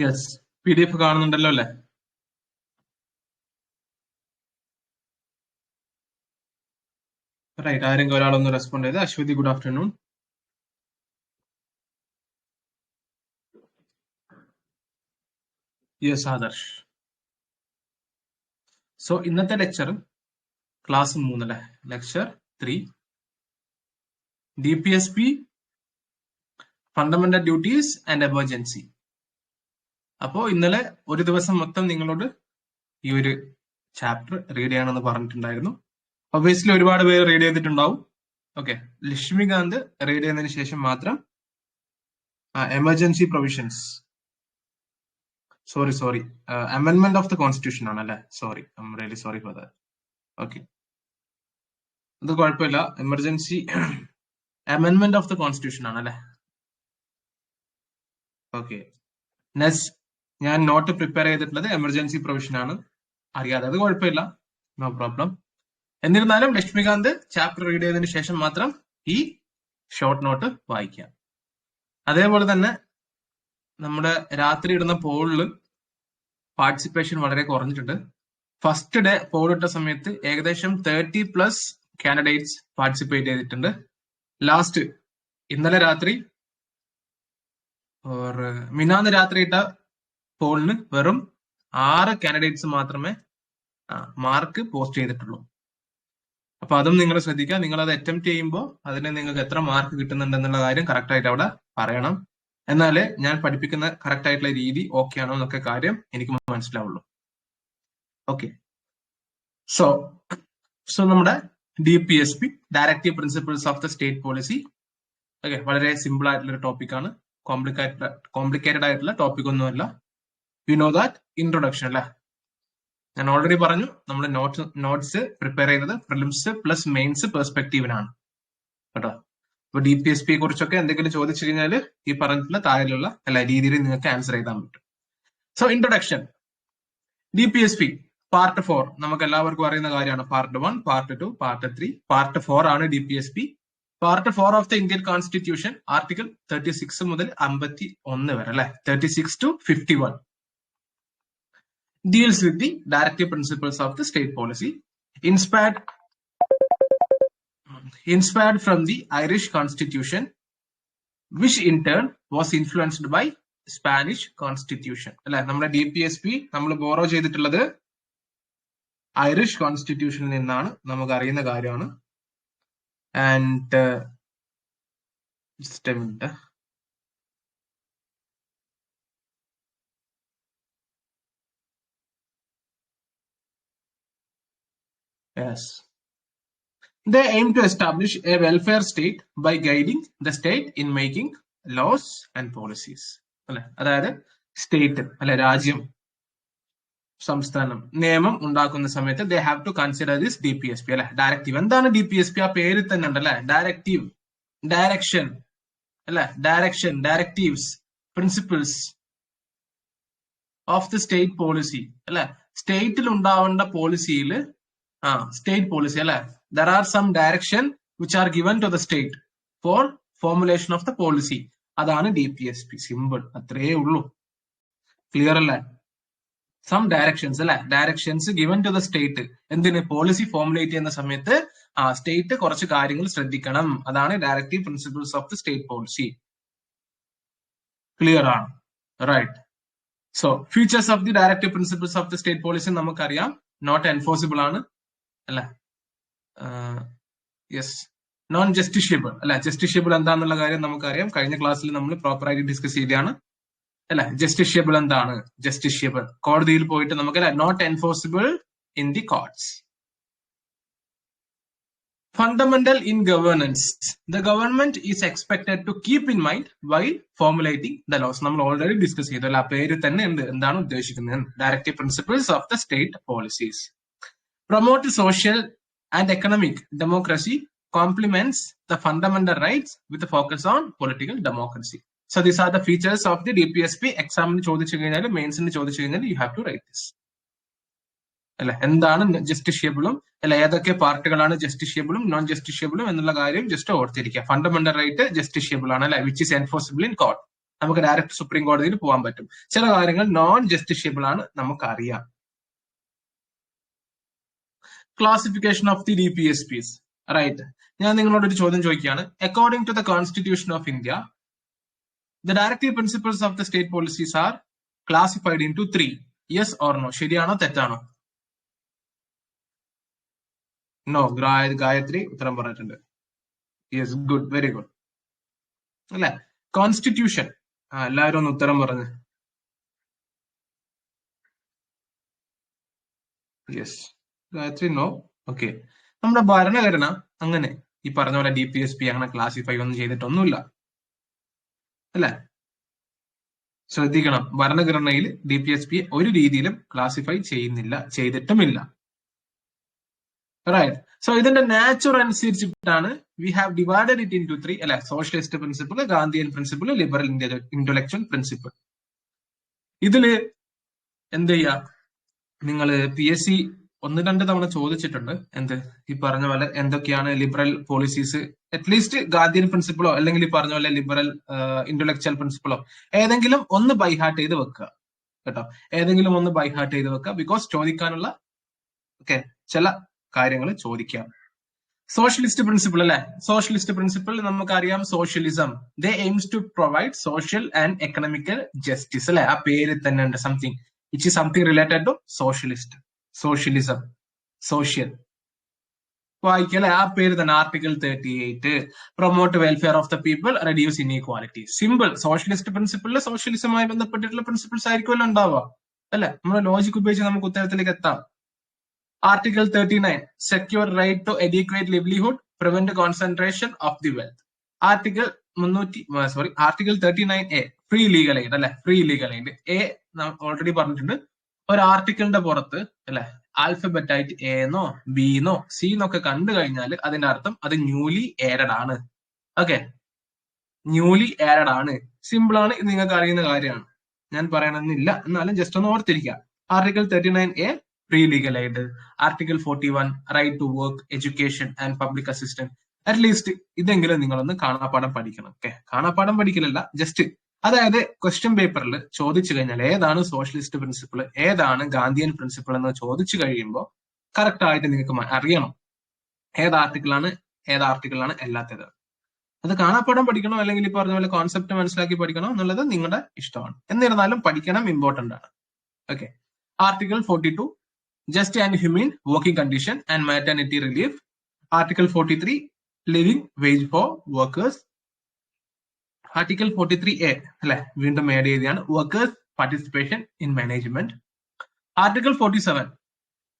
Yes, PDF കാണുന്നുണ്ടല്ലോ അല്ലേ? Right, ആരെങ്കിലും ഒരാളൊന്ന് റെസ്പോണ്ട് ചെയ്ത്. Aswathy, good afternoon. Yes Adarsh. So ഇന്നത്തെ ലെക്ചർ ക്ലാസ് 3 അല്ലേ, lecture 3 DPSP fundamental duties and emergency. അപ്പോ ഇന്നലെ ഒരു ദിവസം മൊത്തം നിങ്ങളോട് ഈ ഒരു ചാപ്റ്റർ റീഡ് ചെയ്യണമെന്ന് പറഞ്ഞിട്ടുണ്ടായിരുന്നു. ഒബിയസ്ലി ഒരുപാട് പേര് റീഡ് ചെയ്തിട്ടുണ്ടാവും. ഓക്കെ, ലക്ഷ്മികാന്ത് റീഡ് ചെയ്യുന്നതിന് ശേഷം മാത്രം എമർജൻസി പ്രൊവിഷൻസ്, സോറി അമെൻമെന്റ് ഓഫ് ദ കോൺസ്റ്റിറ്റ്യൂഷൻ ആണല്ലേ, sorry, I'm really sorry for that. Okay, അത് കുഴപ്പമില്ല. എമർജൻസി അമെൻമെന്റ് ഓഫ് ദ കോൺസ്റ്റിറ്റ്യൂഷൻ ആണല്ലേ. ഓക്കെ, നെക്സ്റ്റ് ഞാൻ നോട്ട് പ്രിപ്പയർ ചെയ്തിട്ടുള്ളത് എമർജൻസി പ്രൊവിഷൻ ആണ്. അറിയാതെ അത് കുഴപ്പമില്ല, നോ പ്രോബ്ലം. എന്നിരുന്നാലും ലക്ഷ്മികാന്ത് ചാപ്റ്റർ റീഡ് ചെയ്തതിനു ശേഷം മാത്രം ഈ ഷോർട്ട് നോട്ട് വായിക്കാം. അതേപോലെ തന്നെ നമ്മുടെ രാത്രി ഇടുന്ന പോളിൽ പാർട്ടിസിപ്പേഷൻ വളരെ കുറഞ്ഞിട്ടുണ്ട്. ഫസ്റ്റ് ഡേ പോൾ ഇട്ട സമയത്ത് ഏകദേശം 30+ കാൻഡിഡേറ്റ്സ് പാർട്ടിസിപ്പേറ്റ് ചെയ്തിട്ടുണ്ട്. ലാസ്റ്റ് ഇന്നലെ രാത്രി മിനാന്ന് രാത്രി ഇട്ട പോളിന് വെറും 6 കാൻഡിഡേറ്റ്സ് മാത്രമേ മാർക്ക് പോസ്റ്റ് ചെയ്തിട്ടുള്ളൂ. അപ്പൊ അതും നിങ്ങൾ ശ്രദ്ധിക്കുക. നിങ്ങൾ അത് അറ്റംപ്റ്റ് ചെയ്യുമ്പോൾ അതിന് നിങ്ങൾക്ക് എത്ര മാർക്ക് കിട്ടുന്നുണ്ടെന്നുള്ള കാര്യം കറക്റ്റ് ആയിട്ട് അവിടെ പറയണം. എന്നാലേ ഞാൻ പഠിപ്പിക്കുന്ന കറക്റ്റ് ആയിട്ടുള്ള രീതി ഓക്കെ ആണോ എന്നൊക്കെ കാര്യം എനിക്ക് മനസ്സിലാവുള്ളൂ. ഓക്കെ, സോ നമ്മുടെ DPSP directive principles of the state policy. Okay, വളരെ സിമ്പിൾ ആയിട്ടുള്ള ഒരു ടോപ്പിക് ആണ്. കോംപ്ലിക്കേറ്റഡ് ആയിട്ടുള്ള ടോപ്പിക് ഒന്നുമല്ല. You know that. ഇൻട്രൊഡക്ഷൻ അല്ലേ, ഞാൻ ഓൾറെഡി പറഞ്ഞു. നമ്മൾ നോട്ട്സ് പ്രിപ്പയർ ചെയ്യുന്നത് പ്രിലിംസ് പ്ലസ് മെയിൻസ് പെർസ്പെക്റ്റീവിനാണ് കേട്ടോ. അപ്പൊ DPSP കുറിച്ചൊക്കെ എന്തെങ്കിലും ചോദിച്ചു കഴിഞ്ഞാൽ ഈ പറഞ്ഞിട്ടുള്ള താഴെയുള്ള എല്ലാ രീതിയിൽ നിങ്ങൾക്ക് ആൻസർ ചെയ്താൻ പറ്റും. So introduction. DPSP പാർട്ട് 4 നമുക്ക് എല്ലാവർക്കും അറിയുന്ന കാര്യമാണ്. പാർട്ട് 1, പാർട്ട് 2, പാർട്ട് 3, പാർട്ട് 4 ആണ് DPSP. Part 4 of the Indian constitution article 36 മുതൽ 51 വരെ അല്ലെ, 36 to 51 deals with the directive principles of the state policy inspired from the Irish constitution, which in turn was influenced by Spanish constitution അല്ലെ. നമ്മുടെ DPSP നമ്മൾ borrow ചെയ്തിട്ടുള്ളത് Irish കോൺസ്റ്റിറ്റ്യൂഷനിൽ നിന്നാണ്, നമുക്ക് അറിയുന്ന കാര്യമാണ്. And just a minute. Yes. They aim to establish a welfare state by guiding the state in making laws and policies. അല്ലെ, അതായത് സ്റ്റേറ്റ് അല്ലെ, രാജ്യം, സംസ്ഥാനം നിയമം ഉണ്ടാക്കുന്ന സമയത്ത് they have to consider this DPSP അല്ലെ, ഡയറക്റ്റീവ്. എന്താണ് DPSP? ആ പേരിൽ തന്നെ ഉണ്ടല്ലേ, ഡയറക്റ്റീവ്, ഡയറക്ഷൻ അല്ലെ, direction, directives, principles of the state policy അല്ലെ. സ്റ്റേറ്റിൽ ഉണ്ടാവേണ്ട പോളിസിയിൽ state policy അല്ലെ, there are some direction which are given to the state for formulation of the policy. അതാണ് DPSP. സിമ്പിൾ, അത്രേ ഉള്ളൂ. ക്ലിയർ അല്ലേ? സം ഡയറക്ഷൻസ് അല്ലെ, directions given to the state. എന്തിന്? Policy formulate ചെയ്യുന്ന സമയത്ത് സ്റ്റേറ്റ് കുറച്ച് കാര്യങ്ങൾ ശ്രദ്ധിക്കണം. അതാണ് directive principles of the state policy. Clear ആണ്? Right. So features of the directive principles of the state policy നമുക്കറിയാം. നോട്ട് എൻഫോഴ്സിബിൾ ആണ് അല്ലെ. യെസ്, നോൺ ജസ്റ്റിഷ്യബിൾ അല്ലെ. ജസ്റ്റിഷ്യബിൾ എന്താണെന്നുള്ള കാര്യം നമുക്കറിയാം, കഴിഞ്ഞ ക്ലാസ്സിൽ നമ്മൾ പ്രോപ്പറായിട്ട് ഡിസ്കസ് ചെയ്തതാണ് അല്ലെ. ജസ്റ്റിഷ്യബിൾ എന്താണ്? ജസ്റ്റിഷ്യബിൾ കോടതിയിൽ പോയിട്ട് നമുക്ക് not enforceable in the courts. Fundamental in governance. The government is expected to keep in mind while formulating the laws. നമ്മൾ ഓൾറെഡി ഡിസ്കസ് ചെയ്തു അല്ലെ, ആ പേര് തന്നെ ഉണ്ട് എന്താണ് ഉദ്ദേശിക്കുന്നത്. Directive principles of the state policies. Promote social and economic democracy, complements the fundamental rights with a focus on political democracy. So these are the features of the DPSP. Exam ni ചോദിച്ചു കഴിഞ്ഞാൽ, മെയിൻസിന് ചോദിച്ചു കഴിഞ്ഞാൽ you have to write this അല്ലെ. എന്താണ് ജസ്റ്റിഷ്യബിളും അല്ലെ, ഏതൊക്കെ പാർട്ടുകളാണ് ജസ്റ്റിഷ്യബിളും non ജസ്റ്റിഷ്യബിളും എന്നുള്ള കാര്യം ജസ്റ്റ് ഓർത്തിരിക്കുക. ഫണ്ടമെന്റൽ റൈറ്റ് ജസ്റ്റിഷ്യബിൾ ആണ് അല്ലെ, which is enforceable in court. നമുക്ക് ഡയറക്റ്റ് സുപ്രീം കോടതിയിൽ പോകാൻ പറ്റും. ചില കാര്യങ്ങൾ നോൺ ജസ്റ്റിഷ്യബിൾ ആണ്, നമുക്കറിയാം. Classification of the DPSPs, right. ഞാൻ നിങ്ങളോട് ഒരു ചോദ്യം ചോദിക്കുകയാണ്. According to the constitution of India, the directive principles of the state policies are classified into 3. Yes or no? ശരിയാണോ തെറ്റാണോ? നോ. ഗായത്രി ഉത്തരം പറഞ്ഞിട്ടുണ്ട്. Yes, good, very good. അല്ലെ, കോൺസ്റ്റിറ്റ്യൂഷൻ. എല്ലാവരും ഒന്ന് ഉത്തരം പറഞ്ഞ്. Yes, Gayathri no. ഓക്കെ. നമ്മുടെ ഭരണഘടന അങ്ങനെ ഈ പറഞ്ഞ പോലെ DPSP അങ്ങനെ ക്ലാസിഫൈ ഒന്നും ചെയ്തിട്ടൊന്നുമില്ല, അല്ലെ? ശ്രദ്ധിക്കണം, ഭരണഘടനയിൽ DPSP ഒരു രീതിയിലും ക്ലാസിഫൈ ചെയ്തിട്ടുമില്ല. റൈറ്റ്. സോ ഇതിന്റെ നാച്ചർ അനുസരിച്ചിട്ടാണ് we have divided it into 3, അല്ലെ? Socialist principle, Gandhian principle, liberal intellectual principle. ഇതില് എന്ത് ചെയ്യാ, നിങ്ങൾ PSC 1-2 തവണ ചോദിച്ചിട്ടുണ്ട്. എന്ത് ഈ പറഞ്ഞ പോലെ എന്തൊക്കെയാണ് ലിബറൽ പോളിസീസ്, അറ്റ്ലീസ്റ്റ് ഗാന്ധിയൻ പ്രിൻസിപ്പിളോ അല്ലെങ്കിൽ ഈ പറഞ്ഞ പോലെ ലിബറൽ ഇന്റലക്ച്വൽ പ്രിൻസിപ്പിളോ ഏതെങ്കിലും ഒന്ന് ബൈഹാർട്ട് ചെയ്ത് വെക്കുക കേട്ടോ. ഏതെങ്കിലും ഒന്ന് ബൈഹാർട്ട് ചെയ്ത് വെക്കുക. ബിക്കോസ് ചോദിക്കാനുള്ള ചില കാര്യങ്ങൾ ചോദിക്കാം. സോഷ്യലിസ്റ്റ് പ്രിൻസിപ്പിൾ, അല്ലെ? സോഷ്യലിസ്റ്റ് പ്രിൻസിപ്പിൾ നമുക്കറിയാം. Socialism, they aims to provide social and economical justice, അല്ലെ? ആ പേര് തന്നെ ഉണ്ട്, something which is something related to socialist. Socialism, social വായിക്കല്ലേ, ആ പേര് തന്നെ. Article 38, promote welfare of the people, reduce inequality. Simple. Socialist പ്രിൻസിപ്പിളിൽ സോഷ്യലിസവുമായി ബന്ധപ്പെട്ടിട്ടുള്ള പ്രിൻസിപ്പിൾസ് ആയിരിക്കുമല്ലോ ഉണ്ടാവുക, അല്ലെ? നമ്മുടെ ലോജിക് ഉപയോഗിച്ച് നമുക്ക് ഉത്തരത്തിലേക്ക് എത്താം. Article 39, secure right to educate livelihood, prevent concentration of the wealth. Article 39A, free legal aid, അല്ലെ? Free legal aid. A already പറഞ്ഞിട്ടുണ്ട്. ഒരു ആർട്ടിക്കിളിന്റെ പുറത്ത്, അല്ലെ, ആൽഫബറ്റ് ആയിട്ട് എന്നോ ബിന്നോ സിന്നൊക്കെ കണ്ടു കഴിഞ്ഞാൽ അതിന്റെ അർത്ഥം അത് ന്യൂലി എയർഡ് ആണ്. ഓക്കെ, ന്യൂലി എയർഡ് ആണ്. സിമ്പിൾ ആണ്, ഇത് നിങ്ങൾക്ക് അറിയുന്ന കാര്യമാണ്, ഞാൻ പറയണമെന്നില്ല, എന്നാലും ജസ്റ്റ് ഒന്ന് ഓർത്തിരിക്കുക. Article 39A, free legal aid. Article 41, right to work, education and public assistant. At least ഇതെങ്കിലും നിങ്ങളൊന്ന് കാണാപ്പാഠം പഠിക്കണം. ഓക്കെ, കാണാപ്പാഠം പഠിക്കലല്ല, ജസ്റ്റ് അതായത് ക്വസ്റ്റ്യൻ പേപ്പറിൽ ചോദിച്ചു കഴിഞ്ഞാൽ ഏതാണ് സോഷ്യലിസ്റ്റ് പ്രിൻസിപ്പിൾ, ഏതാണ് ഗാന്ധിയൻ പ്രിൻസിപ്പിൾ എന്ന് ചോദിച്ചു കഴിയുമ്പോൾ കറക്റ്റ് ആയിട്ട് നിങ്ങൾക്ക് അറിയണം ഏത് ആർട്ടിക്കിളാണ് അല്ലാത്തത്. അത് കാണാപ്പാഠം പഠിക്കണോ അല്ലെങ്കിൽ ഈ പറഞ്ഞ പോലെ കോൺസെപ്റ്റ് മനസ്സിലാക്കി പഠിക്കണോ എന്നുള്ളത് നിങ്ങളുടെ ഇഷ്ടമാണ്. എന്നിരുന്നാലും പഠിക്കണം, ഇമ്പോർട്ടന്റ് ആണ്. Okay. Article 42, just and human working condition and maternity relief. Article 43, living wage for workers. Article 43A, അല്ലെ, വീണ്ടും ആഡ് ചെയ്തതാണ്, workers participation in management. Article 47,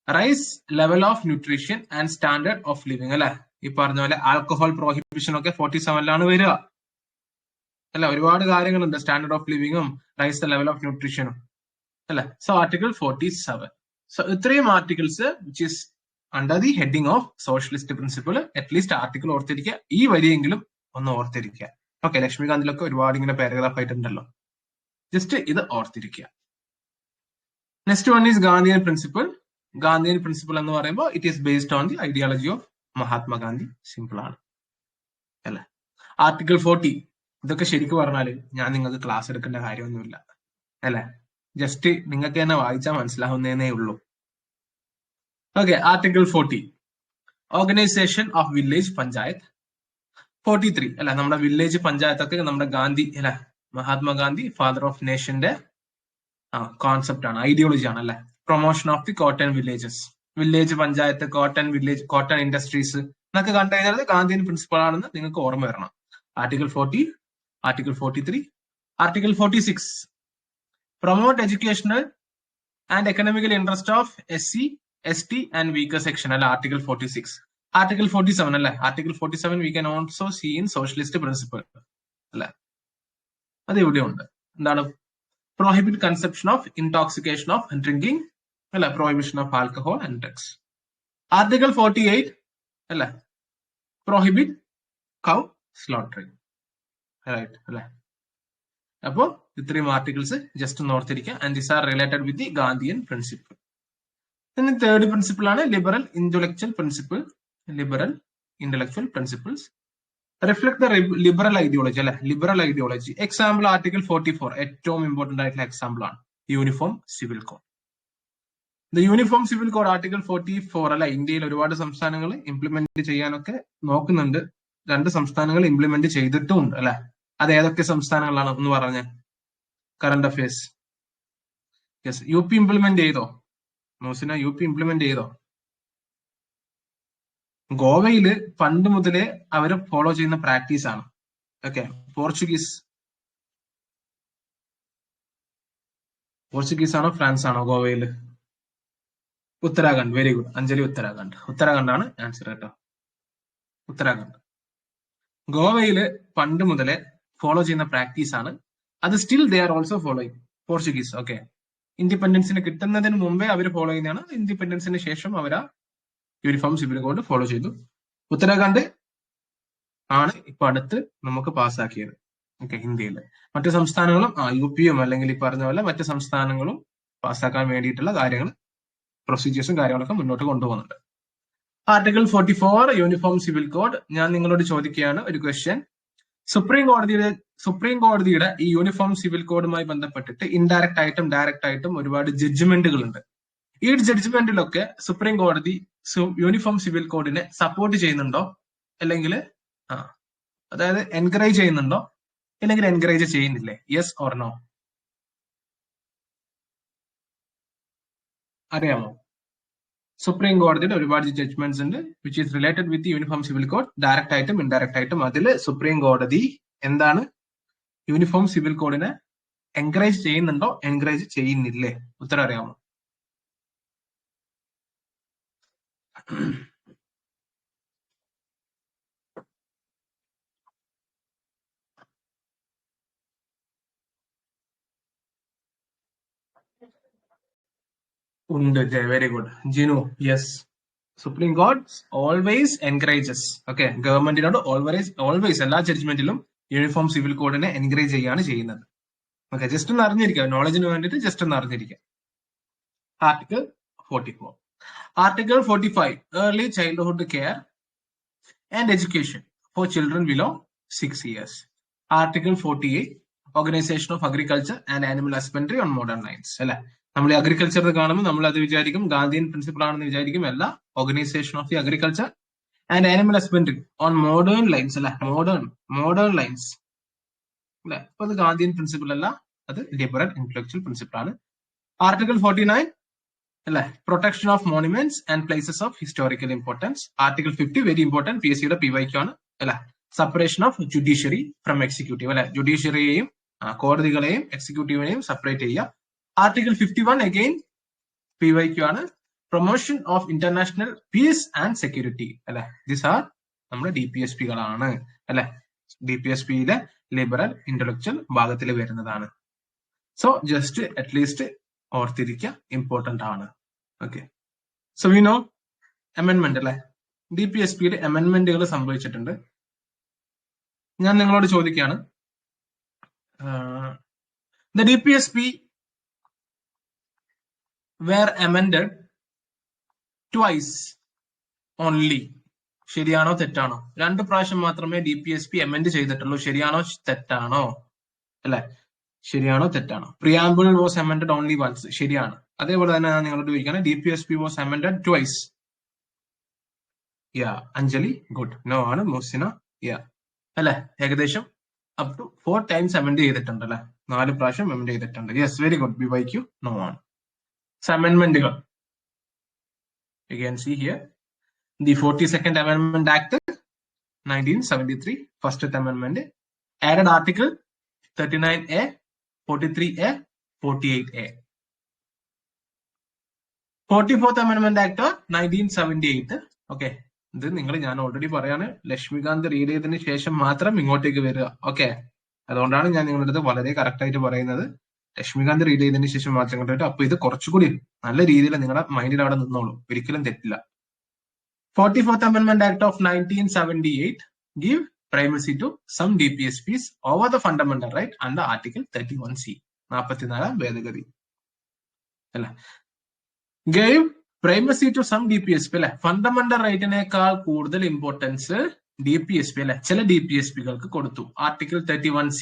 raise level of nutrition and standard of living, അല്ലെ? ഈ പറഞ്ഞ പോലെ alcohol prohibition ഒക്കെ 47ലാണ് വരിക, അല്ലെ? ഒരുപാട് കാര്യങ്ങളുണ്ട്, സ്റ്റാൻഡേർഡ് ഓഫ് ലിവിംഗും റൈസ് ദ ലെവൽ ഓഫ് ന്യൂട്രീഷനും, അല്ലെ? So article 47. സോ ഇത്രയും articles which is under the heading of socialist principle. At least article ഓർത്തിരിക്കുക, ഈ വരിയെങ്കിലും ഒന്ന് ഓർത്തിരിക്കുക. ഓക്കെ, ലക്ഷ്മികാന്തിലൊക്കെ ഒരുപാട് ഇങ്ങനെ പാരഗ്രാഫ് ആയിട്ടുണ്ടല്ലോ, ജസ്റ്റ് ഇത് ഓർത്തിരിക്കുക. Next one is Gandhian principle. Gandhian principle എന്ന് പറയുമ്പോൾ it is based on the ideology of Mahatma Gandhi. Simple ആണ്, അല്ലെ? ആർട്ടിക്കിൾ 40, ഇതൊക്കെ ശരിക്കും പറഞ്ഞാല് ഞാൻ നിങ്ങൾക്ക് ക്ലാസ് എടുക്കേണ്ട കാര്യമൊന്നുമില്ല, അല്ലെ? ജസ്റ്റ് നിങ്ങൾക്ക് തന്നെ വായിച്ചാൽ മനസ്സിലാവുന്നതേ ഉള്ളൂ. Okay, article 40, organisation of village panchayat. 43, അല്ലെ, നമ്മുടെ വില്ലേജ് പഞ്ചായത്തൊക്കെ നമ്മുടെ ഗാന്ധി, അല്ലെ, മഹാത്മാഗാന്ധി ഫാദർ ഓഫ് നേഷന്റെ കോൺസെപ്റ്റ് ആണ്, ഐഡിയോളജി ആണ്, അല്ലെ? Promotion of the cotton villages. Village panchayat, cotton village, cotton industries എന്നൊക്കെ കണ്ടു കഴിഞ്ഞാൽ ഗാന്ധിയൻ പ്രിൻസിപ്പിൾ ആണെന്ന് നിങ്ങൾക്ക് ഓർമ്മ വരണം. Article 40, article 43. Article 46, promote educational and economical interest of SC, ST and weaker section, അല്ലെ? ആർട്ടിക്കിൾ 46. ആർട്ടിക്കിൾ 47, അല്ലെ? Article 47 we can also see in socialist principle, അല്ലെ? അത് ഇവിടെ ഉണ്ട്. എന്താണ്? Prohibit conception of intoxication of drinking, അല്ലെ? Prohibition of alcohol and drugs. Article 48, അല്ലെ? Prohibit കൗ slaughtering, right, അല്ലെ? അപ്പോ ഇത്രയും ആർട്ടിക്കിൾസ് ജസ്റ്റ് ഒന്ന് ഓർത്തിരിക്കുക. And these are related with the Gandhian principle. പിന്നെ തേർഡ് പ്രിൻസിപ്പിൾ ആണ് liberal intellectual principle. Liberal intellectual principles. Reflect the liberal ideology അല്ലെ, ലിബറൽ ഐഡിയോളജി. എക്സാമ്പിൾ ആർട്ടിക്കിൾ 44 ഏറ്റവും ഇമ്പോർട്ടന്റ് ആയിട്ടുള്ള എക്സാമ്പിൾ ആണ് uniform civil code. The uniform civil code article 44 അല്ല, ഇന്ത്യയിൽ ഒരുപാട് സംസ്ഥാനങ്ങൾ ഇംപ്ലിമെന്റ് ചെയ്യാനൊക്കെ നോക്കുന്നുണ്ട്. 2 സംസ്ഥാനങ്ങൾ ഇംപ്ലിമെന്റ് ചെയ്തിട്ടുമുണ്ട് അല്ലെ. അത് ഏതൊക്കെ സംസ്ഥാനങ്ങളാണ് എന്ന് പറഞ്ഞ current affairs? Yes, U P implement ചെയ്തോ? മോസിന, യു പി ഇംപ്ലിമെന്റ് ചെയ്തോ? ഗോവയില് പണ്ട് മുതലേ അവർ ഫോളോ ചെയ്യുന്ന പ്രാക്ടീസ് ആണ്. ഓക്കെ, പോർച്ചുഗീസ് ആണോ ഫ്രാൻസ് ആണോ ഗോവയില്? ഉത്തരാഖണ്ഡ്. വെരി ഗുഡ് അഞ്ജലി, ഉത്തരാഖണ്ഡ് ആണ് ആൻസർ കേട്ടോ. ഉത്തരാഖണ്ഡ്. ഗോവയില് പണ്ട് മുതലേ ഫോളോ ചെയ്യുന്ന പ്രാക്ടീസ് ആണ് അത്. Still they are also following Portuguese. Okay, ഇൻഡിപെൻഡൻസിന് കിട്ടുന്നതിന് മുമ്പേ അവർ ഫോളോ ചെയ്യുന്നതാണ്. ഇൻഡിപെൻഡൻസിന് ശേഷം അവർ യൂണിഫോം സിവിൽ കോഡ് ഫോളോ ചെയ്തു. ഉത്തരാഖണ്ഡ് ആണ് ഇപ്പൊ അടുത്ത് നമുക്ക് പാസ്സാക്കിയത്. ഓക്കെ, ഇന്ത്യയിലെ മറ്റു സംസ്ഥാനങ്ങളും യു പിയും അല്ലെങ്കിൽ ഈ പറഞ്ഞ പോലെ മറ്റു സംസ്ഥാനങ്ങളും പാസ്സാക്കാൻ വേണ്ടിയിട്ടുള്ള കാര്യങ്ങൾ, പ്രൊസീജിയേഴ്സും കാര്യങ്ങളൊക്കെ മുന്നോട്ട് കൊണ്ടുപോകുന്നുണ്ട്. Article 44 uniform civil code. ഞാൻ നിങ്ങളോട് ചോദിക്കുകയാണ് ഒരു ക്വസ്റ്റ്യൻ. സുപ്രീം കോടതിയുടെ ഈ യൂണിഫോം സിവിൽ കോഡുമായി ബന്ധപ്പെട്ടിട്ട് ഇൻഡയറക്റ്റ് ആയിട്ടും ഡയറക്റ്റ് ആയിട്ടും ഒരുപാട് ജഡ്ജ്മെന്റുകൾ ഉണ്ട്. ഈ ജഡ്ജ്മെന്റിലൊക്കെ സുപ്രീം കോടതി യൂണിഫോം സിവിൽ കോഡിനെ സപ്പോർട്ട് ചെയ്യുന്നുണ്ടോ, അല്ലെങ്കിൽ അതായത് എൻകറേജ് ചെയ്യുന്നുണ്ടോ, അല്ലെങ്കിൽ എൻകറേജ് ചെയ്യുന്നില്ലേ? Yes or no? അറിയാമോ? സുപ്രീം കോടതിയുടെ ഒരുപാട് ജഡ്ജ്മെന്റ്സ് ഉണ്ട് which is related with uniform civil code. Direct ആയിട്ടും ഇൻഡയറക്റ്റ് ആയിട്ടും അതിൽ സുപ്രീം കോടതി എന്താണ് യൂണിഫോം സിവിൽ കോഡിനെ എൻകറേജ് ചെയ്യുന്നുണ്ടോ, എൻകറേജ് ചെയ്യുന്നില്ലേ? ഉത്തരം അറിയാമോ? ഉണ്ട്. Very good Jinu. Yes, supreme court always encourages. Okay, ഗവൺമെന്റിനോട് ഓൾവേസ് എല്ലാ ജഡ്ജ്മെന്റിലും യൂണിഫോം സിവിൽ കോഡിനെ എൻകറേജ് ചെയ്യാണ് ചെയ്യുന്നത്. ഓക്കെ, ജസ്റ്റ് ഒന്ന് അറിഞ്ഞിരിക്കുക, നോളജിന് വേണ്ടിയിട്ട് ജസ്റ്റ് ഒന്ന് അറിഞ്ഞിരിക്കുക. Article 44. Article 45 early childhood care and education for children below 6 years. Article 48 organisation of agriculture and animal husbandry on modern lines. അല്ലെ, നമ്മൾ അഗ്രികൾച്ചർ കാണുമ്പോൾ നമ്മൾ അത് വിചാരിക്കും ഗാന്ധിയൻ പ്രിൻസിപ്പിൾ ആണെന്ന് വിചാരിക്കും. അല്ല, organisation of the agriculture and animal husbandry on modern lines. അല്ലെ, മോഡേൺ ലൈൻസ്. അല്ലെ, അപ്പൊ അത് ഗാന്ധിയൻ പ്രിൻസിപ്പിൾ അല്ല, അത് ലിബറൽ ഇന്റലക്ച്വൽ പ്രിൻസിപ്പിൾ ആണ്. ആർട്ടിക്കിൾ 49 അല്ലെ, protection of monuments and places of historical importance. Article 50 very important, PSC യുടെ PYQ ആണ്. അല്ലെ, separation of judiciary from executive. അല്ലെ, ജുഡീഷ്യറിയെയും കോടതികളെയും എക്സിക്യൂട്ടീവിനെയും സെപ്പറേറ്റ് ചെയ്യുക. ആർട്ടിക്കിൾ 51 അഗെയിൻ PYQ ആണ്. Promotion of international piece and security. അല്ലെ, this R നമ്മുടെ DPSP കളാണ്. അല്ലെ, DPSP യിലെ ലിബറൽ ഇന്റലക്ച്വൽ ഭാഗത്തിൽ വരുന്നതാണ്. സോ ജസ്റ്റ് അറ്റ്ലീസ്റ്റ് ഓർത്തിരിക്കുക, ഇമ്പോർട്ടന്റ് ആണ്. Okay, so we know amendment. അല്ലെ, DPSP യുടെ അമെന്റ്മെന്റുകൾ സംഭവിച്ചിട്ടുണ്ട്. ഞാൻ നിങ്ങളോട് ചോദിക്കുകയാണ്, the DPSP were amended twice only. ശരിയാണോ തെറ്റാണോ? 2 പ്രാവശ്യം മാത്രമേ DPSP അമെൻഡ് ചെയ്തിട്ടുള്ളൂ. ശരിയാണോ തെറ്റാണോ? അല്ലെ, ശരിയാണോ തെറ്റാണോ? Preamble was amended only once. ശരിയാണ്. അതേപോലെ തന്നെ ഞാൻ നിങ്ങളോട് ചോദിക്കുകയാണ്, DPSP was amended twice. Yeah Anjali, good. No ആണ് മോസിന. യാ അല്ലെ, ഏകദേശം അപ് ടു 4 times അമെൻഡ് ചെയ്തിട്ടുണ്ട്. അല്ലെ, 4 പ്രാവശ്യം അമെൻഡ് ചെയ്തിട്ടുണ്ട്. Yes, very good. BYQ no ആണ്. അമെൻമെന്റുകൾ you can see here the 42nd Amendment Act 1973, first amendment, added article 39A, 43A, 48A. 44th Amendment Act 1978. Okay, ഇത് ഞാൻ ഓൾറെഡി പറയാണ്, ലക്ഷ്മികാന്ത് റീഡ് ചെയ്തതിന് ശേഷം മാത്രം ഇങ്ങോട്ടേക്ക് വരിക. ഓക്കെ, അതുകൊണ്ടാണ് ഞാൻ നിങ്ങളുടെ അടുത്ത് വളരെ കറക്റ്റ് ആയിട്ട് പറയുന്നത്. ലക്ഷ്മികാന്ത് റീഡ് ചെയ്തതിന് ശേഷം മാത്രം കണ്ടിട്ട്, അപ്പൊ ഇത് കുറച്ചുകൂടി നല്ല രീതിയിൽ നിങ്ങളുടെ മൈൻഡിൽ അവിടെ നിന്നോളൂ, ഒരിക്കലും തെറ്റില്ല. 44th Amendment Act of 1978 give primacy to some DPSPs over the fundamental right under Article 31C. 44 ഭേദഗതി അല്ല, gave primacy to some DPSP. അല്ലെ, ഫണ്ടമെന്റൽ റൈറ്റിനേക്കാൾ കൂടുതൽ ഇമ്പോർട്ടൻസ് DPSP അല്ലെ, ചില DPSPകൾക്ക് കൊടുത്തു. Article 31C.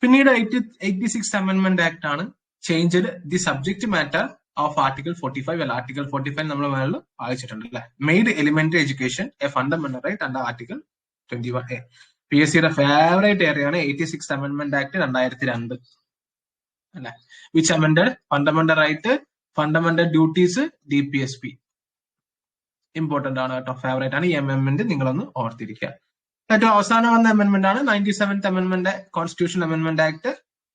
പിന്നീട് 86th അമെന്റ്മെന്റ് ആക്ട് ആണ് change the subject matter of article 45 അല്ല, ആർട്ടിക്കിൾ 45 നമ്മൾ മേളിൽ വായിച്ചിട്ടുണ്ട് അല്ലെ. Made elementary education a fundamental right under article 21A. PSCയുടെ ഫേവറേറ്റ് ഏരിയ ആണ് 86th അമെന്റ്മെന്റ് ആക്ട് 2002 അല്ലെ, which amended fundamental right, fundamental duties, DPSP. Important ആണ് കേട്ടോ, ഫേവറേറ്റ് ആണ്. ഈ അമെന്റ്മെന്റ് നിങ്ങളൊന്ന് ഓർത്തിരിക്കുക. ഏറ്റവും അവസാനം വന്ന അമെന്റ്മെന്റ് ആണ് 97th amendment constitution amendment act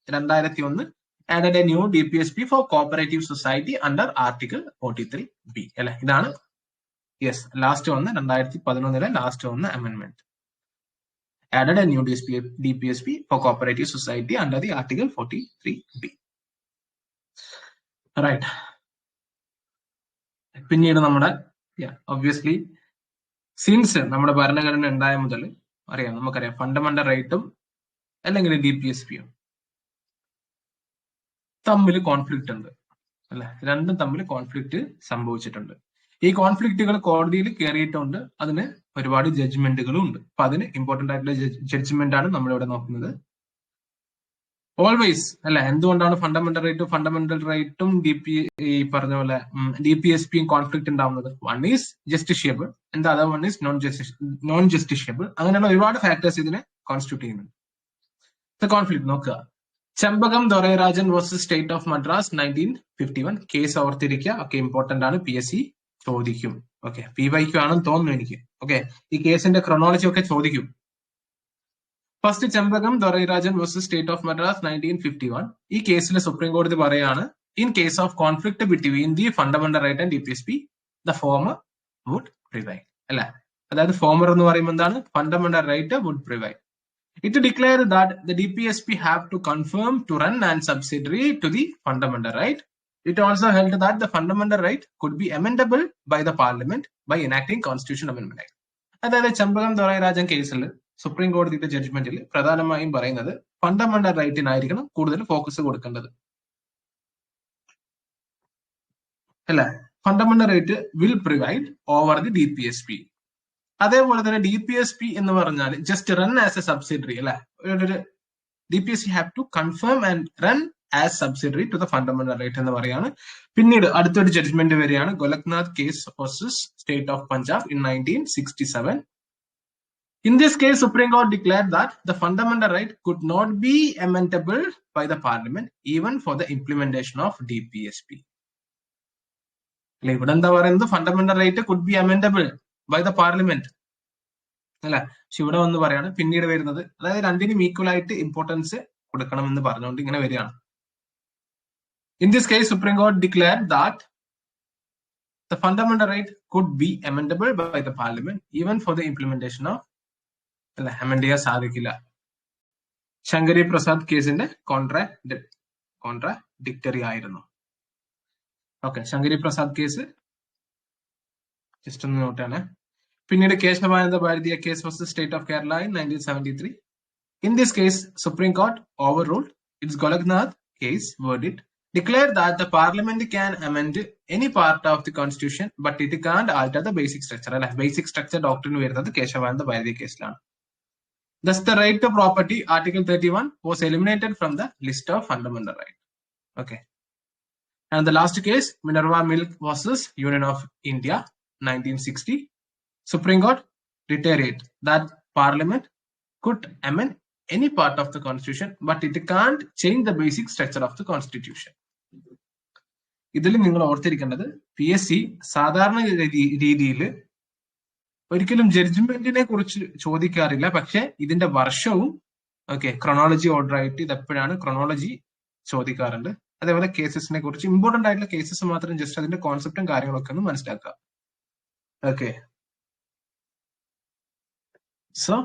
2001. added a new DPSP for cooperative society under article 43B അല്ലെ. ഇതാണ് ലാസ്റ്റ് വന്ന 2011 ലാസ്റ്റ് വന്ന amendment. added a new DPSP for cooperative society under the article 43B. Right. പിന്നീട് നമ്മുടെ obviously since നമ്മുടെ ഭരണഘടന ഉണ്ടായ മുതൽ നമുക്കറിയാം ഫണ്ടമെന്റൽ റൈറ്റും അല്ലെങ്കിൽ DPSPയും തമ്മിൽ കോൺഫ്ലിക്റ്റ് ഉണ്ട് അല്ലെ. രണ്ടും തമ്മിൽ കോൺഫ്ലിക്റ്റ് സംഭവിച്ചിട്ടുണ്ട്. ഈ കോൺഫ്ലിക്റ്റുകൾ കോടതിയിൽ കയറിയിട്ടുണ്ട്. അതിന് ഒരുപാട് ജഡ്ജ്മെന്റുകളും ഉണ്ട്. അപ്പൊ അതിന് ഇമ്പോർട്ടന്റ് ആയിട്ടുള്ള ജഡ്ജ്മെന്റ് ആണ് നമ്മളിവിടെ നോക്കുന്നത്. ഓൾവേസ് അല്ലെ, എന്തുകൊണ്ടാണ് ഫണ്ടമെന്റൽ റൈറ്റും ഈ പറഞ്ഞ പോലെ DPSPയും കോൺഫ്ലിക്റ്റ് ഉണ്ടാവുന്നത്? One is justiciable and other one is non justiciable. അങ്ങനെയുള്ള ഒരുപാട് ഫാക്ടേഴ്സ് ഇതിനെ കോൺസ്റ്റിറ്റ്യൂട്ട് ചെയ്യുന്നുണ്ട്. കോൺഫ്ലിക്റ്റ് നോക്കുക. Champakam Dorairajan versus state of Madras 1951 case ഓർത്തിരിക്കുക. ഒക്കെ ഇമ്പോർട്ടന്റ് ആണ്, PSC ചോദിക്കും. ഓക്കെ, PYQ ആണെന്ന് തോന്നുന്നു എനിക്ക്. ഓക്കെ, ഈ കേസിന്റെ ക്രോണോളജി ഒക്കെ ചോദിക്കും. First Champakam Dorairajan versus state of Madras 1951. ഈ കേസിൽ സുപ്രീം കോടതി പറയാണ്, in case of conflict between the fundamental right and DPSP the former would prevail അല്ലെ. അതായത് ഫോമർ എന്ന് പറയുമ്പോൾ എന്താണ്? Fundamental right would prevail. It declared that the DPSP have to confirm to run and subsidiary to the fundamental right. It also held that the fundamental right could be amendable by the parliament by enacting Constitution Amendment Act. അതായത് ചെമ്പകം ദൊരൈരാജൻ കേസിൽ supreme കോടതിയുടെ ജഡ്ജ്മെന്റിൽ പ്രധാനമായും പറയുന്നത് fundamental റൈറ്റിനായിരിക്കണം കൂടുതൽ focus കൊടുക്കേണ്ടത് അല്ലെ. Fundamental right will prevail over the DPSP. അതേപോലെ തന്നെ DPSP എന്ന് പറഞ്ഞാൽ just run as a subsidiary അല്ലെ. DPSP have to confirm and run as subsidiary to the fundamental right എന്ന് പറയാണ്. പിന്നീട് അടുത്തൊരു ജഡ്ജ്മെന്റ് വരെയാണ് Golaknath case versus state of Punjab in 1967. In this case, Supreme Court declared that the fundamental right could not be amendable by the parliament even for the implementation of DPSP. ഇവിടെ എന്താ പറയുന്നത്? Fundamental right could be amendable by the parliament അല്ലെ. പക്ഷെ ഇവിടെ വന്ന് പറയാണ് പിന്നീട് വരുന്നത്, അതായത് രണ്ടിനും ഈക്വൽ ആയിട്ട് ഇമ്പോർട്ടൻസ് കൊടുക്കണം എന്ന് പറഞ്ഞുകൊണ്ട് ഇങ്ങനെ വരികയാണ്. In this case, Supreme Court declared that the fundamental right could be amendable by the parliament even for the implementation of അല്ലെ. അമെൻഡ് ചെയ്യാൻ സാധിക്കില്ല. ശങ്കരി പ്രസാദ് കേസിന്റെ കോൺട്രാഡിക്ടറി ആയിരുന്നു. Okay, Sankari Prasad case just ഒന്ന് നോട്ടാണ്. പിന്നീട് Kesavananda Bharatiya case versus state of Kerala in 1973. In this case, Supreme Court overruled its Golagnath case verdict, declared that the parliament can amend any part of the constitution, but it can't alter the basic structure. അല്ലെ, basic structure ഡോക്ടറിന് വരുന്നത് കേശവാനന്ദ ഭാരതി കേസിലാണ്. Thus, the right to property, Article 31, was eliminated from the list of fundamental rights. Okay. And the last case, Minerva Milk versus Union of India, 1960. Supreme Court reiterated that Parliament could amend any part of the Constitution, but it can't change the basic structure of the Constitution. ഇതിൽ നിങ്ങൾ ഓർത്തിരിക്കേണ്ടത്, PSC സാധാരണ രീതിയിൽ ഒരിക്കലും ജഡ്ജ്മെന്റിനെ കുറിച്ച് ചോദിക്കാറില്ല. പക്ഷെ ഇതിന്റെ വർഷവും chronology order ആയിട്ട് ഇത് എപ്പോഴാണ് ക്രോണോളജി ചോദിക്കാറുണ്ട്. അതേപോലെ കേസസിനെ കുറിച്ച് ഇമ്പോർട്ടന്റ് ആയിട്ടുള്ള കേസസ് മാത്രം ജസ്റ്റ് അതിന്റെ കോൺസെപ്റ്റും കാര്യങ്ങളൊക്കെ ഒന്ന് മനസ്സിലാക്കുക. Okay, so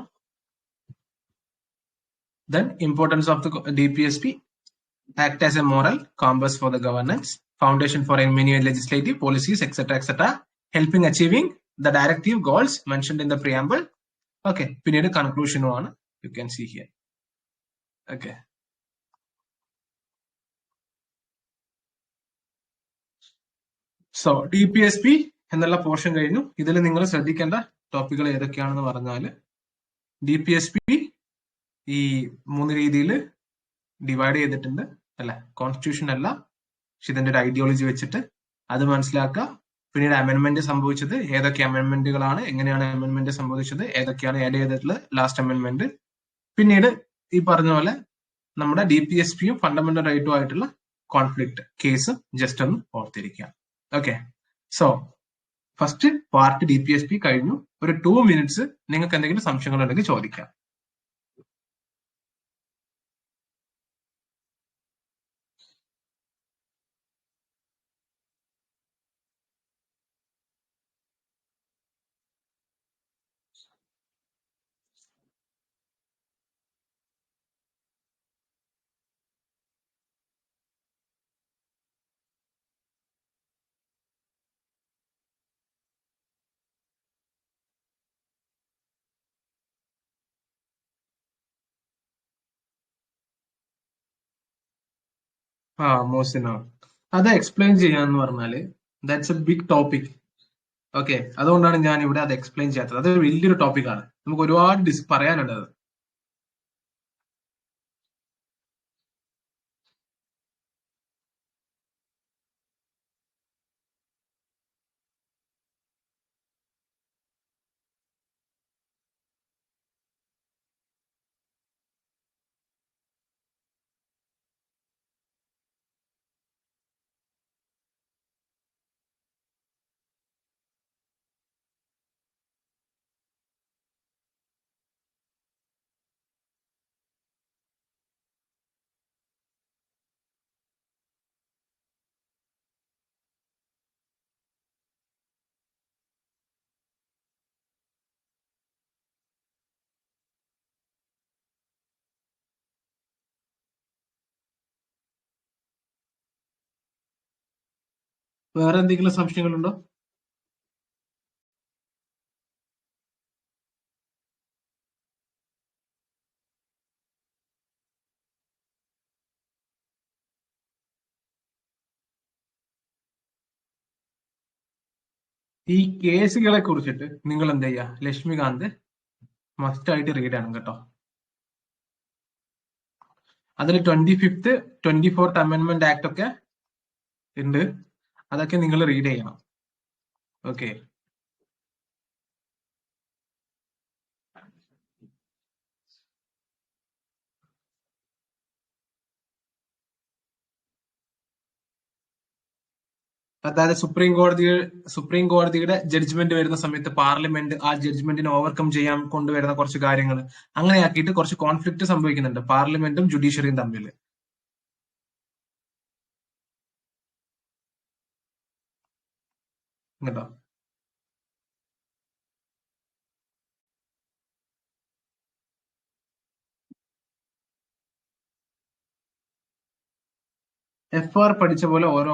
then importance of the DPSP: act as a moral compass for the governance, foundation for many legislative policies, etc., helping achieving the directive goals mentioned in the preamble. Okay, പിന്നീട് കൺക്ലൂഷനും ആണ്, you can see here. Okay, so DPSP എന്നുള്ള portion കഴിഞ്ഞു. ഇതിൽ നിങ്ങൾ ശ്രദ്ധിക്കേണ്ട ടോപ്പിക്കുകൾ ഏതൊക്കെയാണെന്ന് പറഞ്ഞാൽ DPSP ഈ 3 രീതിയിൽ ഡിവൈഡ് ചെയ്തിട്ടുണ്ട് അല്ലെ. കോൺസ്റ്റിറ്റ്യൂഷൻ അല്ല, പക്ഷെ ഇതിന്റെ ഒരു ഐഡിയോളജി വെച്ചിട്ട് അത് മനസ്സിലാക്കുക. പിന്നീട് അമെന്റ്മെന്റ് സംഭവിച്ചത്, ഏതൊക്കെ അമെന്റ്മെന്റുകളാണ്, എങ്ങനെയാണ് അമെന്റ്മെന്റ് സംഭവിച്ചത്, ഏതൊക്കെയാണ് ആഡ് ചെയ്തിട്ടുള്ളത്, ലാസ്റ്റ് അമെന്റ്മെന്റ്. പിന്നീട് ഈ പറഞ്ഞ പോലെ നമ്മുടെ DPSPയും ഫണ്ടമെന്റൽ റൈറ്റും ആയിട്ടുള്ള കോൺഫ്ലിക്ട് കേസ് ജസ്റ്റ് ഒന്ന് ഓർത്തിരിക്കുക. Okay, so first part DPSP കഴിഞ്ഞു. ഒരു 2 minutes നിങ്ങൾക്ക് എന്തെങ്കിലും സംശയങ്ങൾ ഉണ്ടെങ്കിൽ ചോദിക്കാം. മോസിന, അത് എക്സ്പ്ലെയിൻ ചെയ്യാന്ന് പറഞ്ഞാല് that's a big topic. Okay, അതുകൊണ്ടാണ് ഞാൻ ഇവിടെ അത് എക്സ്പ്ലെയിൻ ചെയ്യാത്തത്. അത് വലിയൊരു ടോപ്പിക്കാണ്, നമുക്ക് ഒരുപാട് പറയാനുണ്ട് അത്. വേറെ എന്തെങ്കിലും സംശയങ്ങളുണ്ടോ? ഈ കേസുകളെ കുറിച്ചിട്ട് നിങ്ങൾ എന്ത് ചെയ്യുക, ലക്ഷ്മികാന്ത് മസ്റ്റ് ആയിട്ട് റീഡ് ചെയ്യണം കേട്ടോ. അതിൽ 25th 24th അമെന്റ്മെന്റ് ആക്ട് ഒക്കെ ഉണ്ട്, അതൊക്കെ നിങ്ങൾ റീഡ് ചെയ്യണം. ഓക്കെ, അതായത് സുപ്രീം കോടതിയുടെ ജഡ്ജ്മെന്റ് വരുന്ന സമയത്ത് പാർലമെന്റ് ആ ജഡ്ജ്മെന്റിനെ ഓവർകം ചെയ്യാൻ കൊണ്ടുവരുന്ന കുറച്ച് കാര്യങ്ങൾ അങ്ങനെയാക്കിയിട്ട് കുറച്ച് കോൺഫ്ലിക്ട് സംഭവിക്കുന്നുണ്ട് പാർലമെന്റും ജുഡീഷ്യറിയും തമ്മിൽ. കേട്ടോ, FR പഠിച്ച പോലെ ഓരോ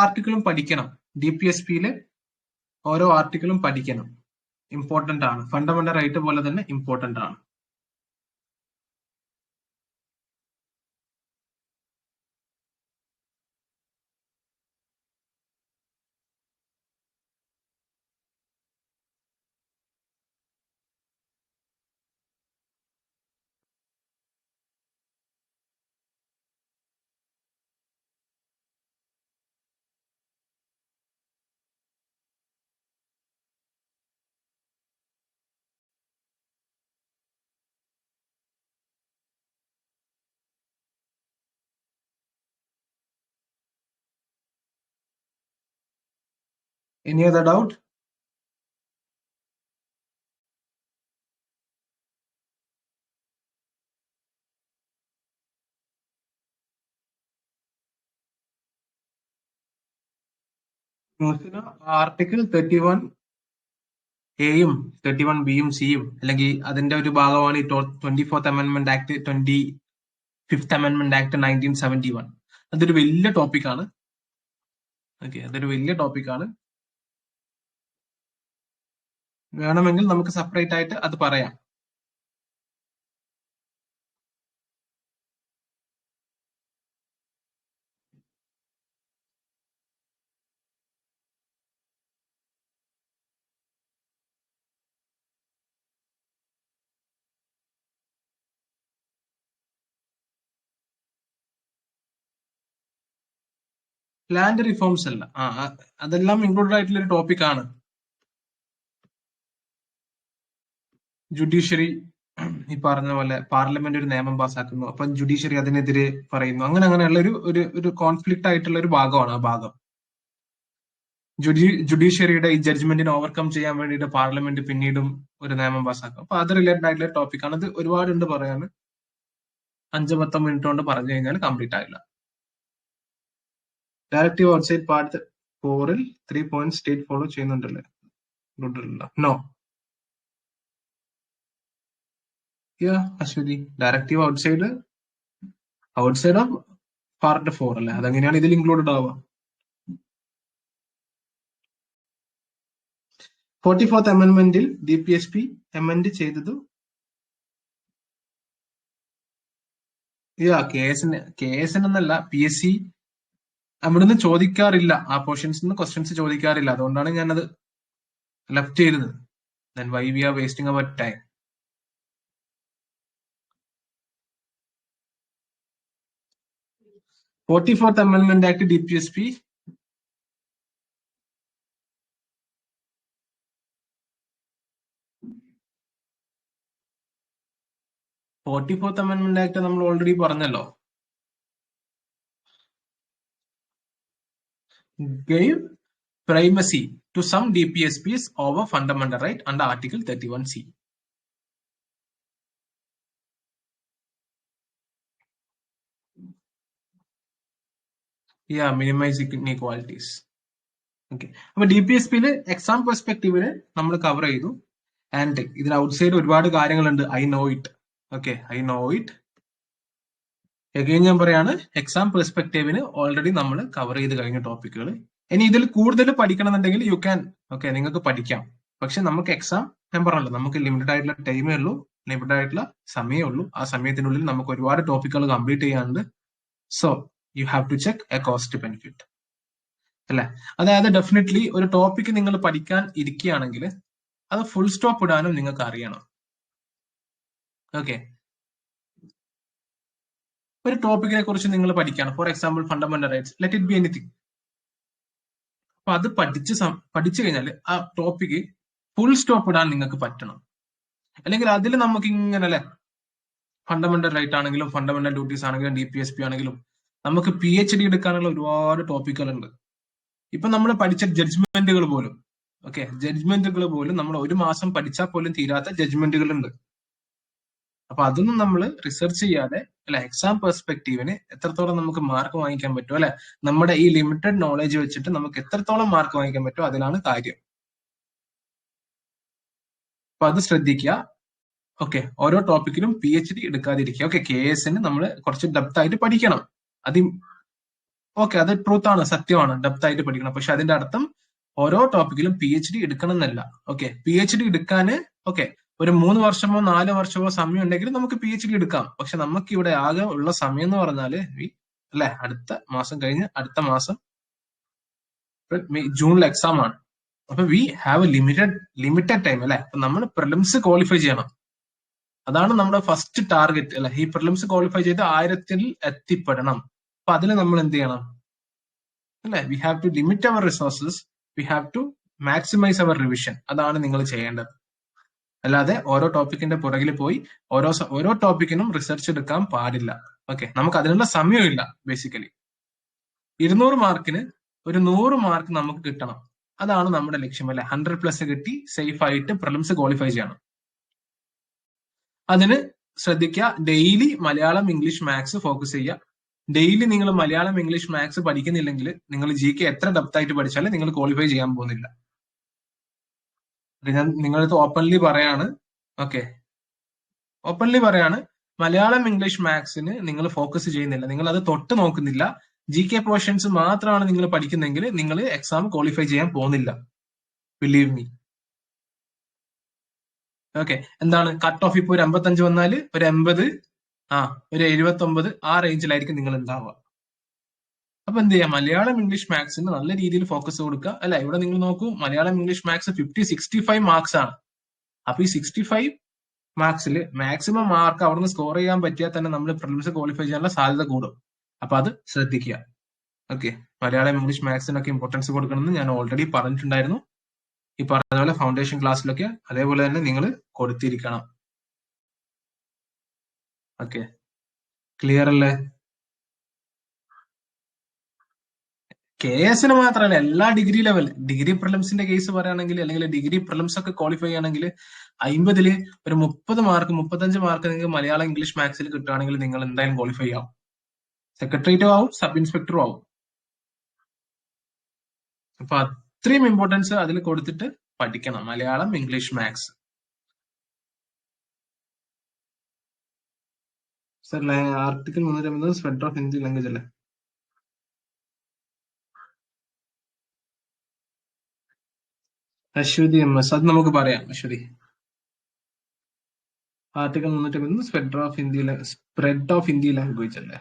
ആർട്ടിക്കിളും പഠിക്കണം. DPSPയില് ഓരോ ആർട്ടിക്കിളും പഠിക്കണം, ഇമ്പോർട്ടന്റ് ആണ്. ഫണ്ടമെന്റൽ റൈറ്റ് പോലെ തന്നെ ഇമ്പോർട്ടന്റ് ആണ്. Any other doubt? ആർട്ടിക്കിൾ 31A-യും 31B-യും C-യും അല്ലെങ്കിൽ അതിന്റെ ഒരു ഭാഗമാണ് ഈ 24th amendment act, 25th amendment act 1971. അതൊരു വലിയ ടോപ്പിക്കാണ്. ഓക്കെ, അതൊരു വലിയ ടോപ്പിക്കാണ്. വേണമെങ്കിൽ നമുക്ക് സെപ്പറേറ്റ് ആയിട്ട് അത് പറയാം. ലാൻഡ് റിഫോംസ് അല്ല. അതെല്ലാം ഇൻക്ലൂഡഡ് ആയിട്ടുള്ള ഒരു ടോപ്പിക് ആണ്. ജുഡീഷ്യറി ഈ പറഞ്ഞ പോലെ പാർലമെന്റ് ഒരു നിയമം പാസ്സാക്കുന്നു, അപ്പം ജുഡീഷ്യറി അതിനെതിരെ പറയുന്നു, അങ്ങനെയുള്ള ഒരു കോൺഫ്ലിക്റ്റ് ആയിട്ടുള്ള ഒരു ഭാഗമാണ് ആ ഭാഗം. ജുഡീഷ്യറിയുടെ ഈ ജഡ്ജ്മെന്റിനെ ഓവർകം ചെയ്യാൻ വേണ്ടിയിട്ട് പാർലമെന്റ് പിന്നീടും ഒരു നിയമം പാസ്സാക്കും. അപ്പൊ അത് റിലേറ്റഡ് ആയിട്ടുള്ള ടോപ്പിക് ആണ്. അത് ഒരുപാടുണ്ട് പറയാൻ. 5-10 മിനിറ്റ് കൊണ്ട് പറഞ്ഞു കഴിഞ്ഞാൽ കംപ്ലീറ്റ് ആയില്ല. ഡയറക്റ്റീവ് ഔട്ട്സൈഡ് പാർട്ട് 4-ൽ 3 പോയിന്റ് സ്റ്റേറ്റ് ഫോളോ ചെയ്യുന്നുണ്ടല്ലേ? No. Aswathy, directive outside of part 4 അല്ലേ? അതെങ്ങനെയാണ് ഇതിൽ ഇൻക്ലൂഡഡ് ആവുക? 44th അമെന്റ്മെന്റിൽ DPSP അമെന്റ് ചെയ്തത് KSN PSC അവിടുന്ന് ചോദിക്കാറില്ല, ആ പോർഷൻസ് ക്വസ്റ്റ്യൻസ് ചോദിക്കാറില്ല. അതുകൊണ്ടാണ് ഞാനത് ലെഫ്റ്റ് ചെയ്തത്. Then why we are wasting our time? Fourth Amendment Act DPSP Fourth Amendment Act നമ്മൾ ഓൾറെഡി പറഞ്ഞല്ലോ. Gave primacy to some DPSPs over fundamental right under Article 31C. Minimizing inequalities. Okay. അപ്പൊ DPSPയില് exam പെർസ്പെക്റ്റീവില് നമ്മൾ cover ചെയ്തു. And ഇതിന് outside ഒരുപാട് കാര്യങ്ങളുണ്ട്. I know it. Again ഞാൻ പറയാണ്, എക്സാം പെർസ്പെക്റ്റീവിന് ഓൾറെഡി നമ്മൾ കവർ ചെയ്ത് കഴിഞ്ഞ ടോപ്പിക്കുകൾ. ഇനി ഇതിൽ കൂടുതൽ പഠിക്കണമെന്നുണ്ടെങ്കിൽ യു ക്യാൻ, നിങ്ങൾക്ക് പഠിക്കാം. പക്ഷെ നമുക്ക് എക്സാം, ഞാൻ പറഞ്ഞല്ലോ, നമുക്ക് ലിമിറ്റഡ് ആയിട്ടുള്ള ടൈമേ ഉള്ളൂ, ലിമിറ്റഡ് ആയിട്ടുള്ള സമയമേ ഉള്ളൂ. ആ സമയത്തിനുള്ളിൽ നമുക്ക് ഒരുപാട് ടോപ്പിക്കുകൾ കംപ്ലീറ്റ് ചെയ്യാനുണ്ട്. So you have to check a cost benefit അല്ലെ? അതായത് ഡെഫിനറ്റ്ലി ഒരു ടോപ്പിക്ക് നിങ്ങൾ പഠിക്കാൻ ഇരിക്കുകയാണെങ്കിൽ അത് ഫുൾ സ്റ്റോപ്പ് ഇടാനും നിങ്ങൾക്ക് അറിയണം. ഓക്കെ, ഒരു ടോപ്പിക്കിനെ കുറിച്ച് നിങ്ങൾ പഠിക്കുകയാണ്. For example fundamental rights, let it be anything. അപ്പൊ അത് പഠിച്ചു കഴിഞ്ഞാൽ ആ ടോപ്പിക്ക് ഫുൾ സ്റ്റോപ്പ് ഇടാൻ നിങ്ങൾക്ക് പറ്റണം. അല്ലെങ്കിൽ അതിൽ നമുക്ക് ഇങ്ങനെ അല്ലെ, ഫണ്ടമെന്റൽ റൈറ്റ് ആണെങ്കിലും ഫണ്ടമെന്റൽ ഡ്യൂട്ടീസ് ആണെങ്കിലും DPSP ആണെങ്കിലും നമുക്ക് PhD എടുക്കാനുള്ള ഒരുപാട് ടോപ്പിക്കുകളുണ്ട്. ഇപ്പൊ നമ്മൾ പഠിച്ച ജഡ്ജ്മെന്റുകൾ പോലും, നമ്മൾ ഒരു മാസം പഠിച്ചാൽ പോലും തീരാത്ത ജഡ്ജ്മെന്റുകൾ ഉണ്ട്. അപ്പൊ അതൊന്നും നമ്മൾ റിസർച്ച് ചെയ്യാതെ അല്ലെ, എക്സാം പെർസ്പെക്റ്റീവിന് എത്രത്തോളം നമുക്ക് മാർക്ക് വാങ്ങിക്കാൻ പറ്റും അല്ലെ, നമ്മുടെ ഈ ലിമിറ്റഡ് നോളജ് വെച്ചിട്ട് നമുക്ക് എത്രത്തോളം മാർക്ക് വാങ്ങിക്കാൻ പറ്റും, അതിലാണ് കാര്യം. അപ്പൊ അത് ശ്രദ്ധിക്കുക. ഓക്കെ, ഓരോ ടോപ്പിക്കിലും PhD എടുക്കാതിരിക്കുക. ഓക്കെ, KSന് നമ്മൾ കുറച്ച് ഡെപ്ത് ആയിട്ട് പഠിക്കണം. അത് ട്രൂത്ത് ആണ്, സത്യമാണ്, ഡെപ്ത് ആയിട്ട് പഠിക്കണം. പക്ഷെ അതിന്റെ അർത്ഥം ഓരോ ടോപ്പിക്കിലും PhD എടുക്കണം എന്നല്ല. ഓക്കെ, PhD എടുക്കാന് ഒരു 3 വർഷമോ 4 വർഷമോ സമയം ഉണ്ടെങ്കിൽ നമുക്ക് PhD എടുക്കാം. പക്ഷെ നമുക്ക് ഇവിടെ ആകെ ഉള്ള സമയം എന്ന് പറഞ്ഞാല് അല്ലെ, അടുത്ത മാസം കഴിഞ്ഞ് അടുത്ത മാസം ജൂണിൽ എക്സാം ആണ്. അപ്പൊ വി ഹാവ് ലിമിറ്റഡ് ടൈം അല്ലെ. അപ്പൊ നമ്മൾ പ്രിലിംസ് ക്വാളിഫൈ ചെയ്യണം. അതാണ് നമ്മുടെ ഫസ്റ്റ് ടാർഗറ്റ് അല്ലെ. ഈ പ്രിലിംസ് ക്വാളിഫൈ ചെയ്ത് 1000-ൽ എത്തിപ്പെടണം. അപ്പൊ അതിൽ നമ്മൾ എന്ത് ചെയ്യണം അല്ലെ? We have to limit our resources, we have to maximise our revision. അതാണ് നിങ്ങൾ ചെയ്യേണ്ടത്. അല്ലാതെ ഓരോ ടോപ്പിക്കിന്റെ പുറകിൽ പോയി ഓരോ ടോപ്പിക്കിനും റിസർച്ച് എടുക്കാൻ പാടില്ല. ഓക്കെ, നമുക്ക് അതിനുള്ള സമയമില്ല. ബേസിക്കലി 200 മാർക്കിന് ഒരു 100 മാർക്ക് നമുക്ക് കിട്ടണം. അതാണ് നമ്മുടെ ലക്ഷ്യം അല്ലെ. 100+ കിട്ടി സേഫ് ആയിട്ട് പ്രിലിംസ് ക്വാളിഫൈ ചെയ്യണം. അതിന് ശ്രദ്ധിക്കുക, daily Malayalam, English, maths focus ചെയ്യുക. ഡെയിലി നിങ്ങൾ മലയാളം, ഇംഗ്ലീഷ്, മാത്സ് പഠിക്കുന്നില്ലെങ്കിൽ നിങ്ങൾ GK എത്ര ഡെപ്ത് ആയിട്ട് പഠിച്ചാലും നിങ്ങൾ ക്വാളിഫൈ ചെയ്യാൻ പോകുന്നില്ല. ഞാൻ നിങ്ങളടുത്ത് ഓപ്പൺലി പറയാണ്. ഓപ്പൺലി പറയാണ്, മലയാളം, ഇംഗ്ലീഷ്, മാത്സിന് നിങ്ങൾ ഫോക്കസ് ചെയ്യുന്നില്ല, നിങ്ങൾ അത് തൊട്ട് നോക്കുന്നില്ല, GK പോർഷൻസ് മാത്രമാണ് നിങ്ങൾ പഠിക്കുന്നെങ്കിൽ നിങ്ങൾ എക്സാം ക്വാളിഫൈ ചെയ്യാൻ പോകുന്നില്ല. Believe me. ഓക്കെ, എന്താണ് കട്ട് ഓഫ്? ഇപ്പൊ ഒരു 55 വന്നാല് ഒരു 80, ഒരു 79 ആ റേഞ്ചിലായിരിക്കും നിങ്ങൾ ഉണ്ടാവുക. അപ്പൊ എന്ത് ചെയ്യാം, മലയാളം, ഇംഗ്ലീഷ്, മാത്സിന് നല്ല രീതിയിൽ ഫോക്കസ് കൊടുക്കുക അല്ലെ. ഇവിടെ നിങ്ങൾ നോക്കൂ, മലയാളം, ഇംഗ്ലീഷ്, മാത്സ് 65 മാർക്സ് ആണ്. അപ്പൊ ഈ 65 മാർക്സിൽ മാക്സിമം മാർക്ക് അവിടുന്ന് സ്കോർ ചെയ്യാൻ പറ്റിയാൽ തന്നെ നമ്മൾ പ്രിലിംസ് ക്വാളിഫൈ ചെയ്യാനുള്ള സാധ്യത കൂടും. അപ്പൊ അത് ശ്രദ്ധിക്കുക. ഓക്കെ, മലയാളം ഇംഗ്ലീഷ് മാത്സിനൊക്കെ ഇമ്പോർട്ടൻസ് കൊടുക്കണമെന്ന് ഞാൻ ഓൾറെഡി പറഞ്ഞിട്ടുണ്ടായിരുന്നു. ഈ പറഞ്ഞ പോലെ ഫൗണ്ടേഷൻ ക്ലാസ്സിലൊക്കെ അതേപോലെ തന്നെ നിങ്ങൾ കൊടുത്തിരിക്കണം. ഓക്കെ, ക്ലിയർ അല്ലേ? KS-ന് മാത്രമല്ല, എല്ലാ ഡിഗ്രി ലെവൽ, ഡിഗ്രി പ്രിലിംസിന്റെ കേസ് പറയുകയാണെങ്കിൽ, അല്ലെങ്കിൽ ഡിഗ്രി പ്രിലിംസ് ഒക്കെ ക്വാളിഫൈ ചെയ്യണമെങ്കിൽ 50-ല് ഒരു 30 മാർക്ക് 35 മാർക്ക് നിങ്ങൾക്ക് മലയാളം ഇംഗ്ലീഷ് മാത്സിൽ കിട്ടുകയാണെങ്കിൽ നിങ്ങൾ എന്തായാലും ക്വാളിഫൈ ആവും. സെക്രട്ടേറിയറ്റും ആവും, സബ് ഇൻസ്പെക്ടറും ആവും. അപ്പൊ അത്രയും ഇമ്പോർട്ടൻസ് അതിൽ കൊടുത്തിട്ട് പഠിക്കണം Malayalam English maths. Sir, article 350 spread of Hindi language അല്ലേ? അശ്വതി MS, അത് നമുക്ക് പറയാം. Aswathy, article 350 spread of Hindi language അല്ലേ?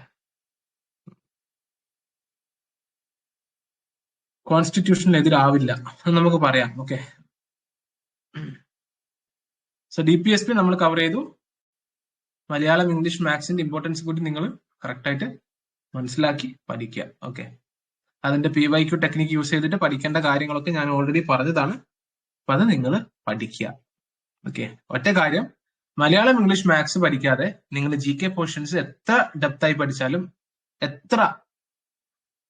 കോൺസ്റ്റിറ്റ്യൂഷനിൽ എതിരാവില്ല, അത് നമുക്ക് പറയാം. ഓക്കെ, സോ DPSP നമ്മൾ കവർ ചെയ്തു. മലയാളം ഇംഗ്ലീഷ് മാത്സിന്റെ ഇമ്പോർട്ടൻസ് കൂടി നിങ്ങൾ കറക്റ്റ് ആയിട്ട് മനസ്സിലാക്കി പഠിക്കുക. ഓക്കെ, അതിന്റെ PYQ ടെക്നിക്ക് യൂസ് ചെയ്തിട്ട് പഠിക്കേണ്ട കാര്യങ്ങളൊക്കെ ഞാൻ ഓൾറെഡി പറഞ്ഞതാണ്. അപ്പൊ അത് നിങ്ങൾ പഠിക്കുക. ഓക്കെ, ഒറ്റ കാര്യം, മലയാളം ഇംഗ്ലീഷ് മാത്സ് പഠിക്കാതെ നിങ്ങൾ GK പോർഷൻസ് എത്ര ഡെപ്ത് ആയി പഠിച്ചാലും, എത്ര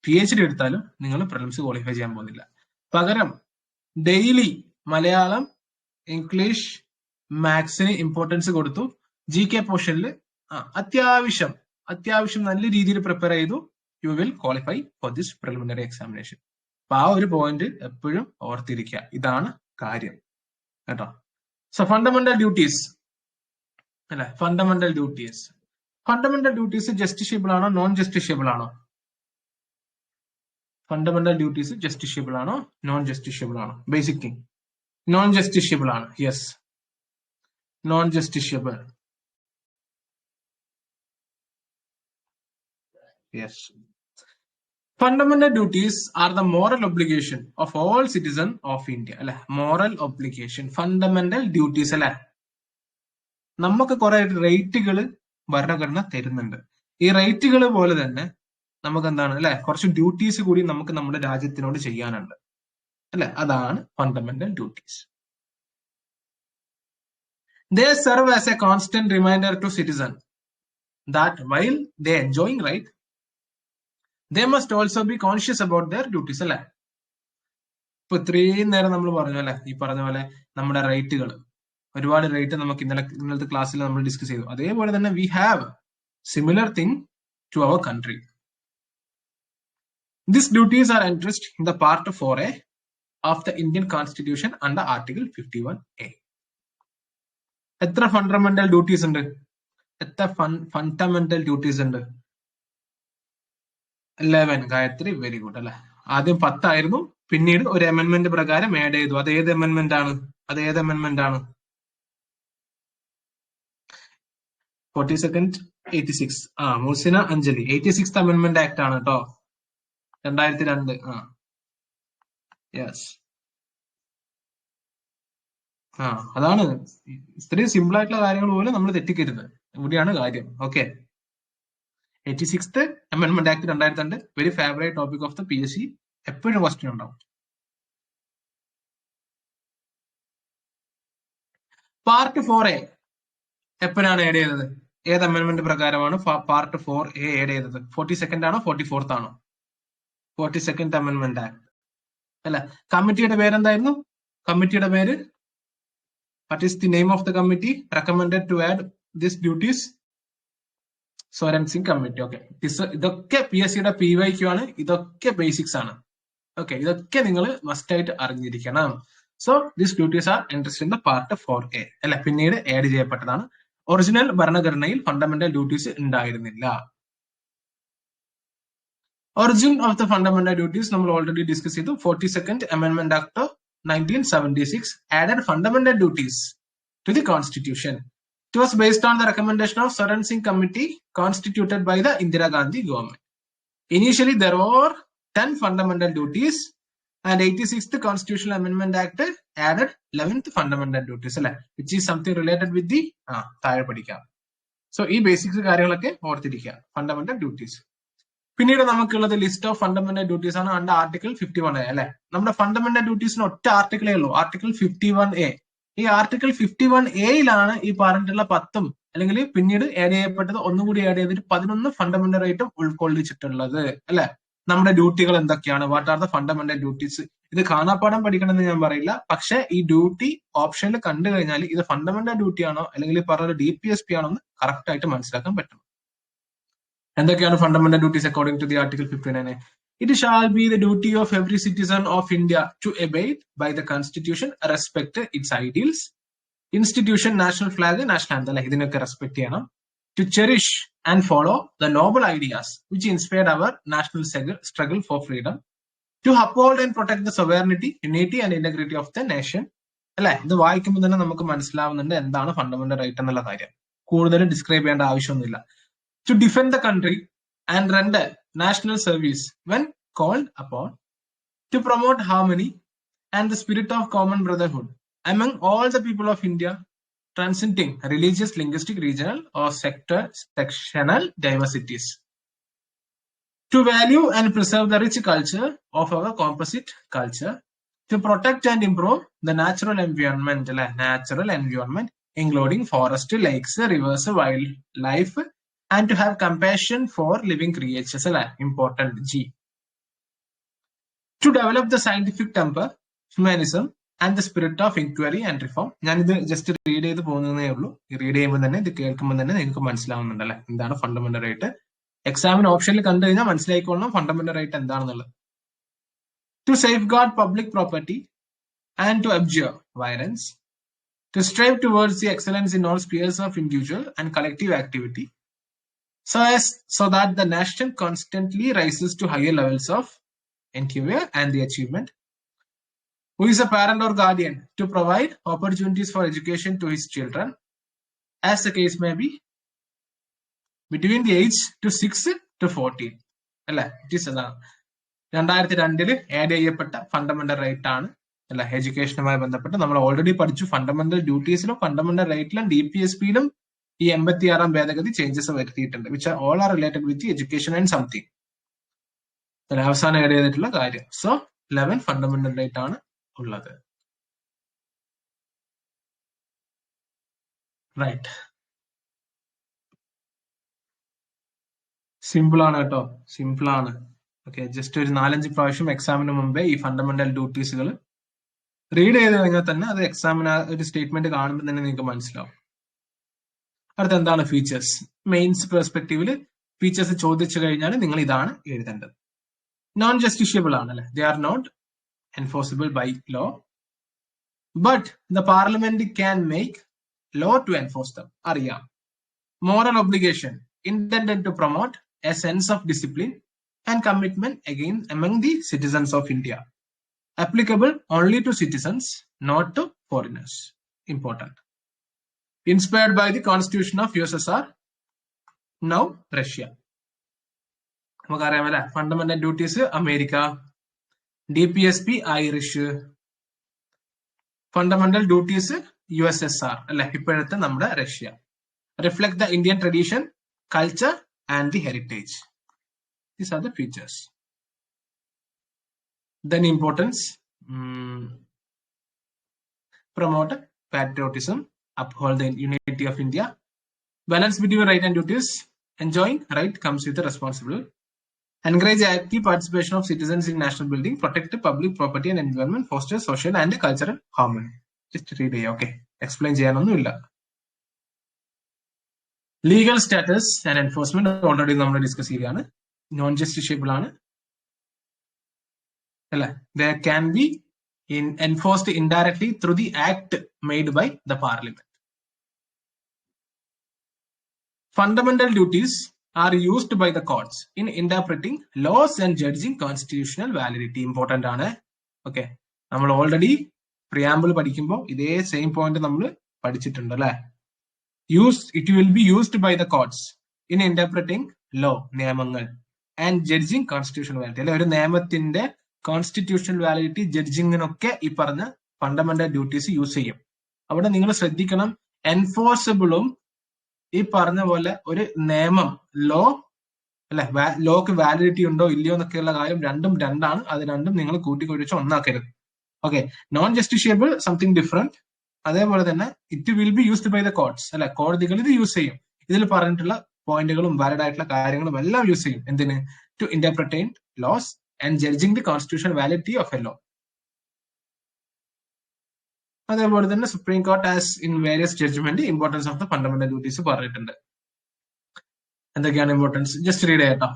PhD എടുത്താലും നിങ്ങൾ പ്രിലിംസ് ക്വാളിഫൈ ചെയ്യാൻ പോകുന്നില്ല. പകരം ഡെയിലി മലയാളം ഇംഗ്ലീഷ് മാത്സിന് ഇമ്പോർട്ടൻസ് കൊടുത്തു, GK പോർഷനിൽ അത്യാവശ്യം നല്ല രീതിയിൽ പ്രിപ്പയർ ചെയ്തു, you will qualify for this preliminary examination. അപ്പൊ ആ ഒരു പോയിന്റ് എപ്പോഴും ഓർത്തിരിക്കുക. ഇതാണ് കാര്യം കേട്ടോ. സോ ഫണ്ടമെന്റൽ ഡ്യൂട്ടീസ് അല്ലെ, ഫണ്ടമെന്റൽ ഡ്യൂട്ടീസ് ജസ്റ്റിഷ്യബിൾ ആണോ നോൺ ജസ്റ്റിഷ്യബിൾ ആണോ? ഫണ്ടമെന്റൽ ഡ്യൂട്ടീസ് ജസ്റ്റിഷ്യബിൾ ആണോ നോൺ ജസ്റ്റിഷ്യബിൾ ആണോ? ബേസിക് തിങ്, നോൺ ജസ്റ്റിഷ്യബിൾ ആണ്. Yes, non justiciable. Yes. Fundamental duties are the moral obligation of all citizens of India. അല്ലെ, moral obligation, fundamental duties അല്ലെ. നമുക്ക് കുറെ റൈറ്റുകൾ ഭരണഘടന തരുന്നുണ്ട്. ഈ റൈറ്റുകൾ പോലെ തന്നെ നമുക്ക് എന്താണ് അല്ലെ, കുറച്ച് ഡ്യൂട്ടീസ് കൂടി നമുക്ക് നമ്മുടെ രാജ്യത്തിനോട് ചെയ്യാനുണ്ട് അല്ലെ. അതാണ് fundamental duties. They serve as a constant reminder to citizens that while they enjoying right, they must also be conscious about their duties അല്ലെ. ഇപ്പൊ ഇത്രയും നേരം നമ്മൾ പറഞ്ഞു അല്ലെ, ഈ പറഞ്ഞ പോലെ നമ്മുടെ റൈറ്റുകൾ, ഒരുപാട് റൈറ്റ് നമുക്ക് ഇന്നലത്തെ ക്ലാസ്സിൽ നമ്മൾ ഡിസ്കസ് ചെയ്തു. അതേപോലെ തന്നെ we have similar thing to our country. These duties are entrusted in the Part 4A of the Indian Constitution under Article 51A. എത്ര ഫണ്ടമെന്റൽ ഡ്യൂട്ടീസ് ഉണ്ട്? എത്ര ഫണ്ടമെന്റൽ ഡ്യൂട്ടീസ് ഉണ്ട്? 11. ഗായത്രി, വെരി ഗുഡ് അല്ലെ. ആദ്യം 10 ആയിരുന്നു, പിന്നീട് ഒരു അമെന്റ്മെന്റ് പ്രകാരം ആഡ് ചെയ്തു. അത് ഏത് അമെന്റ്മെന്റ് ആണ്? 42nd 86. Musina Anjali, 86th amendment act ആണ് കേട്ടോ, 2002. യെസ്, അതാണ്. ഇത്രയും സിമ്പിൾ ആയിട്ടുള്ള കാര്യങ്ങൾ പോലും നമ്മൾ തെറ്റിക്കരുത്, ഇവിടെയാണ് കാര്യം. Okay, 86th amendment act 2002, very favourite topic of the PSC, എപ്പോഴും ക്വസ്റ്റ്യൻ ഉണ്ടാവും. പാർട്ട് 4A എപ്പോഴാണ് ആഡ് ചെയ്തത്? ഏത് അമെന്റ്മെന്റ് പ്രകാരമാണ് പാർട്ട് 4A ആഡ് ചെയ്തത്? 42nd ആണോ 44th ആണോ? 42nd അമെന്റ്മെന്റ് ആക്ട് അല്ല. കമ്മിറ്റിയുടെ പേരെന്തായിരുന്നു? കമ്മിറ്റിയുടെ പേര്, what is the name of the committee recommended to add these duties? Soran Singh Committee. Okay, ഇതൊക്കെ PSCയുടെ PYQ ആണ്, ഇതൊക്കെ ബേസിക്സ് ആണ്. ഓക്കെ, ഇതൊക്കെ നിങ്ങൾ മസ്റ്റ് ആയിട്ട് അറിഞ്ഞിരിക്കണം. So these duties are entrusted in the part 4A അല്ലെ, പിന്നീട് ആഡ് ചെയ്യപ്പെട്ടതാണ്. ഒറിജിനൽ ഭരണഘടനയിൽ ഫണ്ടമെന്റൽ ഡ്യൂട്ടീസ് ഉണ്ടായിരുന്നില്ല. Origin of the fundamental duties നമ്മൾ ഓൾറെഡി ഡിസ്കസ് ചെയ്തു. 42nd amendment act 1976 added fundamental duties to the constitution. It was based on the recommendation of Soran Singh Committee constituted by the Indira Gandhi government. Initially there were 10 fundamental duties and 86th Constitutional Amendment Act added 11th fundamental duties അല്ലെ, which is something related with the താഴെ പഠിക്കാം. So ഈ basics കാര്യങ്ങളൊക്കെ ഓർത്തിരിക്കുക, fundamental duties. പിന്നീട് നമുക്കുള്ളത് list of fundamental duties ആണ് under article 51A അല്ലെ. നമ്മുടെ ഫണ്ടമെന്റൽ ഡ്യൂട്ടീസിന് ഒറ്റ ആർട്ടിക്കിളേ ഉള്ളൂ, ആർട്ടിക്കിൾ 51A. ഈ ആർട്ടിക്കിൾ 51Aയിലാണ് ഈ പറഞ്ഞിട്ടുള്ള 10 അല്ലെങ്കിൽ പിന്നീട് ആഡ് ചെയ്യപ്പെട്ടത് ഒന്നുകൂടി ആഡ് ചെയ്തിട്ട് 11 ഫണ്ടമെന്റൽ റൈറ്റും ഉൾക്കൊള്ളിച്ചിട്ടുള്ളത് അല്ലെ. നമ്മുടെ ഡ്യൂട്ടികൾ എന്തൊക്കെയാണ്, what are the fundamental duties, ഇത് കാണാപ്പാടം പഠിക്കണമെന്ന് ഞാൻ പറയില്ല. പക്ഷെ ഈ ഡ്യൂട്ടി ഓപ്ഷനിൽ കണ്ടു കഴിഞ്ഞാൽ ഇത് ഫണ്ടമെന്റൽ ഡ്യൂട്ടി ആണോ അല്ലെങ്കിൽ പറഞ്ഞ DPSP ആണോ എന്ന് കറക്റ്റ് ആയിട്ട് മനസ്സിലാക്കാൻ പറ്റും. എന്തൊക്കെയാണ് fundamental duties according to the article 59? It shall be the duty of every citizen of India to abide by the constitution, respect its ideals, institution, national flag, national anthem. ഇതിനൊക്കെ respect ചെയ്യണം. To cherish and follow the noble ideas which inspired our national struggle for freedom. To uphold and protect the sovereignty, unity and integrity of the nation. അല്ലെ, ഇത് വായിക്കുമ്പോൾ തന്നെ നമുക്ക് മനസ്സിലാവുന്നുണ്ട് എന്താണ് fundamental right എന്നുള്ള കാര്യം. കൂടുതൽ ഡിസ്ക്രൈബ് ചെയ്യേണ്ട ആവശ്യമൊന്നുമില്ല. To defend the country and render national service when called upon. To promote harmony and the spirit of common brotherhood among all the people of India, transcending religious, linguistic, regional or sectional diversities. To value and preserve the rich culture of our composite culture. To protect and improve the natural environment, including forest, lakes, rivers, wildlife, and to have compassion for living creatures, important G. To develop the scientific temper, humanism, and the spirit of inquiry and reform. ഞാനിത് just read ചെയ്ത് പോകുന്നതേ ഉള്ളൂ. Read ചെയ്യുമ്പോൾ തന്നെ ഇത് കേൾക്കുമ്പോൾ തന്നെ നിങ്ങൾക്ക് മനസ്സിലാവുന്നുണ്ടല്ലേ എന്താണ് ഫണ്ടമെന്റൽ റൈറ്റ്. എക്സാമിന് ഓപ്ഷനിൽ കണ്ടു കഴിഞ്ഞാൽ മനസ്സിലായിക്കൊള്ളണം ഫണ്ടമെന്റൽ റൈറ്റ് എന്താണെന്നുള്ളത്. To safeguard public property and to abjure violence. To strive towards the excellence in all spheres of individual and collective activity. So that the nation constantly rises to higher levels of endeavor and the achievement. Who is a parent or guardian to provide opportunities for education to his children, as the case may be, between the age to 6 to 14. അല്ലെ, it is 2002 add ചെയ്യപ്പെട്ട fundamental right ആണ് അല്ലെ. എഡ്യൂക്കേഷനുമായി ബന്ധപ്പെട്ട് നമ്മൾ already പഠിച്ചു. Fundamental ഡ്യൂട്ടീസിലും fundamental റൈറ്റിലും DPSPയിലും ഈ 86 ഭേദഗതി changes വരുത്തിയിട്ടുണ്ട്. Which all are related with education and something. അവസാനം ആഡ് ചെയ്തിട്ടുള്ള കാര്യം. സോ 11 ഫണ്ടമെന്റൽ റൈറ്റ് ആണ് ഉള്ളത്. റൈറ്റ്, സിമ്പിൾ ആണ് കേട്ടോ, സിമ്പിൾ ആണ്. ഓക്കെ, ജസ്റ്റ് ഒരു 4-5 പ്രാവശ്യം എക്സാമിന് മുമ്പേ ഈ ഫണ്ടമെന്റൽ ഡ്യൂട്ടീസുകൾ റീഡ് ചെയ്ത് കഴിഞ്ഞാൽ തന്നെ അത് എക്സാമിന് ഒരു സ്റ്റേറ്റ്മെന്റ് കാണുമ്പോൾ തന്നെ നിങ്ങൾക്ക് മനസ്സിലാവും. അടുത്ത എന്താണ് ഫീച്ചേഴ്സ്. മെയിൻസ് പെർസ്പെക്റ്റീവില് ഫീച്ചേഴ്സ് ചോദിച്ചു കഴിഞ്ഞാൽ നിങ്ങൾ ഇതാണ് എഴുതേണ്ടത്. നോൺ ജസ്റ്റിഷ്യബിൾ ആണ് അല്ലെ. They are not enforceable by law, but the parliament can make law to enforce them. അറിയാം. Moral obligation intended to promote a sense of discipline and commitment again among the citizens of India. Applicable only to citizens, not to foreigners. Important. Inspired by the Constitution of USSR, now Russia. നമുക്കറിയാമല്ലേ fundamental duties America, DPSP Irish, fundamental duties USSR അല്ലെ, ഇപ്പോഴത്തെ നമ്മുടെ Russia. Reflect the Indian tradition, culture and the heritage. These are the features. Then importance, promote patriotism, uphold the unity of India, balance between right and duties, enjoying right comes with the responsibility, encourage active participation of citizens in national building, protect public property and environment, foster social and cultural harmony. Just read it, okay? Explain ചെയ്യാനൊന്നുമില്ല. Legal status and enforcement already നമ്മൾ discuss ചെയ്യുകയാണ്. Non justiciable ആണ് അല്ലെ. There can be enforced indirectly through the act made by the parliament. Fundamental duties are used by the courts in interpreting laws and judging constitutional validity. Important ആണ്. Okay, നമ്മൾ already preamble പഠിക്കുമ്പോൾ ഇതേ same point നമ്മൾ പഠിച്ചിട്ടുണ്ട് അല്ലെ. It will be used by the courts in interpreting law, നിയമങ്ങൾ, and judging constitutional validity. അല്ലെ, ഒരു നിയമത്തിന്റെ കോൺസ്റ്റിറ്റ്യൂഷണൽ വാലിഡിറ്റി ജഡ്ജിങ്ങിനൊക്കെ ഈ പറഞ്ഞ ഫണ്ടമെന്റൽ ഡ്യൂട്ടീസ് യൂസ് ചെയ്യും. അവിടെ നിങ്ങൾ ശ്രദ്ധിക്കണം, എൻഫോഴ്സിബിളും ഈ പറഞ്ഞ പോലെ ഒരു നിയമം, ലോ അല്ലെ, ലോക്ക് വാലിഡിറ്റി ഉണ്ടോ ഇല്ലയോ എന്നൊക്കെയുള്ള കാര്യം രണ്ടും രണ്ടാണ്. അത് രണ്ടും നിങ്ങൾ കൂട്ടിക്കൊഴിച്ച് ഒന്നാക്കരുത്. Okay, non justiciable something different. അതേപോലെ തന്നെ it will be used by the courts, അല്ലെ, കോടതികൾ ഇത് യൂസ് ചെയ്യും. ഇതിൽ പറഞ്ഞിട്ടുള്ള പോയിന്റുകളും വാലിഡ് ആയിട്ടുള്ള കാര്യങ്ങളും എല്ലാം യൂസ് ചെയ്യും. എന്തിന്? To interpreting laws and judging the constitutional validity of a law. അതേപോലെ തന്നെ supreme court as in various judgment importance of the fundamental duties പറഞ്ഞിട്ടുണ്ട്. എന്തൊക്കെയാണ് ഇമ്പോർട്ടൻസ്? ജസ്റ്റ് റീഡ് ചെയ്യട്ടോ.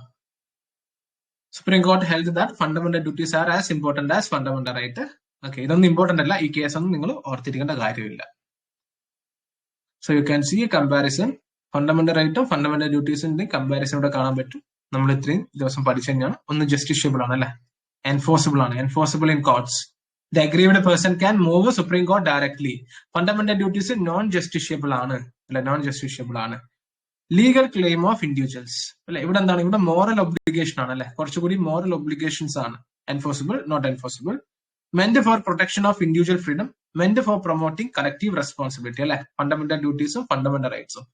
Supreme court held that fundamental duties are as important as fundamental right. Okay, ഇതൊന്നും important അല്ല, ഈ കേസൊന്നും നിങ്ങൾ ഓർത്തിരിക്കേണ്ട കാര്യമില്ല. So you can see a comparison. Fundamental റൈറ്റും ഫണ്ടമെന്റൽ ഡ്യൂട്ടീസിന്റെ കമ്പാരിസൺ ഇവിടെ കാണാൻ പറ്റും. നമ്മൾ ഇത്രയും ദിവസം പഠിച്ചു തന്നെയാണ്. ഒന്ന് ജസ്റ്റിഷ്യബിൾ ആണ്, അല്ലെ, എൻഫോഴ്സിബിൾ ആണ്, enforceable in courts. The aggrieved person can move supreme court directly. Fundamental duties non justiciable ആണ്, അല്ലെ, നോൺ ജസ്റ്റിഷ്യബിൾ ആണ്. ലീഗൽ ക്ലെയിം ഓഫ് ഇൻഡിവിജ്വൽസ്, അല്ലെ, ഇവിടെ എന്താണ്? ഇവിടെ മോറൽ ഒബ്ലിഗേഷൻ ആണ്, അല്ലെ, കുറച്ചുകൂടി മോറൽ ഒബ്ലിഗേഷൻസ് ആണ്. Enforceable, not enforceable. Meant for protection of individual freedom, meant for promoting collective responsibility, അല്ലെ, ഫണ്ടമെന്റൽ ഡ്യൂട്ടീസും ഫണ്ടമെന്റൽ റൈറ്റ്സും.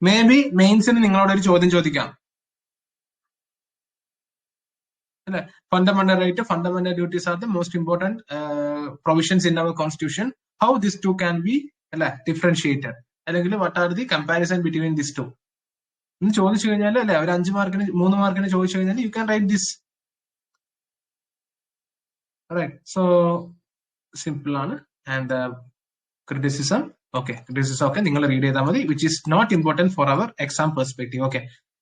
മേ ബി മെയിൻസിന് നിങ്ങളോട് ഒരു ചോദ്യം ചോദിക്കാം, അല്ലെ, fundamental right, fundamental duties are the most important provisions in our constitution. How this two can be, അല്ലെ, ഡിഫറൻഷിയേറ്റഡ്, അല്ലെങ്കിൽ what are the comparison between this two എന്ന് ചോദിച്ചു കഴിഞ്ഞാൽ, അല്ലെ, ഒരു 5 മാർക്കിന് 3 മാർക്കിന് ചോദിച്ചു കഴിഞ്ഞാൽ you can write this. Right, so simple ആണ്. ആൻഡ് ക്രിറ്റിസിസം, ഓക്കെ, ക്രിറ്റിസിസം ഒക്കെ നിങ്ങൾ റീഡ് ചെയ്താൽ മതി, which is not important for our exam perspective. Okay,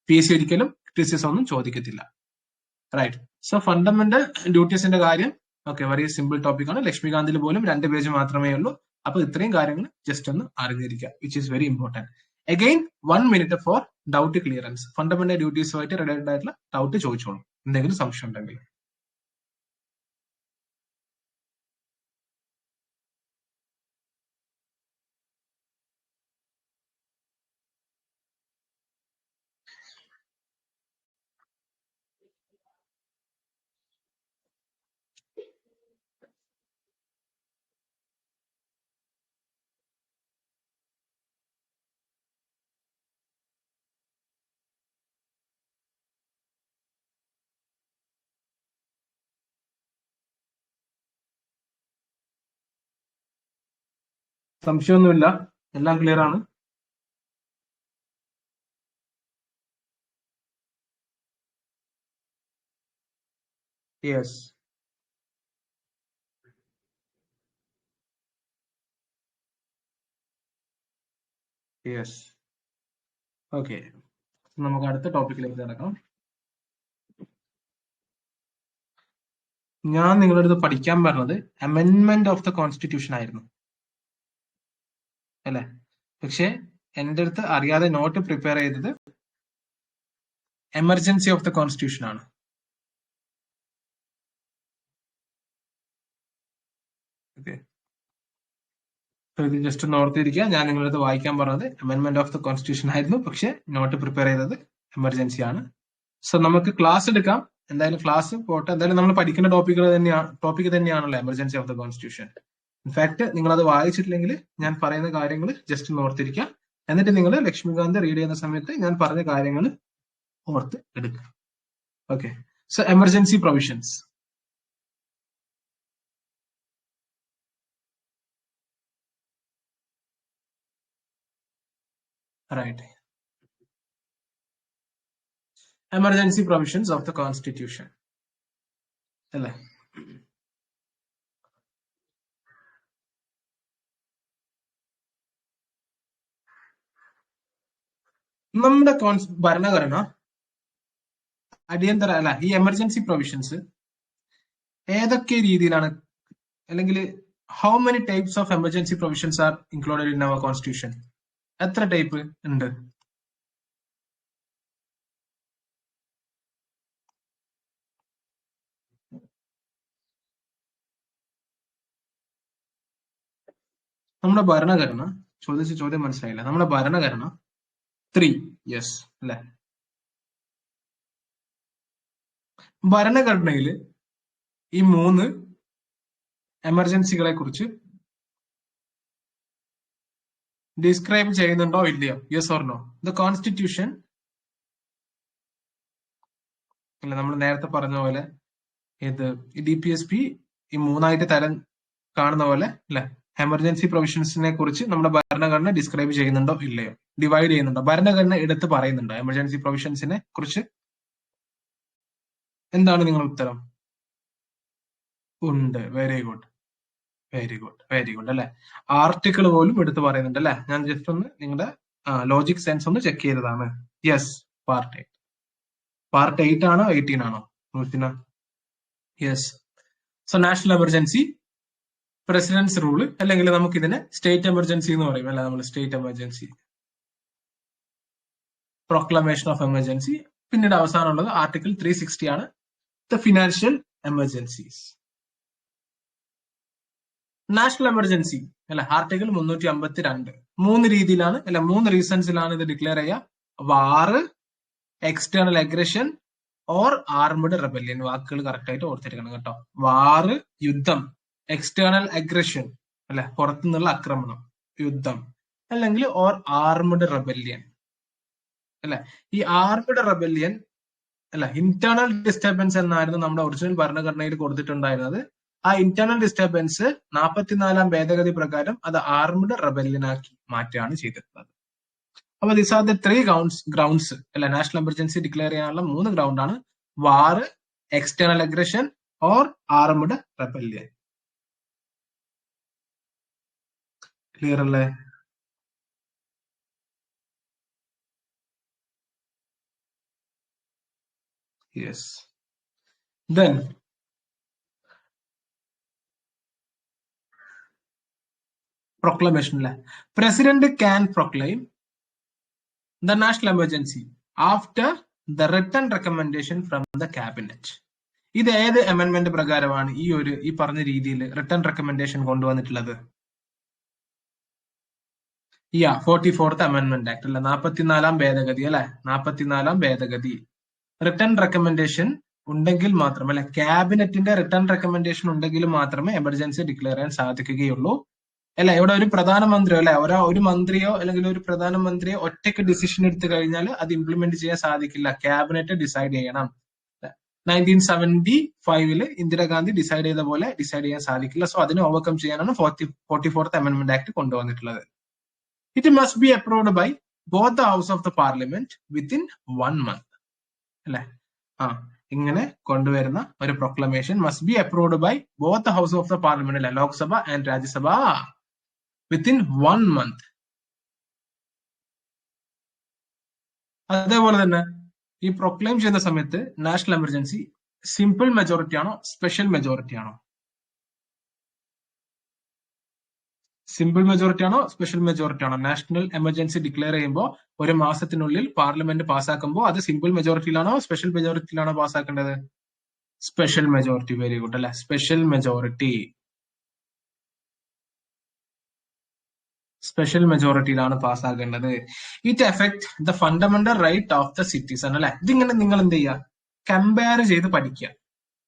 PSC ഒരിക്കലും ക്രിറ്റിസിസം ഒന്നും ചോദിക്കത്തില്ല. റൈറ്റ്, സോ ഫണ്ടമെന്റൽ ഡ്യൂട്ടീസിന്റെ കാര്യം, ഓക്കെ, വെരി സിമ്പിൾ ടോപ്പിക് ആണ്. ലക്ഷ്മികാന്തിൽ പോലും 2 പേജ് മാത്രമേ ഉള്ളൂ. അപ്പൊ ഇത്രയും കാര്യങ്ങൾ ജസ്റ്റ് ഒന്ന് അറിഞ്ഞിരിക്കുക, which is very important. Again 1 minute for doubt clearance. Fundamental ഡ്യൂട്ടീസുമായിട്ട് റിലേറ്റഡ് ആയിട്ടുള്ള ഡൗട്ട് ചോദിച്ചോളൂ, എന്തെങ്കിലും സംശയം ഉണ്ടെങ്കിൽ. സംശയമൊന്നുമില്ല, എല്ലാം ക്ലിയർ ആണ്. Yes, yes. ഓക്കെ, നമുക്ക് അടുത്ത ടോപ്പിക്കിലേക്ക് കിടക്കാം. ഞാൻ നിങ്ങളുടെ അടുത്ത് പഠിക്കാൻ പറഞ്ഞത് അമെൻമെന്റ് ഓഫ് ദ കോൺസ്റ്റിറ്റ്യൂഷൻ ആയിരുന്നു, അല്ലെ, പക്ഷെ എന്റെ അടുത്ത് അറിയാതെ നോട്ട് പ്രിപ്പയർ ചെയ്തത് എമർജൻസി ഓഫ് ദ കോൺസ്റ്റിറ്റ്യൂഷൻ ആണ്. ഓക്കെ, ഇത് ജസ്റ്റ് ഒന്ന് ഓർത്തിരിക്കുക. ഞാൻ നിങ്ങളടുത്ത് വായിക്കാൻ പറഞ്ഞത് അമെൻമെന്റ് ഓഫ് ദ കോൺസ്റ്റിറ്റ്യൂഷൻ ആയിരുന്നു, പക്ഷെ നോട്ട് പ്രിപ്പയർ ചെയ്തത് എമർജൻസി ആണ്. സോ നമുക്ക് ക്ലാസ് എടുക്കാം. എന്തായാലും ക്ലാസ് പോട്ടെ, എന്തായാലും നമ്മൾ പഠിക്കുന്ന ടോപ്പിക് തന്നെയാണല്ലോ emergency of the constitution. In fact നിങ്ങൾ അത് വായിച്ചിട്ടില്ലെങ്കിൽ ഞാൻ പറയുന്ന കാര്യങ്ങൾ ജസ്റ്റ് ഒന്ന് ഓർത്തിരിക്കുക. എന്നിട്ട് നിങ്ങൾ ലക്ഷ്മികാന്ത് റീഡ് ചെയ്യുന്ന സമയത്ത് ഞാൻ പറഞ്ഞ കാര്യങ്ങൾ ഓർത്ത് എടുക്കുക. Okay, so emergency provisions. Right, emergency provisions of the constitution, അല്ലേ? നമ്മുടെ ഭരണഘടന അടിയന്തര, അല്ല, ഈ എമർജൻസി പ്രൊവിഷൻസ് ഏതൊക്കെ രീതിയിലാണ്, അല്ലെങ്കിൽ how many types of emergency provisions are included in our constitution? എത്ര ടൈപ്പ് ഉണ്ട്? നമ്മുടെ ഭരണഘടന, ചോദിച്ച ചോദ്യം മനസ്സിലായില്ല. നമ്മുടെ ഭരണഘടന 3, യെസ്, അല്ലെ? ഭരണഘടനയിൽ ഈ 3 എമർജൻസികളെ കുറിച്ച് ഡിസ്ക്രൈബ് ചെയ്യുന്നുണ്ടോ ഇല്ലയോ? Yes or no? The constitution അല്ലെ? നമ്മൾ നേരത്തെ പറഞ്ഞ പോലെ ഇത് DPSP ഈ 3ആയിട്ട് തരം കാണുന്ന പോലെ അല്ലെ? എമർജൻസി പ്രൊവിഷൻസിനെ കുറിച്ച് നമ്മുടെ ഭരണഘടന ഡിസ്ക്രൈബ് ചെയ്യുന്നുണ്ടോ ഇല്ലയോ, ഡിവൈഡ് ചെയ്യുന്നുണ്ടോ, ഭരണഘടന എടുത്ത് പറയുന്നുണ്ടോ എമർജൻസി പ്രൊവിഷൻസിനെ കുറിച്ച്? എന്താണ് നിങ്ങളുടെ ഉത്തരം? ഉണ്ട്. Very good, very good, very good അല്ലെ? ആർട്ടിക്കിൾ പോലും എടുത്ത് പറയുന്നുണ്ട് അല്ലെ? ഞാൻ ജസ്റ്റ് ഒന്ന് നിങ്ങളുടെ ലോജിക് സെൻസ് ഒന്ന് ചെക്ക് ചെയ്തതാണ്. Yes, part 8. പാർട്ട് 8 ആണോ 18 ആണോ Nusina? Yes. So national emergency president's rule, അല്ലെങ്കിൽ നമുക്ക് ഇതിനെ സ്റ്റേറ്റ് എമർജൻസി എന്ന് പറയും അല്ലെ? നമ്മൾ state emergency, proclamation of emergency. പിന്നീട് അവസാനമുള്ളത് ആർട്ടിക്കിൾ 360 ആണ്, the financial emergencies. National emergency അല്ലെ? ആർട്ടിക്കിൾ 352. 3 രീതിയിലാണ് അല്ലെ? 3 റീസൺസിലാണ് ഇത് ഡിക്ലെയർ ചെയ്യുക. War, external aggression or armed rebellion. വാക്കുകൾ കറക്റ്റ് ആയിട്ട് ഓർത്തിരിക്കണം കേട്ടോ. വാറ് യുദ്ധം, എക്സ്റ്റേണൽ അഗ്രഷൻ അല്ലെ? പുറത്തുനിന്നുള്ള ആക്രമണം, യുദ്ധം, അല്ലെങ്കിൽ ഓർ ആർമഡ് റെബല്യൻ അല്ലെ? ഈ ആർമഡ് റെബല്യൻ അല്ല, ഇന്റേണൽ ഡിസ്റ്റർബൻസ് എന്നായിരുന്നു നമ്മുടെ ഒറിജിനൽ ഭരണഘടനയിൽ കൊടുത്തിട്ടുണ്ടായിരുന്നത്. ആ ഇന്റേണൽ ഡിസ്റ്റർബൻസ് 44ാം ഭേദഗതി പ്രകാരം അത് ആർമഡ് റെബല്യനാക്കി മാറ്റുകയാണ് ചെയ്തിട്ടുള്ളത്. അപ്പൊ ദിസ് ആർ ദ 3 ഗ്രൗണ്ട്സ് അല്ലെ? നാഷണൽ എമർജൻസി ഡിക്ലെയർ ചെയ്യാനുള്ള 3 ഗ്രൗണ്ട് ആണ്: war, external aggression or armed rebellion. Clear അല്ലേ? യെസ്. ദെൻ proclamation അല്ലെ? President can proclaim the national emergency after the written recommendation from the cabinet. ഇത് ഏത് amendment പ്രകാരമാണ് ഈ പറഞ്ഞ രീതിയിൽ റിട്ടേൺ റെക്കമെൻഡേഷൻ കൊണ്ടുവന്നിട്ടുള്ളത്? 44th അമെന്റ്മെന്റ് ആക്ട് അല്ലെ? 44ാം ഭേദഗതി അല്ലെ? 44ാം ഭേദഗതി. റിട്ടേൺ റെക്കമെൻഡേഷൻ ഉണ്ടെങ്കിൽ മാത്രം അല്ലെ? ക്യാബിനറ്റിന്റെ റിട്ടേൺ റെക്കമെൻഡേഷൻ ഉണ്ടെങ്കിൽ മാത്രമേ എമർജൻസി ഡിക്ലെയർ ചെയ്യാൻ സാധിക്കുകയുള്ളൂ അല്ലെ? ഇവിടെ ഒരു പ്രധാനമന്ത്രിയോ അല്ലെ, ഒരു മന്ത്രിയോ അല്ലെങ്കിൽ ഒരു പ്രധാനമന്ത്രിയോ ഒറ്റയ്ക്ക് ഡിസിഷൻ എടുത്തു കഴിഞ്ഞാൽ അത് ഇംപ്ലിമെന്റ് ചെയ്യാൻ സാധിക്കില്ല. ക്യാബിനറ്റ് ഡിസൈഡ് ചെയ്യണം. 1975 ഇന്ദിരാഗാന്ധി ഡിസൈഡ് ചെയ്ത പോലെ ഡിസൈഡ് ചെയ്യാൻ സാധിക്കില്ല. സോ അതിനെ ഓവർകം ചെയ്യാനാണ് 44th അമെന്റ്മെന്റ് ആക്ട് കൊണ്ടുവന്നിട്ടുള്ളത്. It must be approved by both the house of the parliament within 1 month അല്ലെ? ഇങ്ങനെ കൊണ്ടുവരുന്ന ഒരു proclamation must be approved by both the house of the parliament അല്ലെ? Lok Sabha and Rajya Sabha within 1 month. അതേപോലെ തന്നെ ഈ പ്രൊക്ലെയിം ചെയ്യുന്ന സമയത്ത് നാഷണൽ എമർജൻസി സിമ്പിൾ മെജോറിറ്റി ആണോ സ്പെഷ്യൽ മെജോറിറ്റി ആണോ? സിമ്പിൾ മെജോറിറ്റി ആണോ സ്പെഷ്യൽ മെജോറിറ്റി ആണോ? നാഷണൽ എമർജൻസി ഡിക്ലെയർ ചെയ്യുമ്പോൾ 1 മാസത്തിനുള്ളിൽ പാർലമെന്റ് പാസ്സാക്കുമ്പോൾ അത് സിമ്പിൾ മെജോറിറ്റിയിലാണോ സ്പെഷ്യൽ മെജോറിറ്റിയിലാണോ പാസ്സാക്കേണ്ടത്? Special majority. വെരി ഗുഡ് അല്ലെ? Special majority. സ്പെഷ്യൽ മെജോറിറ്റിയിലാണ് പാസ്സാകേണ്ടത്. It effect the fundamental right of the citizen അല്ലെ? ഇതിങ്ങനെ നിങ്ങൾ എന്ത് ചെയ്യുക? കമ്പയർ ചെയ്ത് പഠിക്കുക.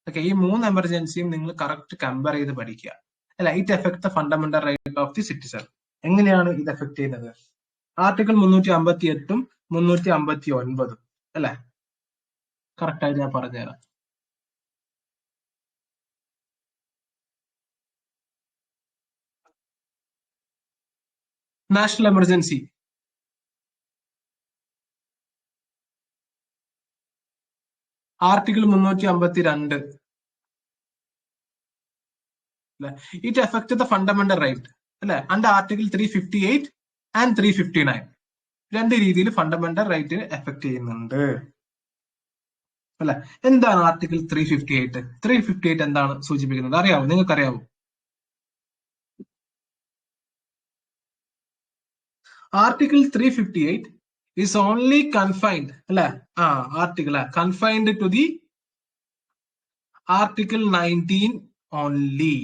ഓക്കെ, ഈ 3 എമർജൻസിയും നിങ്ങൾ കറക്റ്റ് കമ്പയർ ചെയ്ത് പഠിക്കുക അല്ലെ? It effect the fundamental right of the citizen. എങ്ങനെയാണ് ഇത് എഫക്ട് ചെയ്യുന്നത്? ആർട്ടിക്കിൾ 358ഉം 359 അല്ലെ? കറക്റ്റ് ആയിട്ട് ഞാൻ പറഞ്ഞുതരാം. National emergency article 352 it effect the fundamental right അല്ലെ? അണ്ടർ ആർട്ടിക്കിൾ 358 ആൻഡ് 359 2 രീതിയിൽ ഫണ്ടമെന്റൽ റൈറ്റ് എഫക്ട് ചെയ്യുന്നുണ്ട് അല്ലെ? എന്താണ് ആർട്ടിക്കിൾ 358? 358 എന്താണ് സൂചിപ്പിക്കുന്നത്? അറിയാവോ? നിങ്ങൾക്ക് അറിയാവോ? ആർട്ടിക്കിൾ 358 is only confined അല്ലെ? Article confined to the article 19 only.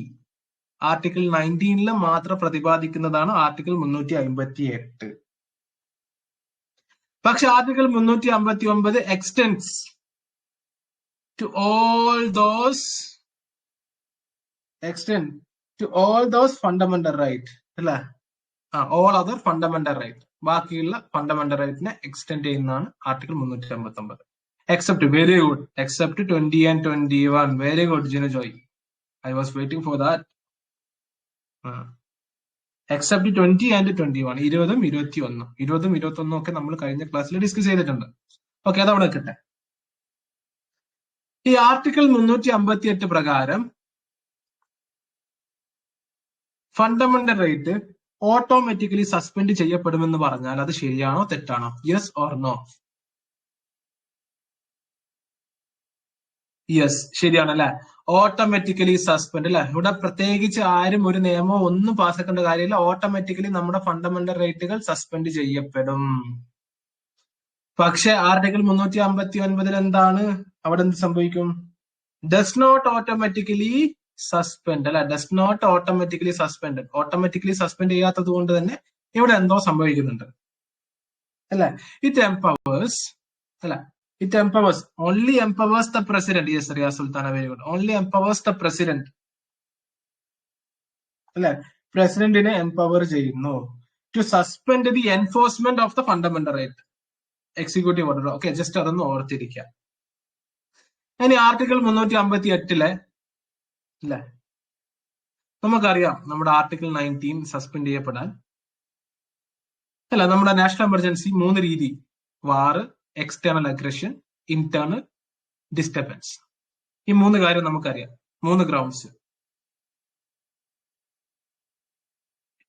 Article 19 മാത്രം പ്രതിപാദിക്കുന്നതാണ് ആർട്ടിക്കിൾ 358. പക്ഷെ article 359 extends to all those fundamental right അല്ലെ? ഓൾ അതർ ഫണ്ടമെന്റൽ റൈറ്റ്, ബാക്കിയുള്ള ഫണ്ടമെന്റൽ റൈറ്റിനെ എക്സ്റ്റെൻഡ് ചെയ്യുന്നതാണ് article 359. Except, very good. Except 20 and 21. Very good, Gino Joy. I was waiting for that. Except 20 and 21. 20ഉം 21. 20ഉം 21ഉം ഒക്കെ നമ്മൾ കഴിഞ്ഞ ക്ലാസ്സിൽ discuss ചെയ്തിട്ടുണ്ട്. Okay, അതവിടെ നിൽക്കട്ടെ. ഈ ആർട്ടിക്കിൾ 358 പ്രകാരം ഫണ്ടമെന്റൽ റേറ്റ് ഓട്ടോമാറ്റിക്കലി സസ്പെൻഡ് ചെയ്യപ്പെടുമെന്ന് പറഞ്ഞാൽ അത് ശരിയാണോ തെറ്റാണോ? Yes or no? യെസ്, ശരിയാണ് അല്ലെ. ഓട്ടോമാറ്റിക്കലി സസ്പെൻഡ് അല്ലെ. ഇവിടെ പ്രത്യേകിച്ച് ആരും ഒരു നിയമമോ ഒന്നും പാസ്സാക്കേണ്ട കാര്യമില്ല. ഓട്ടോമാറ്റിക്കലി നമ്മുടെ ഫണ്ടമെന്റൽ റേറ്റുകൾ സസ്പെൻഡ് ചെയ്യപ്പെടും. പക്ഷെ ആർട്ടിക്കിൾ 359 എന്താണ്? അവിടെ എന്ത് സംഭവിക്കും? ഡസ് നോട്ട് ഓട്ടോമാറ്റിക്കലി സസ്പെൻഡ് അല്ലെ. Does not automatically suspend. Automatically suspend ചെയ്യാത്തത് കൊണ്ട് തന്നെ ഇവിടെ എന്തോ സംഭവിക്കുന്നുണ്ട് അല്ലെ. ഇറ്റ് എംപവേഴ്സ് അല്ലെ. It empowers, only empowers the president. Yes, Riya Sultana, very good. Only empowers the president. അല്ലെ, പ്രസിഡന്റിനെ എംപവർ ചെയ്യുന്നു to suspend the enforcement of the fundamental right, executive order. Okay, just അതൊന്ന് ഓർത്തിരിക്കാം. ഇനി ആർട്ടിക്കിൾ 358 അല്ലെ, നമുക്കറിയാം നമ്മുടെ ആർട്ടിക്കിൾ 19 സസ്പെൻഡ് ചെയ്യപ്പെടാൻ അല്ല, നമ്മുടെ നാഷണൽ എമർജൻസി 3 രീതി: വാർ, എക്സ്റ്റേണൽ അഗ്രഷൻ, ഇന്റേണൽ ഡിസ്റ്റർബൻസ്. ഈ 3 കാര്യം നമുക്കറിയാം, 3 ഗ്രൗണ്ട്സ്.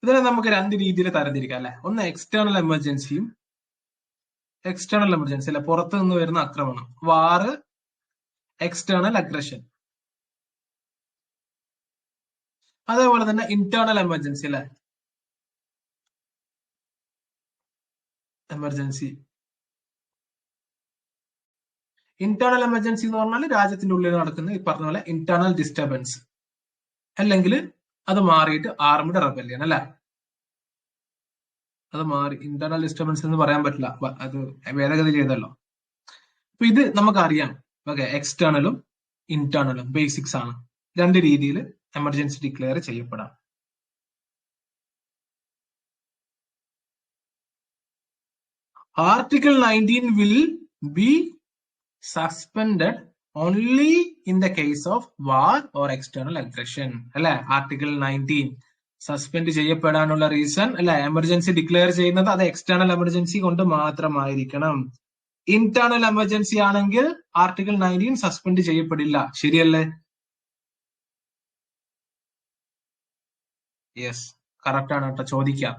ഇതിനെ നമുക്ക് 2 രീതിയിൽ തരംതിരിക്കാം അല്ലെ. ഒന്ന് എക്സ്റ്റേണൽ എമർജൻസിയും, എക്സ്റ്റേണൽ എമർജൻസി അല്ലെ, പുറത്തു നിന്ന് വരുന്ന ആക്രമണം, വാർ, എക്സ്റ്റേണൽ അഗ്രഷൻ. അതേപോലെ തന്നെ ഇന്റേണൽ എമർജൻസി അല്ലെ, എമർജൻസി. ഇന്റേണൽ എമർജൻസി എന്ന് പറഞ്ഞാൽ രാജ്യത്തിന്റെ ഉള്ളിൽ നടക്കുന്ന ഈ പറഞ്ഞ പോലെ ഇന്റേണൽ ഡിസ്റ്റർബൻസ്, അല്ലെങ്കിൽ അത് മാറിയിട്ട് ആർമഡ് റെബല്യൻ അല്ലെ. അത് മാറി ഇന്റേണൽ ഡിസ്റ്റർബൻസ് എന്ന് പറയാൻ പറ്റില്ല, അത് ഭേദഗതി ചെയ്തല്ലോ. അപ്പൊ ഇത് നമുക്കറിയാം. ഓക്കെ, എക്സ്റ്റേണലും ഇന്റേണലും ബേസിക്സ് ആണ്. 2 രീതിയിൽ എമർജൻസി ഡിക്ലെയർ ചെയ്യപ്പെടാം. Article 19 will be suspended only in the case of war or external aggression അല്ലെ. ആർട്ടിക്കിൾ 19 സസ്പെൻഡ് ചെയ്യപ്പെടാനുള്ള റീസൺ അല്ലെ, എമർജൻസി ഡിക്ലെയർ ചെയ്യുന്നത് അത് എക്സ്റ്റേണൽ എമർജൻസി കൊണ്ട് മാത്രമായിരിക്കണം. ഇന്റേണൽ എമർജൻസി ആണെങ്കിൽ ആർട്ടിക്കിൾ 19 സസ്പെൻഡ് ചെയ്യപ്പെടില്ല. ശരിയല്ലേ? യെസ്, കറക്റ്റ് ആണ് കേട്ടോ. ചോദിക്കാം,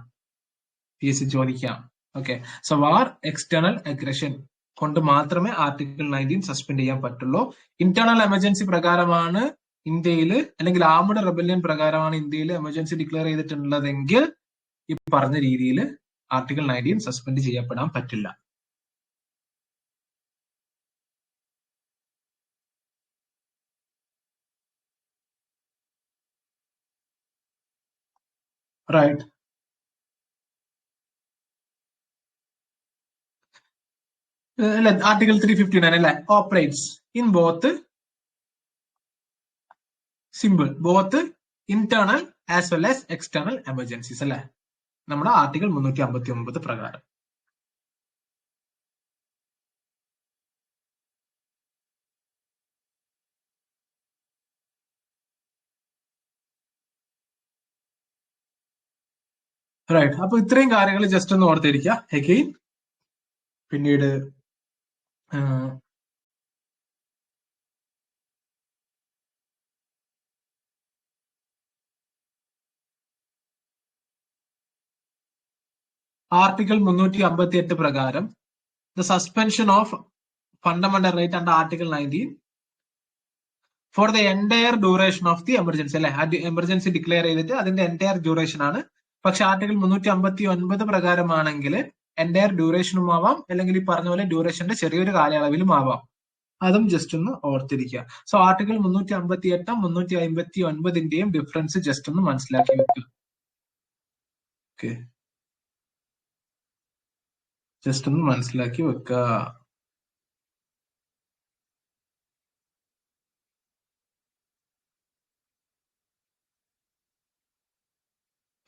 PSC ചോദിക്കാം. ഓക്കെ, സോ വാർ, എക്സ്റ്റേണൽ അഗ്രഷൻ കൊണ്ട് മാത്രമേ ആർട്ടിക്കിൾ 19 സസ്പെൻഡ് ചെയ്യാൻ പറ്റുള്ളൂ. ഇന്റേണൽ എമർജൻസി പ്രകാരമാണ് ഇന്ത്യയിൽ, അല്ലെങ്കിൽ ആർമഡ് റെബല്യൻ പ്രകാരമാണ് ഇന്ത്യയിൽ എമർജൻസി ഡിക്ലെയർ ചെയ്തിട്ടുള്ളതെങ്കിൽ ഈ പറഞ്ഞ രീതിയിൽ ആർട്ടിക്കിൾ 19 സസ്പെൻഡ് ചെയ്യപ്പെടാൻ പറ്റില്ല. റൈറ്റ്. അല്ലെ, ആർട്ടിക്കിൾ 359 അല്ലെ, operates in both simple, both internal as well as external emergencies അല്ലെ, നമ്മുടെ ആർട്ടിക്കിൾ 359 പ്രകാരം. റൈറ്റ്. അപ്പൊ ഇത്രയും കാര്യങ്ങൾ ജസ്റ്റ് ഒന്ന് ഓർത്തിരിക്കുക. അഗെയിൻ പിന്നീട് ആർട്ടിക്കിൾ 358 പ്രകാരം the suspension of fundamental right under article 19 for the entire duration of the emergency അല്ലെ. എമർജൻസി ഡിക്ലെയർ ചെയ്തിട്ട് അതിന്റെ എൻറ്റയർ ഡ്യൂറേഷൻ ആണ്. പക്ഷെ ആർട്ടിക്കിൾ 359 പ്രകാരമാണെങ്കിൽ എൻറ്റയർ ഡ്യൂറേഷനും ആവാം, അല്ലെങ്കിൽ ഈ പറഞ്ഞ പോലെ ഡ്യൂറേഷന്റെ ചെറിയൊരു കാലയളവിലും ആവാം. അതും ജസ്റ്റ് ഒന്ന് ഓർത്തിരിക്കുക. സോ ആർട്ടിക്കിൾ 358 359 ഡിഫറൻസ് ജസ്റ്റ് ഒന്ന് മനസ്സിലാക്കി വെക്കുക. ഓക്കെ, ജസ്റ്റ് ഒന്ന് മനസ്സിലാക്കി വെക്കുക.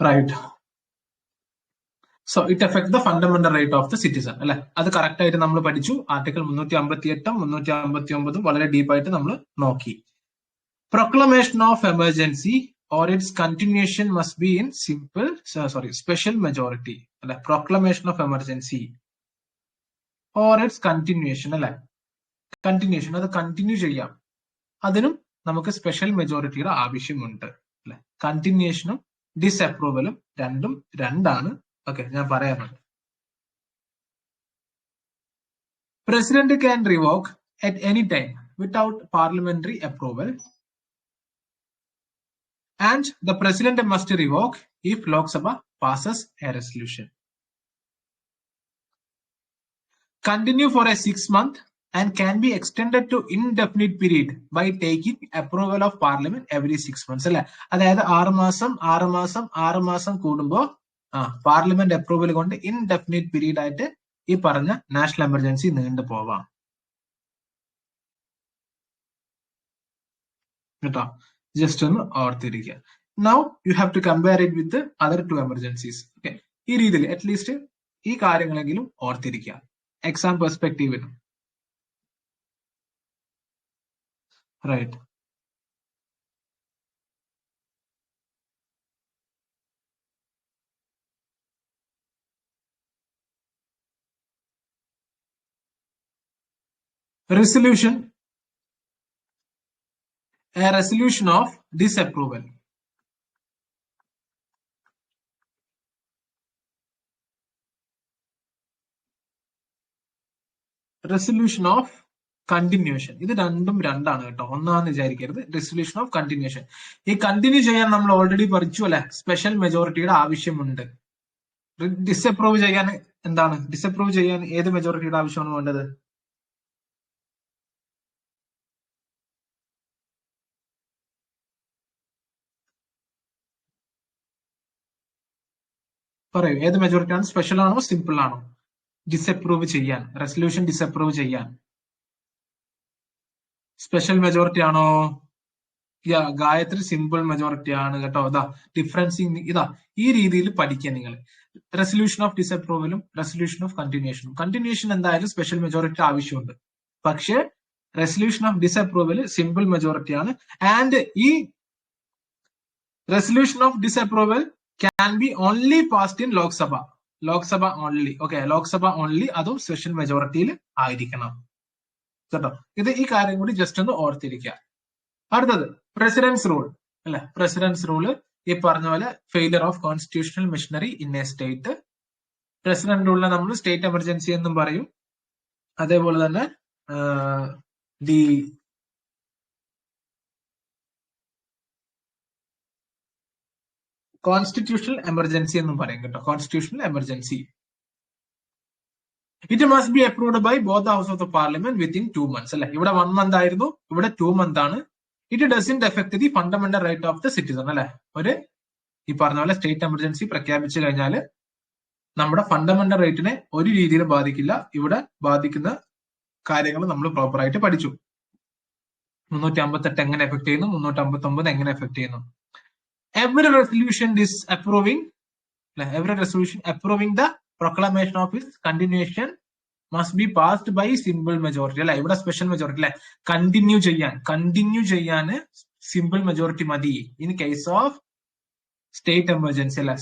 Right. So it effect the fundamental right of the citizen അല്ലെ. അത് കറക്റ്റ് ആയിട്ട് നമ്മൾ പഠിച്ചു. ആർട്ടിക്കിൾ 358 359 വളരെ ഡീപ്പായിട്ട് നമ്മൾ നോക്കി. Proclamation of emergency or its continuation must be in special majority അല്ലെ. Proclamation of emergency or its continuation അല്ലെ. കണ്ടിന്യൂഷൻ, അത് കണ്ടിന്യൂ ചെയ്യാം, അതിനും നമുക്ക് സ്പെഷ്യൽ മെജോറിറ്റിയുടെ ആവശ്യമുണ്ട് അല്ലെ. കണ്ടിന്യൂഷനും ഡിസപ്രൂവലും രണ്ടും രണ്ടാണ്. ഓക്കെ, ഞാൻ പറയാനുണ്ട്. President can revoke at any time without parliamentary approval and the president must revoke if Lok Sabha passes a resolution. Continue for a 6-month and can be extended to indefinite period by taking approval of parliament every 6 months അല്ലെ. അതായത് 6 മാസം കൂടുമ്പോ parliament approval കൊണ്ട് indefinite period ആയിട്ട് ഈ പറഞ്ഞ national emergency നീണ്ടു പോവാം കേട്ടോ. ജസ്റ്റ് ഒന്ന് ഓർത്തിരിക്കുക. Now you have to compare it with other 2 emergencies. Okay, ഈ രീതിയിൽ അറ്റ്ലീസ്റ്റ് ഈ കാര്യങ്ങളെങ്കിലും ഓർത്തിരിക്കുക എക്സാം പെർസ്പെക്റ്റീവിന്. Right. Resolution, a resolution of disapproval. Resolution of continuation. ഇത് രണ്ടും രണ്ടാണ് കേട്ടോ, ഒന്നാന്ന് വിചാരിക്കരുത്. Resolution of continuation. ഈ കണ്ടിന്യൂ ചെയ്യാൻ നമ്മൾ ഓൾറെഡി പഠിച്ചു അല്ലെ, സ്പെഷ്യൽ മെജോറിറ്റിയുടെ ആവശ്യമുണ്ട്. ഡിസപ്രൂവ് ചെയ്യാൻ എന്താണ്, ഡിസപ്രൂവ് ചെയ്യാൻ ഏത് മെജോറിറ്റിയുടെ ആവശ്യമാണ് വേണ്ടത്? പറയൂ, ഏത് മെജോറിറ്റി ആണ്? സ്പെഷ്യൽ ആണോ സിമ്പിൾ ആണോ ഡിസപ്രൂവ് ചെയ്യാൻ? റെസൊല്യൂഷൻ ഡിസപ്രൂവ് ചെയ്യാൻ സ്പെഷ്യൽ മെജോറിറ്റി ആണോ? ഗായത്രി സിമ്പിൾ മെജോറിറ്റി ആണ് കേട്ടോ. ഇതാ ഡിഫറൻസിങ്, ഇതാ ഈ രീതിയിൽ പഠിക്കുക നിങ്ങൾ. റെസൊല്യൂഷൻ ഓഫ് ഡിസപ്രൂവലും റെസൊല്യൂഷൻ ഓഫ് കണ്ടിന്യൂഷനും. കണ്ടിന്യൂഷൻ എന്തായാലും സ്പെഷ്യൽ മെജോറിറ്റി ആവശ്യമുണ്ട്, പക്ഷേ resolution of disapproval simple majority ആണ്. ആൻഡ് ഈ resolution of disapproval can be only passed in Lok Sabha only. Okay, Lok Sabha only, അതും സ്പെഷ്യൽ മെജോറിറ്റിയിൽ ആയിരിക്കണം കേട്ടോ. ഇത് ഈ കാര്യം കൂടി ജസ്റ്റ് ഒന്ന് ഓർത്തിരിക്കുക. അടുത്തത് പ്രസിഡൻസ് റൂൾ അല്ലെ. പ്രസിഡൻസ് റൂള് ഈ പറഞ്ഞ പോലെ failure of constitutional machinery in a state. President റൂളിനെ നമ്മൾ സ്റ്റേറ്റ് എമർജൻസി എന്നും പറയും. അതേപോലെ തന്നെ ദി കോൺസ്റ്റിറ്റ്യൂഷണൽ എമർജൻസി എന്നും പറയും കേട്ടോ. Constitutional emergency. It must be approved by both the house of the parliament within 2 months അല്ലെ. ഇവിടെ 1 month ആയിരുന്നു, ഇവിടെ 2 months ആണ്. It doesn't affect the fundamental right of the citizen അല്ലെ. ഒരു ഈ പറഞ്ഞ പോലെ സ്റ്റേറ്റ് എമർജൻസി പ്രഖ്യാപിച്ചു കഴിഞ്ഞാൽ നമ്മുടെ ഫണ്ടമെന്റൽ റൈറ്റിനെ ഒരു രീതിയിലും ബാധിക്കില്ല. ഇവിടെ ബാധിക്കുന്ന കാര്യങ്ങൾ നമ്മൾ പ്രോപ്പർ ആയിട്ട് പഠിച്ചു. 358 എങ്ങനെ എഫക്ട് ചെയ്യുന്നു, 359 എങ്ങനെ എഫക്ട് ചെയ്യുന്നു. Every resolution approving the proclamation of its continuation must be passed by simple majority അല്ലെ. ഇവിടെ സ്പെഷ്യൽ മെജോറിറ്റി അല്ലെ. കണ്ടിന്യൂ ചെയ്യാൻ സിമ്പിൾ മെജോറിറ്റി മതി. In case of state emergency അല്ലെ.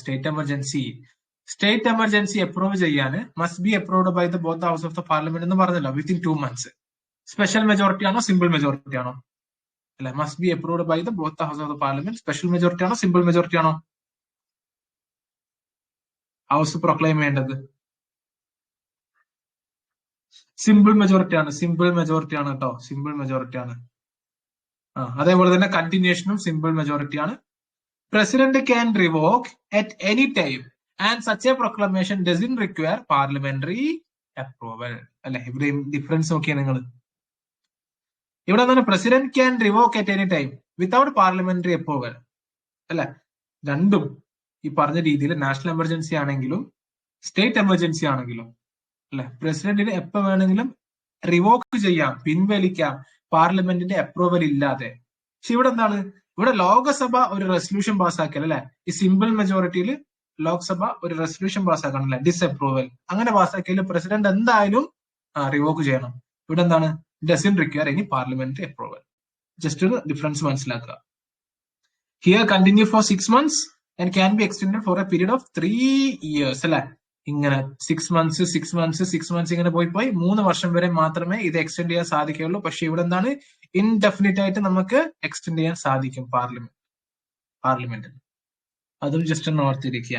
സ്റ്റേറ്റ് എമർജൻസി അപ്രൂവ് ചെയ്യാൻ must be approved by the both house of the parliament എന്ന് പറഞ്ഞല്ലോ, within 2 months. Special majority ആണോ സിമ്പിൾ മെജോറിറ്റി ആണോ അല്ലെ? Must be approved by the both house of the parliament. Special majority ആണോ simple majority ആണോ house proclaim ചെയ്യേണ്ടത്? Simple majority ആണ് കേട്ടോ. സിമ്പിൾ മെജോറിറ്റി ആണ്. അതേപോലെ തന്നെ കണ്ടിന്യൂഷനും സിമ്പിൾ മെജോറിറ്റി ആണ്. President can revoke at any time and such A proclamation doesn't require parliamentary approval അല്ലെ. ഇവിടെയും ഡിഫറൻസ് നോക്കിയാൽ നിങ്ങൾ. ഇവിടെ എന്താണ്? President can revoke at any time without parliamentary approval അല്ലെ. രണ്ടും ഈ പറഞ്ഞ രീതിയിൽ നാഷണൽ എമർജൻസി ആണെങ്കിലും സ്റ്റേറ്റ് എമർജൻസി ആണെങ്കിലും അല്ലെ, പ്രസിഡന്റിന് എപ്പോ വേണമെങ്കിലും റിവോക്ക് ചെയ്യാം, പിൻവലിക്കാം, പാർലമെന്റിന്റെ അപ്രൂവൽ ഇല്ലാതെ. പക്ഷെ ഇവിടെ എന്താണ്? ഇവിടെ ലോകസഭ ഒരു റെസൊല്യൂഷൻ പാസ്സാക്കിയാൽ അല്ലെ, ഈ സിമ്പിൾ മെജോറിറ്റിയിൽ ലോക്സഭ ഒരു റെസൊല്യൂഷൻ പാസ്സാക്കണല്ലേ, ഡിസ്അപ്രൂവൽ. അങ്ങനെ പാസ്സാക്കിയാൽ പ്രസിഡന്റ് എന്തായാലും റിവോക്ക് ചെയ്യണം. ഇവിടെ എന്താണ്, doesn't require any parliamentary approval. Just ഒരു ഡിഫറൻസ് മനസ്സിലാക്കുക. Here continue for 6 months and can be extended for a period of 3 years അല്ലെ. ഇങ്ങനെ 6 months ഇങ്ങനെ പോയി 3 വർഷം വരെ മാത്രമേ ഇത് എക്സ്റ്റെൻഡ് ചെയ്യാൻ സാധിക്കുകയുള്ളൂ. പക്ഷെ ഇവിടെ എന്താണ്, ഇൻഡെഫിനിറ്റ് ആയിട്ട് നമുക്ക് എക്സ്റ്റെൻഡ് ചെയ്യാൻ സാധിക്കും പാർലമെന്റിൽ. അതും ജസ്റ്റ് ഒന്ന് ഓർത്തിരിക്കുക.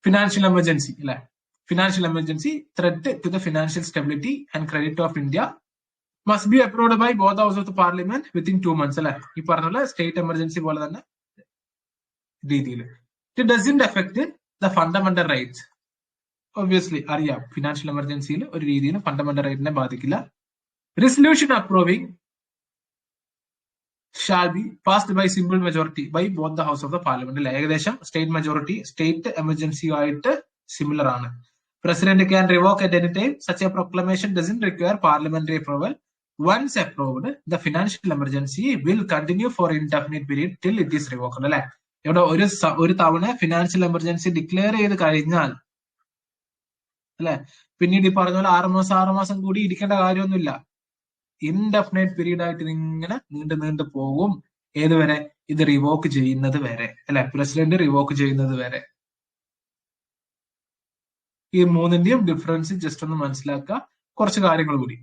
ഫിനാൻഷ്യൽ എമർജൻസി അല്ലെ, financial emergency threat to the financial stability and credit of India must be approved by both houses of the parliament within 2 months അല്ലെ. ഈ പറഞ്ഞ പോലെ സ്റ്റേറ്റ് എമർജൻസി പോലെ തന്നെ രീതിയിൽ. It doesn't affect the fundamental rights. Obviously അറിയാം, financial എമർജൻസിയിൽ ഒരു രീതിയിലും ഫണ്ടമെന്റൽ റൈറ്റിനെ ബാധിക്കില്ല. Resolution approving shall be passed by simple majority by both the house of the parliament അല്ലെ. ഏകദേശം സ്റ്റേറ്റ് മെജോറിറ്റി സ്റ്റേറ്റ് എമർജൻസിയുമായിട്ട് സിമിലർ ആണ്. President can revoke at any time. Such a proclamation doesn't require parliamentary approval. Once approved, the financial emergency will continue for indefinite period till it is revoked. അല്ലെ, ഇവിടെ ഒരു തവണ financial emergency declare ചെയ്ത് കഴിഞ്ഞാൽ അല്ലെ, പിന്നീട് ഈ പറഞ്ഞ പോലെ 6 മാസം കൂടി ഇരിക്കേണ്ട കാര്യമൊന്നുമില്ല. ഇൻഡെഫിനൈറ്റ് പീരീഡ് ആയിട്ട് ഇങ്ങനെ നീണ്ടു പോകും. ഏതുവരെ, ഇത് റിവോക്ക് ചെയ്യുന്നത് വരെ അല്ലെ, പ്രസിഡന്റ് റിവോക്ക് ചെയ്യുന്നത് വരെ. ഈ മൂന്നിന്റെയും ഡിഫറൻസ് ജസ്റ്റ് ഒന്ന് മനസ്സിലാക്കുക. കുറച്ച് കാര്യങ്ങൾ കൂടി.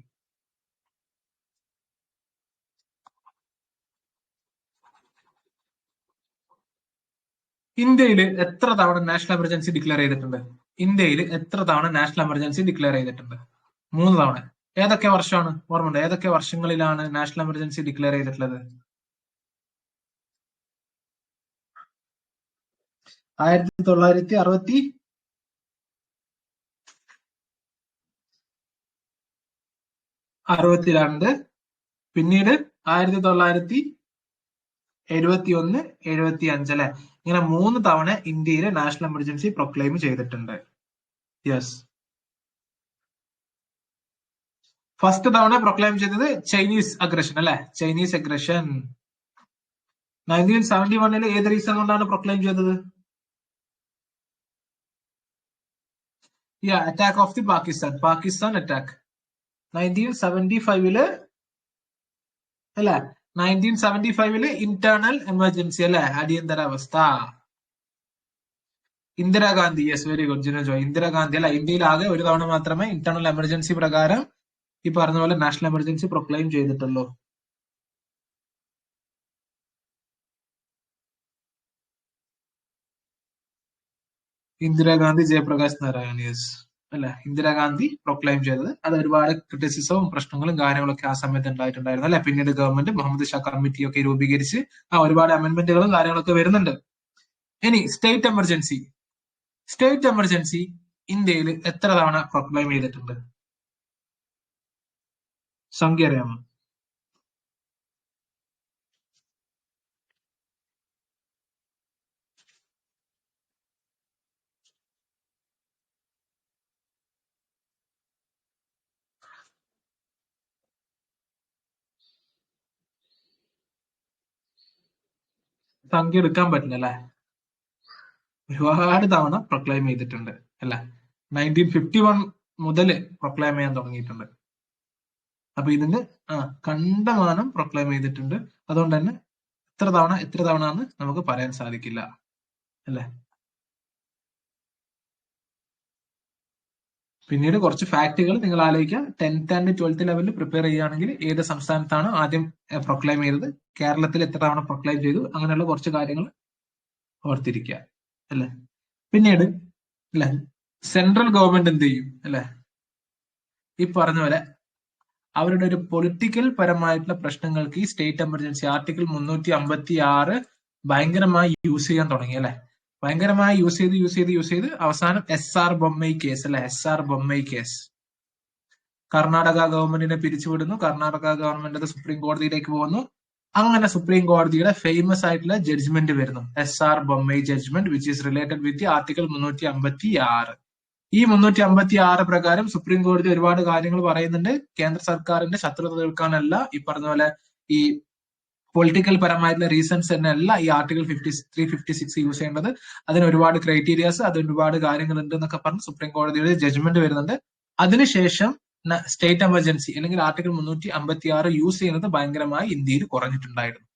ഇന്ത്യയിൽ എത്ര തവണ നാഷണൽ എമർജൻസി ഡിക്ലെയർ ചെയ്തിട്ടുണ്ട്? ഇന്ത്യയിൽ എത്ര തവണ നാഷണൽ എമർജൻസി ഡിക്ലെയർ ചെയ്തിട്ടുണ്ട്? 3 തവണ. ഏതൊക്കെ വർഷമാണ് ഓർമ്മയുണ്ട്? ഏതൊക്കെ വർഷങ്ങളിലാണ് നാഷണൽ എമർജൻസി ഡിക്ലെയർ ചെയ്തിട്ടുള്ളത്? 1962, പിന്നീട് 1971, 75 അല്ലെ. ഇങ്ങനെ 3 തവണ ഇന്ത്യയിൽ നാഷണൽ എമർജൻസി പ്രൊക്ലെയിം ചെയ്തിട്ടുണ്ട്. യെസ്, ഫസ്റ്റ് തവണ പ്രൊക്ലെയിം ചെയ്തത് ചൈനീസ് അഗ്രഷൻ അല്ലെ, ചൈനീസ് അഗ്രഷൻ 1971 ഏത് റീസൺ കൊണ്ടാണ് പ്രൊക്ലെയിം ചെയ്തത്? Attack of the Pakistan attack 1975 അല്ലെ. 1975 ഇന്റേണൽ എമർജൻസി അല്ലെ, അടിയന്തരാവസ്ഥ. Indira Gandhi, yes very good Jino Joy. Indira Gandhi അല്ലെ, ഇന്ത്യയിൽ ആകെ ഒരു തവണ മാത്രമേ ഇന്റേണൽ എമർജൻസി പ്രകാരം ഈ പറഞ്ഞ പോലെ നാഷണൽ എമർജൻസി പ്രൊക്ലെയിം ചെയ്തിട്ടുള്ളൂ. ഇന്ദിരാഗാന്ധി, ജയപ്രകാശ് നാരായൺ, യെസ് അല്ലെ, ഇന്ദിരാഗാന്ധി പ്രൊക്ലെയിം ചെയ്തത്. അത് ഒരുപാട് ക്രിറ്റിസിസവും പ്രശ്നങ്ങളും കാര്യങ്ങളൊക്കെ ആ സമയത്ത് ഉണ്ടായിട്ടുണ്ടായിരുന്നു അല്ലെ. പിന്നീട് ഗവൺമെന്റ് മുഹമ്മദ് ഷാ കമ്മിറ്റിയൊക്കെ രൂപീകരിച്ച് ഒരുപാട് അമെന്റ്മെന്റുകളും കാര്യങ്ങളൊക്കെ വരുന്നുണ്ട്. ഇനി സ്റ്റേറ്റ് എമർജൻസി ഇന്ത്യയിൽ എത്ര തവണ പ്രൊക്ലെയിം ചെയ്തിട്ടുണ്ട്? സംഖ്യ അറിയാമോ? സംഖ്യ എടുക്കാൻ പറ്റില്ല അല്ലെ. ഒരുപാട് തവണ പ്രൊക്ലെയിം ചെയ്തിട്ടുണ്ട് അല്ലെ. 1951 മുതൽ പ്രൊക്ലെയിം ചെയ്യാൻ തുടങ്ങിയിട്ടുണ്ട്. അപ്പൊ ഇതിന് കണ്ടമാനം പ്രൊക്ലെയിം ചെയ്തിട്ടുണ്ട്. അതുകൊണ്ട് തന്നെ എത്ര തവണ എന്ന് നമുക്ക് പറയാൻ സാധിക്കില്ല അല്ലെ. പിന്നീട് കുറച്ച് ഫാക്ടുകൾ നിങ്ങൾ ആലോചിക്കുക. 10th and 12th ലെവലിൽ പ്രിപ്പയർ ചെയ്യുകയാണെങ്കിൽ ഏത് സംസ്ഥാനത്താണ് ആദ്യം പ്രൊക്ലെയിം ചെയ്തത്, കേരളത്തിൽ എത്ര തവണ പ്രൊക്ലെയിം ചെയ്തു, അങ്ങനെയുള്ള കുറച്ച് കാര്യങ്ങൾ ഓർത്തിരിക്കുക അല്ലെ. പിന്നീട് അല്ലെ, സെൻട്രൽ ഗവൺമെന്റ് എന്ത് ചെയ്യും അല്ലെ, ഈ പറഞ്ഞ പോലെ അവരുടെ ഒരു പൊളിറ്റിക്കൽ പരമായിട്ടുള്ള പ്രശ്നങ്ങൾക്ക് ഈ സ്റ്റേറ്റ് എമർജൻസി ആർട്ടിക്കിൾ 356 ഭയങ്കരമായി യൂസ് ചെയ്യാൻ തുടങ്ങി അല്ലെ. ഭയങ്കരമായി യൂസ് ചെയ്ത് അവസാനം SR ബൊമ്മൈ കേസ് അല്ലെ, SR ബൊമ്മൈ കേസ്. കർണാടക ഗവൺമെന്റിനെ പിരിച്ചുവിടുന്നു. കർണാടക ഗവൺമെന്റ് അത് സുപ്രീം കോടതിയിലേക്ക് പോകുന്നു. അങ്ങനെ സുപ്രീം കോടതിയുടെ ഫേമസ് ആയിട്ടുള്ള ജഡ്ജ്മെന്റ് വരുന്നു, SR Bommai judgment, which is related with article 356. ഈ 356 പ്രകാരം സുപ്രീം കോടതി ഒരുപാട് കാര്യങ്ങൾ പറയുന്നുണ്ട്. കേന്ദ്ര സർക്കാരിന്റെ ശത്രുത തീർക്കാനല്ല, ഈ പറഞ്ഞ പോലെ ഈ പൊളിറ്റിക്കൽ പരമായിട്ടുള്ള റീസൺസ് തന്നെ അല്ല ഈ ആർട്ടിക്കിൾ 356 യൂസ് ചെയ്യേണ്ടത്. അതിന് ഒരുപാട് ക്രൈറ്റീരിയാസ്, അത് ഒരുപാട് കാര്യങ്ങളുണ്ട് എന്നൊക്കെ പറഞ്ഞ് സുപ്രീം കോടതിയുടെ ജഡ്ജ്മെന്റ് വരുന്നുണ്ട്. അതിനുശേഷം സ്റ്റേറ്റ് എമർജൻസി അല്ലെങ്കിൽ ആർട്ടിക്കിൾ 356 യൂസ് ചെയ്യുന്നത് ഭയങ്കരമായി ഇന്ത്യയിൽ കുറഞ്ഞിട്ടുണ്ടായിരുന്നു.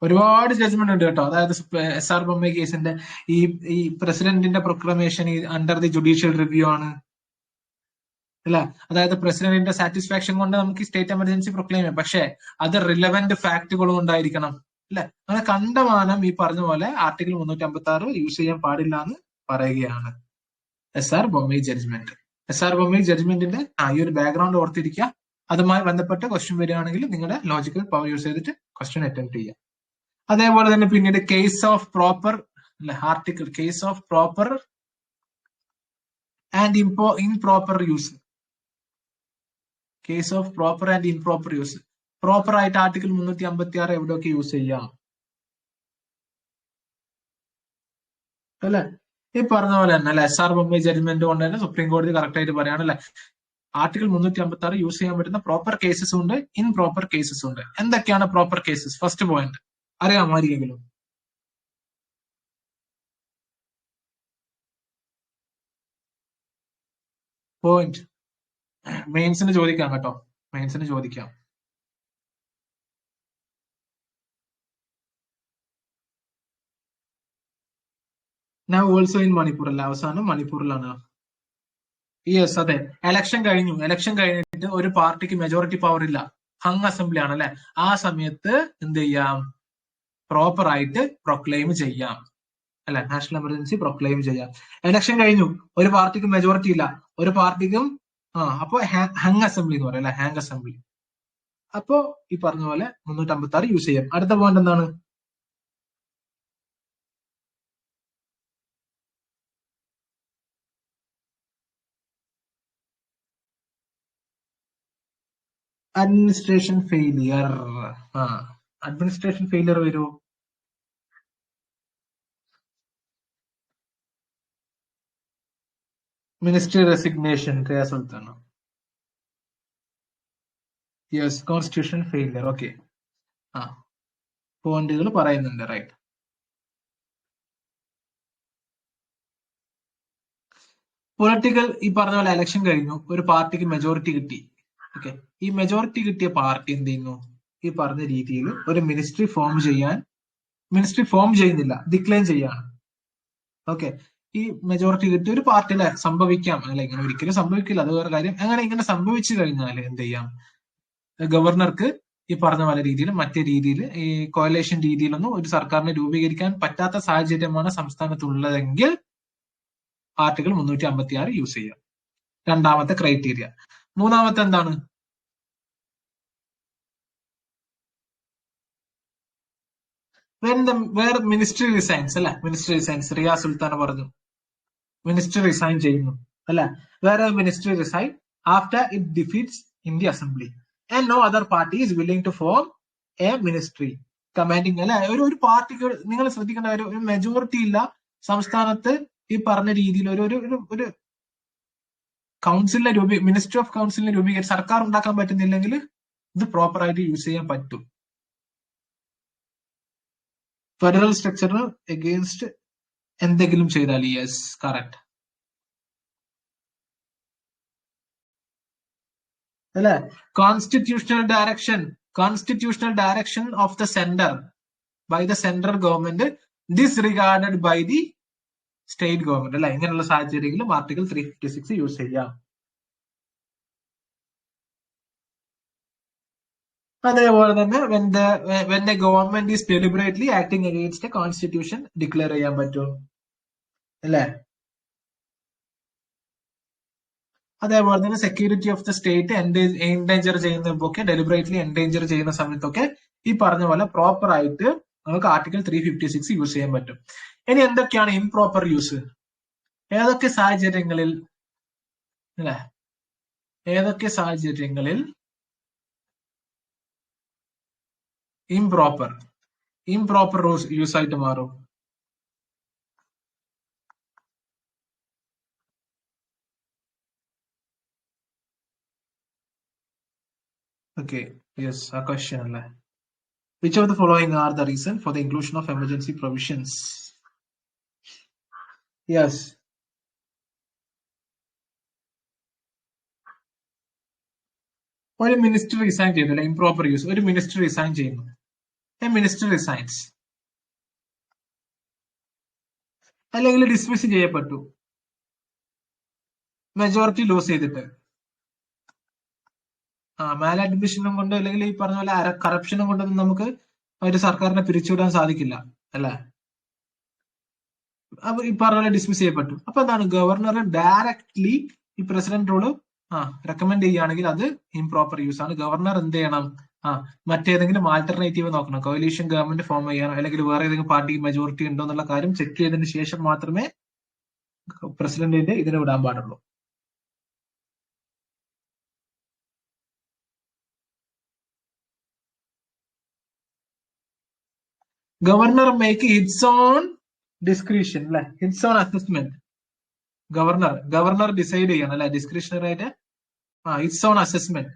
ഒരുപാട് ജഡ്ജ്മെന്റ് ഉണ്ട് കേട്ടോ. അതായത് SR ബൊമ്മൈ കേസിന്റെ ഈ പ്രസിഡന്റിന്റെ proclamation under the judicial review ആണ് അല്ലെ. അതായത് പ്രസിഡന്റിന്റെ സാറ്റിസ്ഫാക്ഷൻ കൊണ്ട് നമുക്ക് സ്റ്റേറ്റ് എമർജൻസി പ്രൊക്ലെയിം ചെയ്യാം, പക്ഷെ അത് റിലവന്റ് ഫാക്ടുകളും ഉണ്ടായിരിക്കണം അല്ലെ. അങ്ങനെ കണ്ടമാനം ഈ പറഞ്ഞ പോലെ ആർട്ടിക്കിൾ 356 യൂസ് ചെയ്യാൻ പാടില്ല എന്ന് പറയുകയാണ് SR Bommai judgment. SR Bommai ജഡ്ജ്മെന്റിന്റെ ഈ ഒരു ബാക്ക്ഗ്രൗണ്ട് ഓർത്തിരിക്കുക. അതുമായി ബന്ധപ്പെട്ട ക്വസ്റ്റ്യൻ വരികയാണെങ്കിൽ നിങ്ങളുടെ ലോജിക്കൽ പവർ യൂസ് ചെയ്തിട്ട് ക്വസ്റ്റ്യൻ അറ്റംപ്റ്റ് ചെയ്യാം. അതേപോലെ തന്നെ പിന്നീട് case of proper article case of proper and improper use. Case of proper and improper use. Proper ആയിട്ട് ആർട്ടിക്കിൾ 356 എവിടെയൊക്കെ യൂസ് ചെയ്യാം അല്ലെ. ഈ പറഞ്ഞ പോലെ തന്നെ അല്ലെ, SR ബൊമ്മൈ ജഡ്ജ്മെന്റ് കൊണ്ട് തന്നെ സുപ്രീം കോടതി കറക്റ്റ് ആയിട്ട് പറയാണ് അല്ലെ, ആർട്ടിക്കിൾ 356 യൂസ് ചെയ്യാൻ പറ്റുന്ന പ്രോപ്പർ കേസസും ഉണ്ട്, ഇംപ്രോപ്പർ കേസസും ഉണ്ട്. എന്തൊക്കെയാണ് പ്രോപ്പർ കേസസ്? ഫസ്റ്റ് പോയിന്റ് അറിയാമോ ആരെങ്കിലും? പോയിന്റ് മെയിൻസിന് ചോദിക്കാം കേട്ടോ, മെയിൻസിന് ചോദിക്കാം. ഞാൻ ഓൾസോ ഇൻ മണിപ്പൂർ അല്ല, അവസാനം മണിപ്പൂരിലാണ്. യെസ്, അതെ. എലക്ഷൻ കഴിഞ്ഞു. എലക്ഷൻ കഴിഞ്ഞിട്ട് ഒരു പാർട്ടിക്ക് മെജോറിറ്റി പവർ ഇല്ല, ഹങ് അസംബ്ലി ആണ് അല്ലെ. ആ സമയത്ത് എന്ത് ചെയ്യാം? പ്രോപ്പർ ആയിട്ട് പ്രൊക്ലെയിം ചെയ്യാം അല്ലെ, നാഷണൽ എമർജൻസി പ്രൊക്ലെയിം ചെയ്യാം. എലക്ഷൻ കഴിഞ്ഞു, ഒരു പാർട്ടിക്ക് മെജോറിറ്റി ഇല്ല, ഒരു പാർട്ടിക്കും അപ്പൊ ഹങ് അസംബ്ലി എന്ന് പറയും അല്ലെ, ഹാങ് അസംബ്ലി. അപ്പോ ഈ പറഞ്ഞ പോലെ 356 യൂസ് ചെയ്യാം. അടുത്ത പോയിന്റ് എന്താണ്? Administration failure. അഡ്മിനിസ്ട്രേഷൻ ഫെയിലിയർ വരുമോ? Ministry resignation, Sultana. Yes, constitution failure. Okay, പോയിന്റുകൾ പറയുന്നുണ്ട്, റൈറ്റ്. പൊളിറ്റിക്കൽ ഈ പറഞ്ഞ പോലെ എലക്ഷൻ കഴിഞ്ഞു, ഒരു പാർട്ടിക്ക് മെജോറിറ്റി കിട്ടി. ഓക്കെ, ഈ മെജോറിറ്റി കിട്ടിയ പാർട്ടി എന്ത് ചെയ്യുന്നു? ഈ പറഞ്ഞ രീതിയിൽ ഒരു മിനിസ്ട്രി ഫോം ചെയ്യുന്നില്ല, ഡിക്ലൈൻ ചെയ്യാണ്. ഓക്കെ, ഈ മെജോറിറ്റി കിട്ടിയ ഒരു പാർട്ടി അല്ലെ, സംഭവിക്കാം അല്ലെ, ഇങ്ങനെ ഒരിക്കലും സംഭവിക്കില്ല, അത് വേറെ കാര്യം. അങ്ങനെ ഇങ്ങനെ സംഭവിച്ചു കഴിഞ്ഞാൽ എന്ത് ചെയ്യാം? ഗവർണർക്ക് ഈ പറഞ്ഞ പോലെ രീതിയിൽ മറ്റേ രീതിയിൽ ഈ കോയലേഷൻ രീതിയിലൊന്നും ഒരു സർക്കാരിനെ രൂപീകരിക്കാൻ പറ്റാത്ത സാഹചര്യമാണ് സംസ്ഥാനത്തുള്ളതെങ്കിൽ ആർട്ടിക്കിൾ 356 യൂസ് ചെയ്യാം. രണ്ടാമത്തെ ക്രൈറ്റീരിയ. മൂന്നാമത്തെ എന്താണ്? വേറെ മിനിസ്ട്രി റിസൈൻസ് അല്ലെ, മിനിസ്ട്രി റിസൈൻസ്. റിയ സുൽത്താന പറഞ്ഞു മിനിസ്റ്റർ റിസൈൻ ചെയ്യുന്നു അല്ലെ. വേറെ ministry resign after it defeats in the assembly and no other party is willing to form a ministry commanding അല്ലെ. ഒരു പാർട്ടിക്ക് നിങ്ങൾ ശ്രദ്ധിക്കേണ്ട ഒരു മെജോറിറ്റി ഇല്ല സംസ്ഥാനത്ത്, ഈ പറഞ്ഞ രീതിയിൽ ഒരു കൗൺസിലിനെ മിനിസ്ട്രി ഓഫ് കൗൺസിലിനെ രൂപീകരിച്ച് സർക്കാർ ഉണ്ടാക്കാൻ പറ്റുന്നില്ലെങ്കിൽ ഇത് പ്രോപ്പർ ആയിട്ട് യൂസ് ചെയ്യാൻ പറ്റും. ഫെഡറൽ സ്ട്രക്ചറിന് എഗെയിൻസ്റ്റ് എന്തെങ്കിലും ചെയ്താൽ. യെസ്, കറക്റ്റ് അല്ലെ. Constitutional direction of the centre by the central government disregarded by the state government അല്ലെ. ഇങ്ങനെയുള്ള സാഹചര്യങ്ങളിലും ആർട്ടിക്കിൾ 356 യൂസ് ചെയ്യാം. അതേപോലെ തന്നെ when the government is deliberately acting against a constitution declare ചെയ്യാൻ പറ്റും അല്ലെ. അതേപോലെ തന്നെ security of the state endanger ചെയ്യുന്നതൊക്കെ, ഡെലിബറേറ്റ്ലി എൻഡേഞ്ചർ ചെയ്യുന്ന സമയത്തൊക്കെ ഈ പറഞ്ഞ പോലെ പ്രോപ്പർ ആയിട്ട് നമുക്ക് ആർട്ടിക്കിൾ 356 യൂസ് ചെയ്യാൻ പറ്റും. ഇനി എന്തൊക്കെയാണ് ഇംപ്രോപ്പർ യൂസ്? ഏതൊക്കെ സാഹചര്യങ്ങളിൽ അല്ലെ, ഏതൊക്കെ സാഹചര്യങ്ങളിൽ ഇംപ്രോപ്പർ യൂസ് ആയിട്ട് മാറും? Okay, yes, a question അല്ലേ? Which of the following are the reason for the inclusion of emergency provisions? Yes. ഒരു മിനിസ്റ്റർ റിസൈൻ ചെയ്തില്ല, ഇംപ്രോപ്പർ യൂസ്. ഒരു മിനിസ്റ്റർ റിസൈൻ ചെയ്യുന്നു. എ മിനിസ്റ്റർ റിസൈൻസ്, അല്ലെങ്കിൽ ഡിസ്മിസ് ചെയ്യപ്പെട്ടു, മെജോറിറ്റി ലൂസ് ചെയ്തിട്ട്. മാൽ അഡ്മിഷനും കൊണ്ട് അല്ലെങ്കിൽ ഈ പറഞ്ഞ പോലെ കറപ്ഷനും കൊണ്ടൊന്നും നമുക്ക് ഒരു സർക്കാരിനെ പിരിച്ചുവിടാൻ സാധിക്കില്ല, അല്ലെ? അപ്പൊ ഈ പറഞ്ഞ പോലെ ഡിസ്മിസ് ചെയ്യപ്പെട്ടു. അപ്പൊ എന്താണ്, ഗവർണർ ഡയറക്ട്ലി ഈ പ്രസിഡന്റ് റൂള് റെക്കമെൻഡ് ചെയ്യുകയാണെങ്കിൽ അത് ഇംപ്രോപ്പർ യൂസ് ആണ്. ഗവർണർ എന്ത് ചെയ്യണം, മറ്റേതെങ്കിലും ആൾട്ടർനേറ്റീവ് നോക്കണം. കോalition ഗവൺമെന്റ് ഫോം ചെയ്യണം, അല്ലെങ്കിൽ വേറെ ഏതെങ്കിലും പാർട്ടിക്ക് മെജോറിറ്റി ഉണ്ടോ എന്നുള്ള കാര്യം ചെക്ക് ചെയ്തതിന് ശേഷം മാത്രമേ പ്രസിഡന്റിന്റെ ഇതിന് വിടാൻ പാടുള്ളൂ. Governor make hits on discretion, അല്ലെ? Hits on assessment. Governor decide ചെയ്യണം, അല്ലെ? ഡിസ്ക്രിഷണറി ആയിട്ട് hits on assessment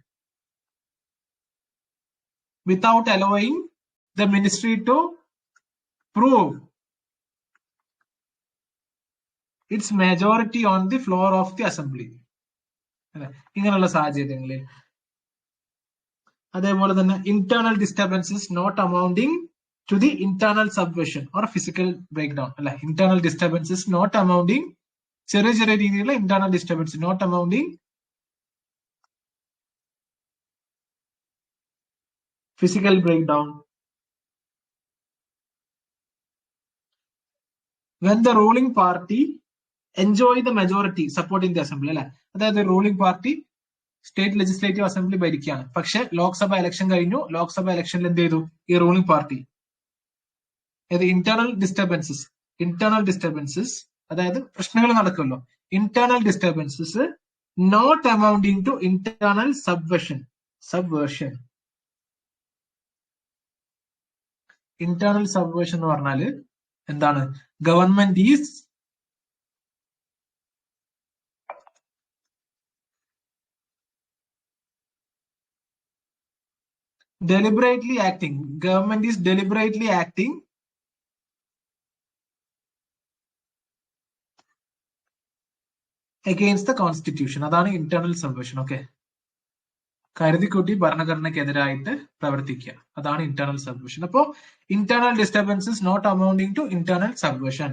without allowing the ministry to prove its majority on the floor of the assembly. ഇങ്ങനെയുള്ള സാഹചര്യങ്ങളിൽ. അതേപോലെ തന്നെ internal disturbances not amounting to the internal subversion or physical break down, അല്ലെ? Internal disturbances not amounting, ചെറിയ ചെറിയ രീതിയിലുള്ള internal disturbance not amounting physical breakdown. When the ruling party enjoy the majority support in the assembly, അല്ലെ? അതായത് ruling party state legislative assembly ഭരിക്കുകയാണ്, പക്ഷെ Lok Sabha election കഴിഞ്ഞു. ലോക്സഭ ഇലക്ഷനിൽ എന്ത് ചെയ്തു ഈ റൂളിംഗ് പാർട്ടി? ഇന്റേണൽ ഡിസ്റ്റർബൻസസ്, അതായത് പ്രശ്നങ്ങൾ നടക്കുമല്ലോ. Internal disturbances not amounting to internal subversion. Internal subversion എന്ന് പറഞ്ഞാല് എന്താണ്? Government is deliberately acting. Government is deliberately acting against the constitution. അതാണ് ഇന്റേണൽ സബ്വേർഷൻ. ഓക്കെ, കരുതിക്കൂട്ടി ഭരണഘടനയ്ക്കെതിരായിട്ട് പ്രവർത്തിക്കുക, അതാണ് ഇന്റേണൽ സബ്വേർഷൻ. അപ്പോ internal disturbances not amounting to internal subversion.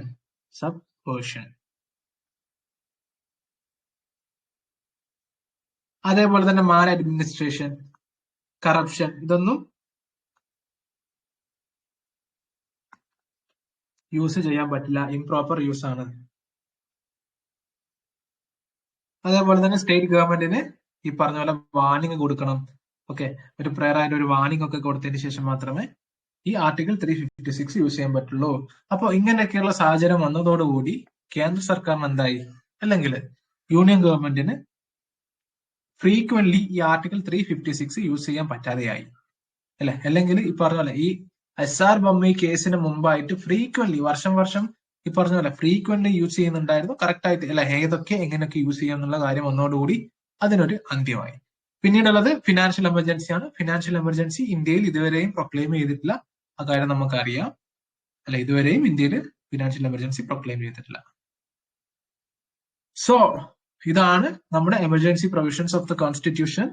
അതേപോലെ തന്നെ മാൽ അഡ്മിനിസ്ട്രേഷൻ, കറപ്ഷൻ, ഇതൊന്നും യൂസ് ചെയ്യാൻ പറ്റില്ല, ഇംപ്രോപ്പർ യൂസ് ആണ്. അതേപോലെ തന്നെ സ്റ്റേറ്റ് ഗവൺമെന്റിന് ഈ പറഞ്ഞ പോലെ വാർണിംഗ് കൊടുക്കണം. ഓക്കെ, ഒരു പ്രയർ ആയിട്ട് ഒരു വാർണിംഗ് ഒക്കെ കൊടുത്തതിന് ശേഷം മാത്രമേ ഈ ആർട്ടിക്കിൾ 356 യൂസ് ചെയ്യാൻ പറ്റുള്ളൂ. അപ്പൊ ഇങ്ങനെയൊക്കെയുള്ള സാഹചര്യം വന്നതോടുകൂടി കേന്ദ്ര സർക്കാരിന് എന്തായി, അല്ലെങ്കിൽ യൂണിയൻ ഗവൺമെന്റിന് ഫ്രീക്വന്റ്ലി ഈ ആർട്ടിക്കിൾ 356 യൂസ് ചെയ്യാൻ പറ്റാതെയായി, അല്ലെ? അല്ലെങ്കിൽ ഈ പറഞ്ഞ പോലെ ഈ SR ബൊമ്മൈ കേസിന് മുമ്പായിട്ട് ഫ്രീക്വന്റ്ലി വർഷം ഈ പറഞ്ഞ പോലെ ഫ്രീക്വന്റ്ലി യൂസ് ചെയ്യുന്നുണ്ടായിരുന്നു. കറക്റ്റ് ആയിട്ട് അല്ലെ, ഏതൊക്കെ എങ്ങനെയൊക്കെ യൂസ് ചെയ്യാം എന്നുള്ള കാര്യം ഒന്നോടുകൂടി അതിനൊരു അന്ത്യമായി. പിന്നീടുള്ളത് ഫിനാൻഷ്യൽ എമർജൻസി ആണ്. ഫിനാൻഷ്യൽ എമർജൻസി ഇന്ത്യയിൽ ഇതുവരെയും പ്രൊക്ലെയിം ചെയ്തിട്ടില്ല, ആ കാര്യം നമുക്കറിയാം, അല്ലെ? ഇതുവരെയും ഇന്ത്യയിൽ ഫിനാൻഷ്യൽ എമർജൻസി പ്രൊക്ലെയിം ചെയ്തിട്ടില്ല. സോ ഇതാണ് നമ്മുടെ emergency provisions of the constitution.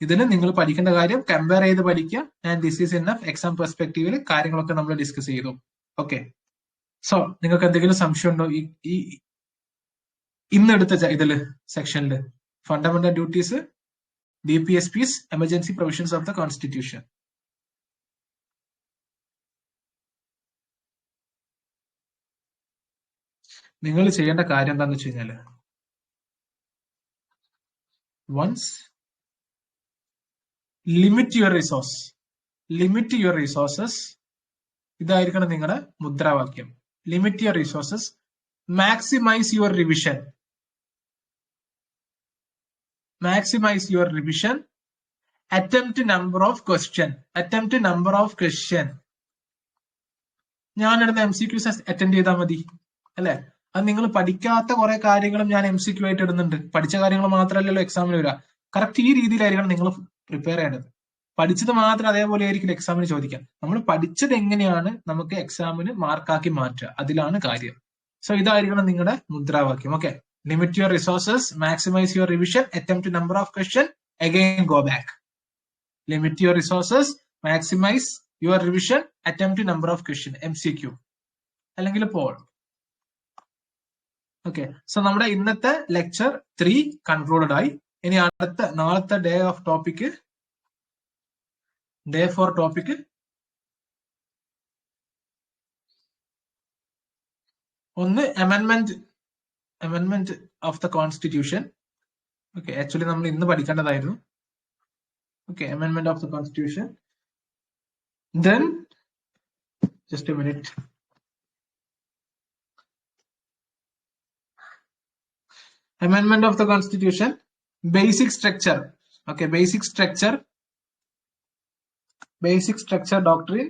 ഇതിന് നിങ്ങൾ പഠിക്കേണ്ട കാര്യം കമ്പയർ ചെയ്ത് പഠിക്കുക. And this is enough. Exam പെർസ്പെക്ടീവിൽ കാര്യങ്ങളൊക്കെ നമ്മൾ ഡിസ്കസ് ചെയ്തു. ഓക്കെ, സോ നിങ്ങൾക്ക് എന്തെങ്കിലും സംശയം ഉണ്ടോ ഈ ഇന്നെടുത്ത ഇതില് സെക്ഷനില്? Fundamental duties, DPSPs, emergency provisions of the constitution. നിങ്ങൾ ചെയ്യേണ്ട കാര്യം എന്താന്ന് വെച്ച് കഴിഞ്ഞാല്, വൺസ് ലിമിറ്റ് യുവർ റിസോഴ്സസ്. ഇതായിരിക്കണം നിങ്ങളുടെ മുദ്രാവാക്യം. Limit your resources, maximise your revision, attempt number of question. ഞാനിടുന്ന MCQs അറ്റൻഡ് ചെയ്താൽ മതി, അല്ലെ? അത് നിങ്ങൾ പഠിക്കാത്ത കുറെ കാര്യങ്ങളും ഞാൻ MCQ ആയിട്ട് ഇടുന്നുണ്ട്. പഠിച്ച കാര്യങ്ങൾ മാത്രമല്ലല്ലോ എക്സാമിന് വരിക. കറക്റ്റ് ഈ രീതിയിലായിരിക്കണം നിങ്ങൾ പ്രിപ്പയർ ചെയ്യേണ്ടത്. പഠിച്ചത് മാത്രം അതേപോലെ ആയിരിക്കും എക്സാമിന് ചോദിക്കാം. നമ്മൾ പഠിച്ചത് എങ്ങനെയാണ് നമുക്ക് എക്സാമിന് മാർക്കാക്കി മാറ്റുക, അതിലാണ് കാര്യം. സോ ഇതായിരിക്കണം നിങ്ങളുടെ മുദ്രാവാക്യം. Okay, limit your resources, maximise your revision, attempt number of question, again go back. Limit your resources, maximise your revision, attempt number of question, MCQ അല്ലെങ്കിൽ പോൾ. ഓക്കെ, സോ നമ്മുടെ ഇന്നത്തെ ലെക്ചർ 3 കൺക്ലൂഡഡ് ആയി. ഇനി അടുത്ത നാളത്തെ ഡേ 4 ടോപ്പിക് ഒന്ന് അമെൻമെന്റ് of the constitution. Okay, actually നമ്മൾ ഇന്ന് പഠിക്കേണ്ടതായിരുന്നു. ഓക്കെ, അമെൻമെന്റ് of the constitution. Then just a minute. Amendment of the Constitution, basic structure. Okay, basic structure doctrine.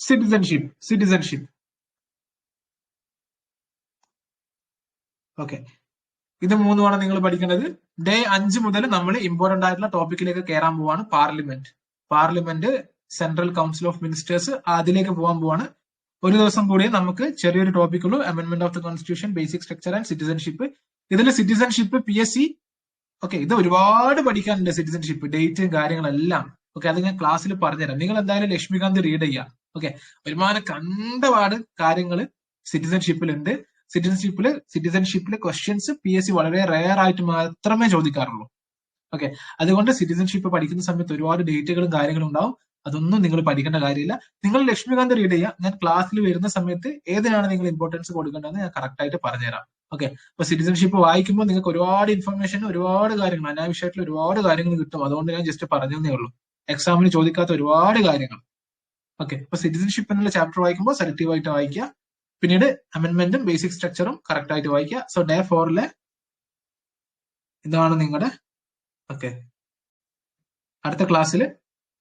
Citizenship. Okay, ഇത് മൂന്നുമാണ് നിങ്ങൾ പഠിക്കേണ്ടത്. ഡേ 5 മുതൽ നമ്മൾ ഇമ്പോർട്ടന്റ് ആയിട്ടുള്ള ടോപ്പിക്കിലേക്ക് കയറാൻ പോവാണ്. Parliament, central council of ministers, അതിലേക്ക് പോകാൻ പോവാണ്. ഒരു ദിവസം കൂടി നമുക്ക് ചെറിയൊരു ടോപ്പിക്കുള്ളൂ, അമെൻമെന്റ് of the constitution, basic structure and citizenship. ഇതിൽ സിറ്റിസൺഷിപ്പ് PSC, ഓക്കെ, ഇത് ഒരുപാട് പഠിക്കാനുണ്ട്. സിറ്റിസൺഷിപ്പ് ഡേറ്റും കാര്യങ്ങളെല്ലാം. ഓക്കെ, അത് ഞാൻ ക്ലാസ്സിൽ പറഞ്ഞുതരാം. നിങ്ങൾ എന്തായാലും ലക്ഷ്മികാന്ത് റീഡ് ചെയ്യുക. ഓക്കെ, ഒരുപാട് കണ്ടപാട് കാര്യങ്ങൾ സിറ്റിസൺഷിപ്പിലുണ്ട്. സിറ്റിസൺഷിപ്പിലെ ക്വസ്റ്റ്യൻസ് PSC വളരെ റെയർ ആയിട്ട് മാത്രമേ ചോദിക്കാറുള്ളൂ. ഓക്കെ, അതുകൊണ്ട് സിറ്റിസൺഷിപ്പ് പഠിക്കുന്ന സമയത്ത് ഒരുപാട് ഡേറ്റുകളും കാര്യങ്ങളും ഉണ്ടാവും. അതൊന്നും നിങ്ങൾ പഠിക്കേണ്ട കാര്യമില്ല. നിങ്ങൾ ലക്ഷ്മികാന്ത് റീഡ് ചെയ്യുക. ഞാൻ ക്ലാസ്സിൽ വരുന്ന സമയത്ത് ഏതിനാണ് നിങ്ങൾ ഇമ്പോർട്ടൻസ് കൊടുക്കേണ്ടതെന്ന് ഞാൻ കറക്റ്റ് ആയിട്ട് പറഞ്ഞുതരാം. ഓക്കെ, അപ്പൊ സിറ്റിസൺഷിപ്പ് വായിക്കുമ്പോൾ നിങ്ങൾക്ക് ഒരുപാട് ഇൻഫർമേഷൻ, ഒരുപാട് കാര്യങ്ങൾ, അനാവശ്യമായിട്ടുള്ള ഒരുപാട് കാര്യങ്ങൾ കിട്ടും. അതുകൊണ്ട് ഞാൻ ജസ്റ്റ് പറഞ്ഞതേ ഉള്ളൂ. എക്സാമിന് ചോദിക്കാത്ത ഒരുപാട് കാര്യങ്ങൾ. ഓക്കെ, അപ്പൊ സിറ്റിസൺഷിപ്പ് എന്നുള്ള ചാപ്റ്റർ വായിക്കുമ്പോൾ സെലക്റ്റീവ് ആയിട്ട് വായിക്കുക. പിന്നീട് അമെൻമെന്റും ബേസിക് സ്ട്രക്ചറും കറക്റ്റ് ആയിട്ട് വായിക്കുക. സോ ഡേ 4 ഇതാണ് നിങ്ങളുടെ. ഓക്കെ, അടുത്ത ക്ലാസ്സിൽ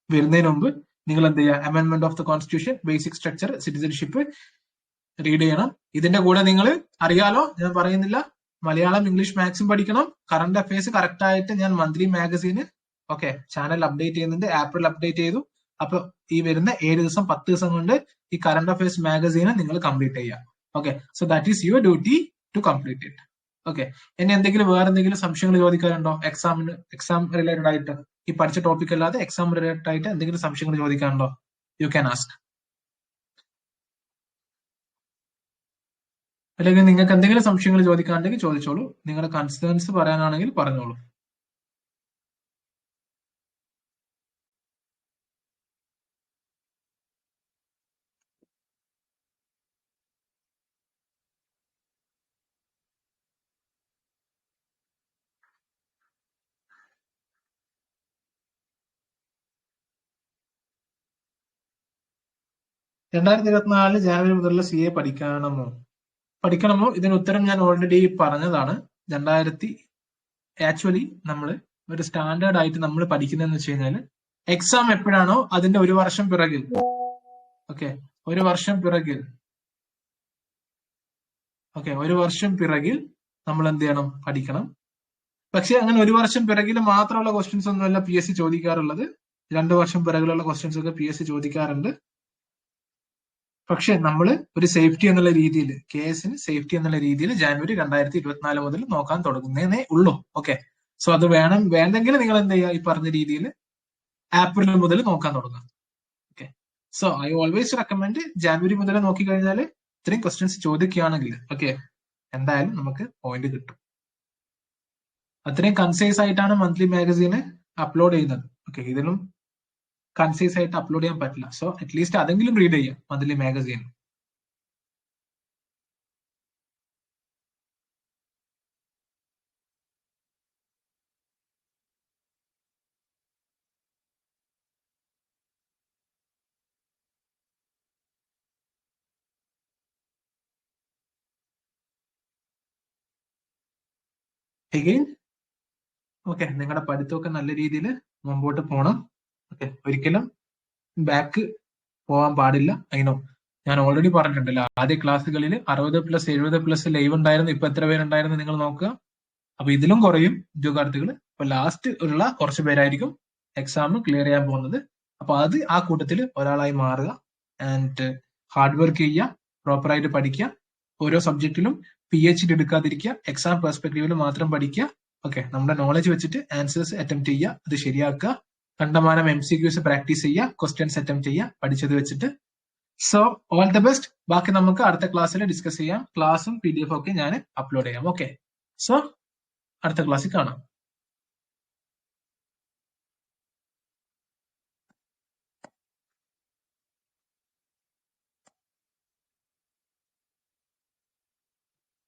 വരുന്നതിന് മുമ്പ് നിങ്ങൾ എന്ത് ചെയ്യുക, അമെൻമെന്റ് of the constitution, basic structure, citizenship read ചെയ്യണം. ഇതിന്റെ കൂടെ നിങ്ങൾ അറിയാലോ, ഞാൻ പറയുന്നില്ല, മലയാളം, ഇംഗ്ലീഷ്, മാത്സും പഠിക്കണം. കറണ്ട് അഫയേഴ്സ് കറക്റ്റ് ആയിട്ട് ഞാൻ മന്ത്ലി മാഗസീന് ചാനൽ അപ്ഡേറ്റ് ചെയ്യുന്നുണ്ട്. ആപ്പിൽ അപ്ഡേറ്റ് ചെയ്തു. അപ്പൊ ഈ വരുന്ന 7 ദിവസം 10 ദിവസം കൊണ്ട് ഈ കറണ്ട് അഫയേഴ്സ് മാഗസീന് നിങ്ങൾ കംപ്ലീറ്റ് ചെയ്യുക. Okay, so that is your duty to complete it. Okay, ഇനി വേറെ എന്തെങ്കിലും സംശയങ്ങൾ ചോദിക്കാനുണ്ടോ? എക്സാം റിലേറ്റഡ് ആയിട്ട്, ഈ പഠിച്ച ടോപ്പിക് അല്ലാതെ എക്സാം റിലേറ്റഡ് ആയിട്ട് എന്തെങ്കിലും സംശയങ്ങൾ ചോദിക്കാനുണ്ടോ? You can ask. അല്ലെങ്കിൽ നിങ്ങൾക്ക് എന്തെങ്കിലും സംശയങ്ങൾ ചോദിക്കാനുണ്ടെങ്കിൽ ചോദിച്ചോളൂ. നിങ്ങളുടെ കൺസേൺസ് പറയാനാണെങ്കിൽ പറഞ്ഞോളൂ. ജനുവരി മുതലുള്ള CA പഠിക്കണമോ? ഇതിന് ഉത്തരം ഞാൻ ഓൾറെഡി പറഞ്ഞതാണ്. ആക്ച്വലി നമ്മൾ ഒരു സ്റ്റാൻഡേർഡ് ആയിട്ട് നമ്മൾ പഠിക്കുന്നതെന്ന് വെച്ച് കഴിഞ്ഞാൽ, എക്സാം എപ്പോഴാണോ അതിന്റെ ഒരു വർഷം പിറകിൽ, ഒരു വർഷം പിറകിൽ നമ്മൾ എന്ത് ചെയ്യണം? പഠിക്കണം. പക്ഷെ അങ്ങനെ ഒരു വർഷം പിറകിൽ മാത്രമുള്ള ക്വസ്റ്റ്യൻസ് ഒന്നുമല്ല PSC ചോദിക്കാറുള്ളത്. 2 വർഷം പിറകിലുള്ള ക്വസ്റ്റ്യൻസ് ഒക്കെ PSC ചോദിക്കാറുണ്ട്. പക്ഷെ നമ്മൾ ഒരു സേഫ്റ്റി എന്നുള്ള രീതിയിൽ, കേസിന് സേഫ്റ്റി എന്നുള്ള രീതിയിൽ ജനുവരി 2024 മുതൽ നോക്കാൻ തുടങ്ങുന്നേ ഉള്ളൂ. ഓക്കെ, സോ അത് വേണ്ടെങ്കിൽ നിങ്ങൾ എന്ത് ചെയ്യുക, ഈ പറഞ്ഞ രീതിയിൽ ഏപ്രിൽ മുതൽ നോക്കാൻ തുടങ്ങുക. Okay, so I always recommend ജനുവരി മുതൽ നോക്കിക്കഴിഞ്ഞാൽ ഇത്രയും ക്വസ്റ്റ്യൻസ് ചോദിക്കുകയാണെങ്കിൽ എന്തായാലും നമുക്ക് പോയിന്റ് കിട്ടും. അത്രയും കൺസൈസ് ആയിട്ടാണ് മന്ത്ലി മാഗസീന് അപ്ലോഡ് ചെയ്യുന്നത്. ഓക്കെ, ഇതിലും കൺസൈസ് ആയിട്ട് അപ്ലോഡ് ചെയ്യാൻ പറ്റില്ല. സോ അറ്റ്ലീസ്റ്റ് അതെങ്കിലും റീഡ് ചെയ്യാം മന്ത്ലി മാഗസീൻ. എഗെയിൻ നിങ്ങളുടെ പഠിത്തമൊക്കെ നല്ല രീതിയിൽ മുമ്പോട്ട് പോകണം. ഒരിക്കലും ബാക്ക് പോകാൻ പാടില്ല. അതിനോ ഞാൻ ഓൾറെഡി പറഞ്ഞിട്ടുണ്ടല്ലോ, ആദ്യ ക്ലാസ്സുകളിൽ 60+70+ ലൈവ് ഉണ്ടായിരുന്നു. ഇപ്പൊ എത്ര പേരുണ്ടായിരുന്നു നിങ്ങൾ നോക്കുക. അപ്പൊ ഇതിലും കുറയും ഉദ്യോഗാർത്ഥികൾ. അപ്പൊ ലാസ്റ്റ് ഉള്ള കുറച്ച് പേരായിരിക്കും എക്സാം ക്ലിയർ ചെയ്യാൻ പോകുന്നത്. അപ്പൊ അത് ആ കൂട്ടത്തിൽ ഒരാളായി മാറുക. ആൻഡ് ഹാർഡ് വർക്ക് ചെയ്യുക, പ്രോപ്പറായിട്ട് പഠിക്കുക, ഓരോ സബ്ജക്റ്റിലും PhD എടുക്കാതിരിക്കുക, എക്സാം പെർസ്പെക്റ്റീവിൽ മാത്രം പഠിക്കുക. ഓക്കെ, നമ്മുടെ നോളജ് വെച്ചിട്ട് ആൻസേഴ്സ് അറ്റംപ്റ്റ് ചെയ്യുക, അത് ശരിയാക്കുക, കണ്ടമാനം MCQs പ്രാക്ടീസ് ചെയ്യുക, ക്വസ്റ്റ്യൻസ് അറ്റംപ്റ്റ് ചെയ്യുക പഠിച്ചത് വെച്ചിട്ട്. So all the best. ബാക്കി നമുക്ക് അടുത്ത ക്ലാസ്സിൽ ഡിസ്കസ് ചെയ്യാം. ക്ലാസ്സും PDF ഒക്കെ ഞാൻ അപ്ലോഡ് ചെയ്യാം. ഓക്കെ, സോ അടുത്ത ക്ലാസ്സിൽ കാണാം.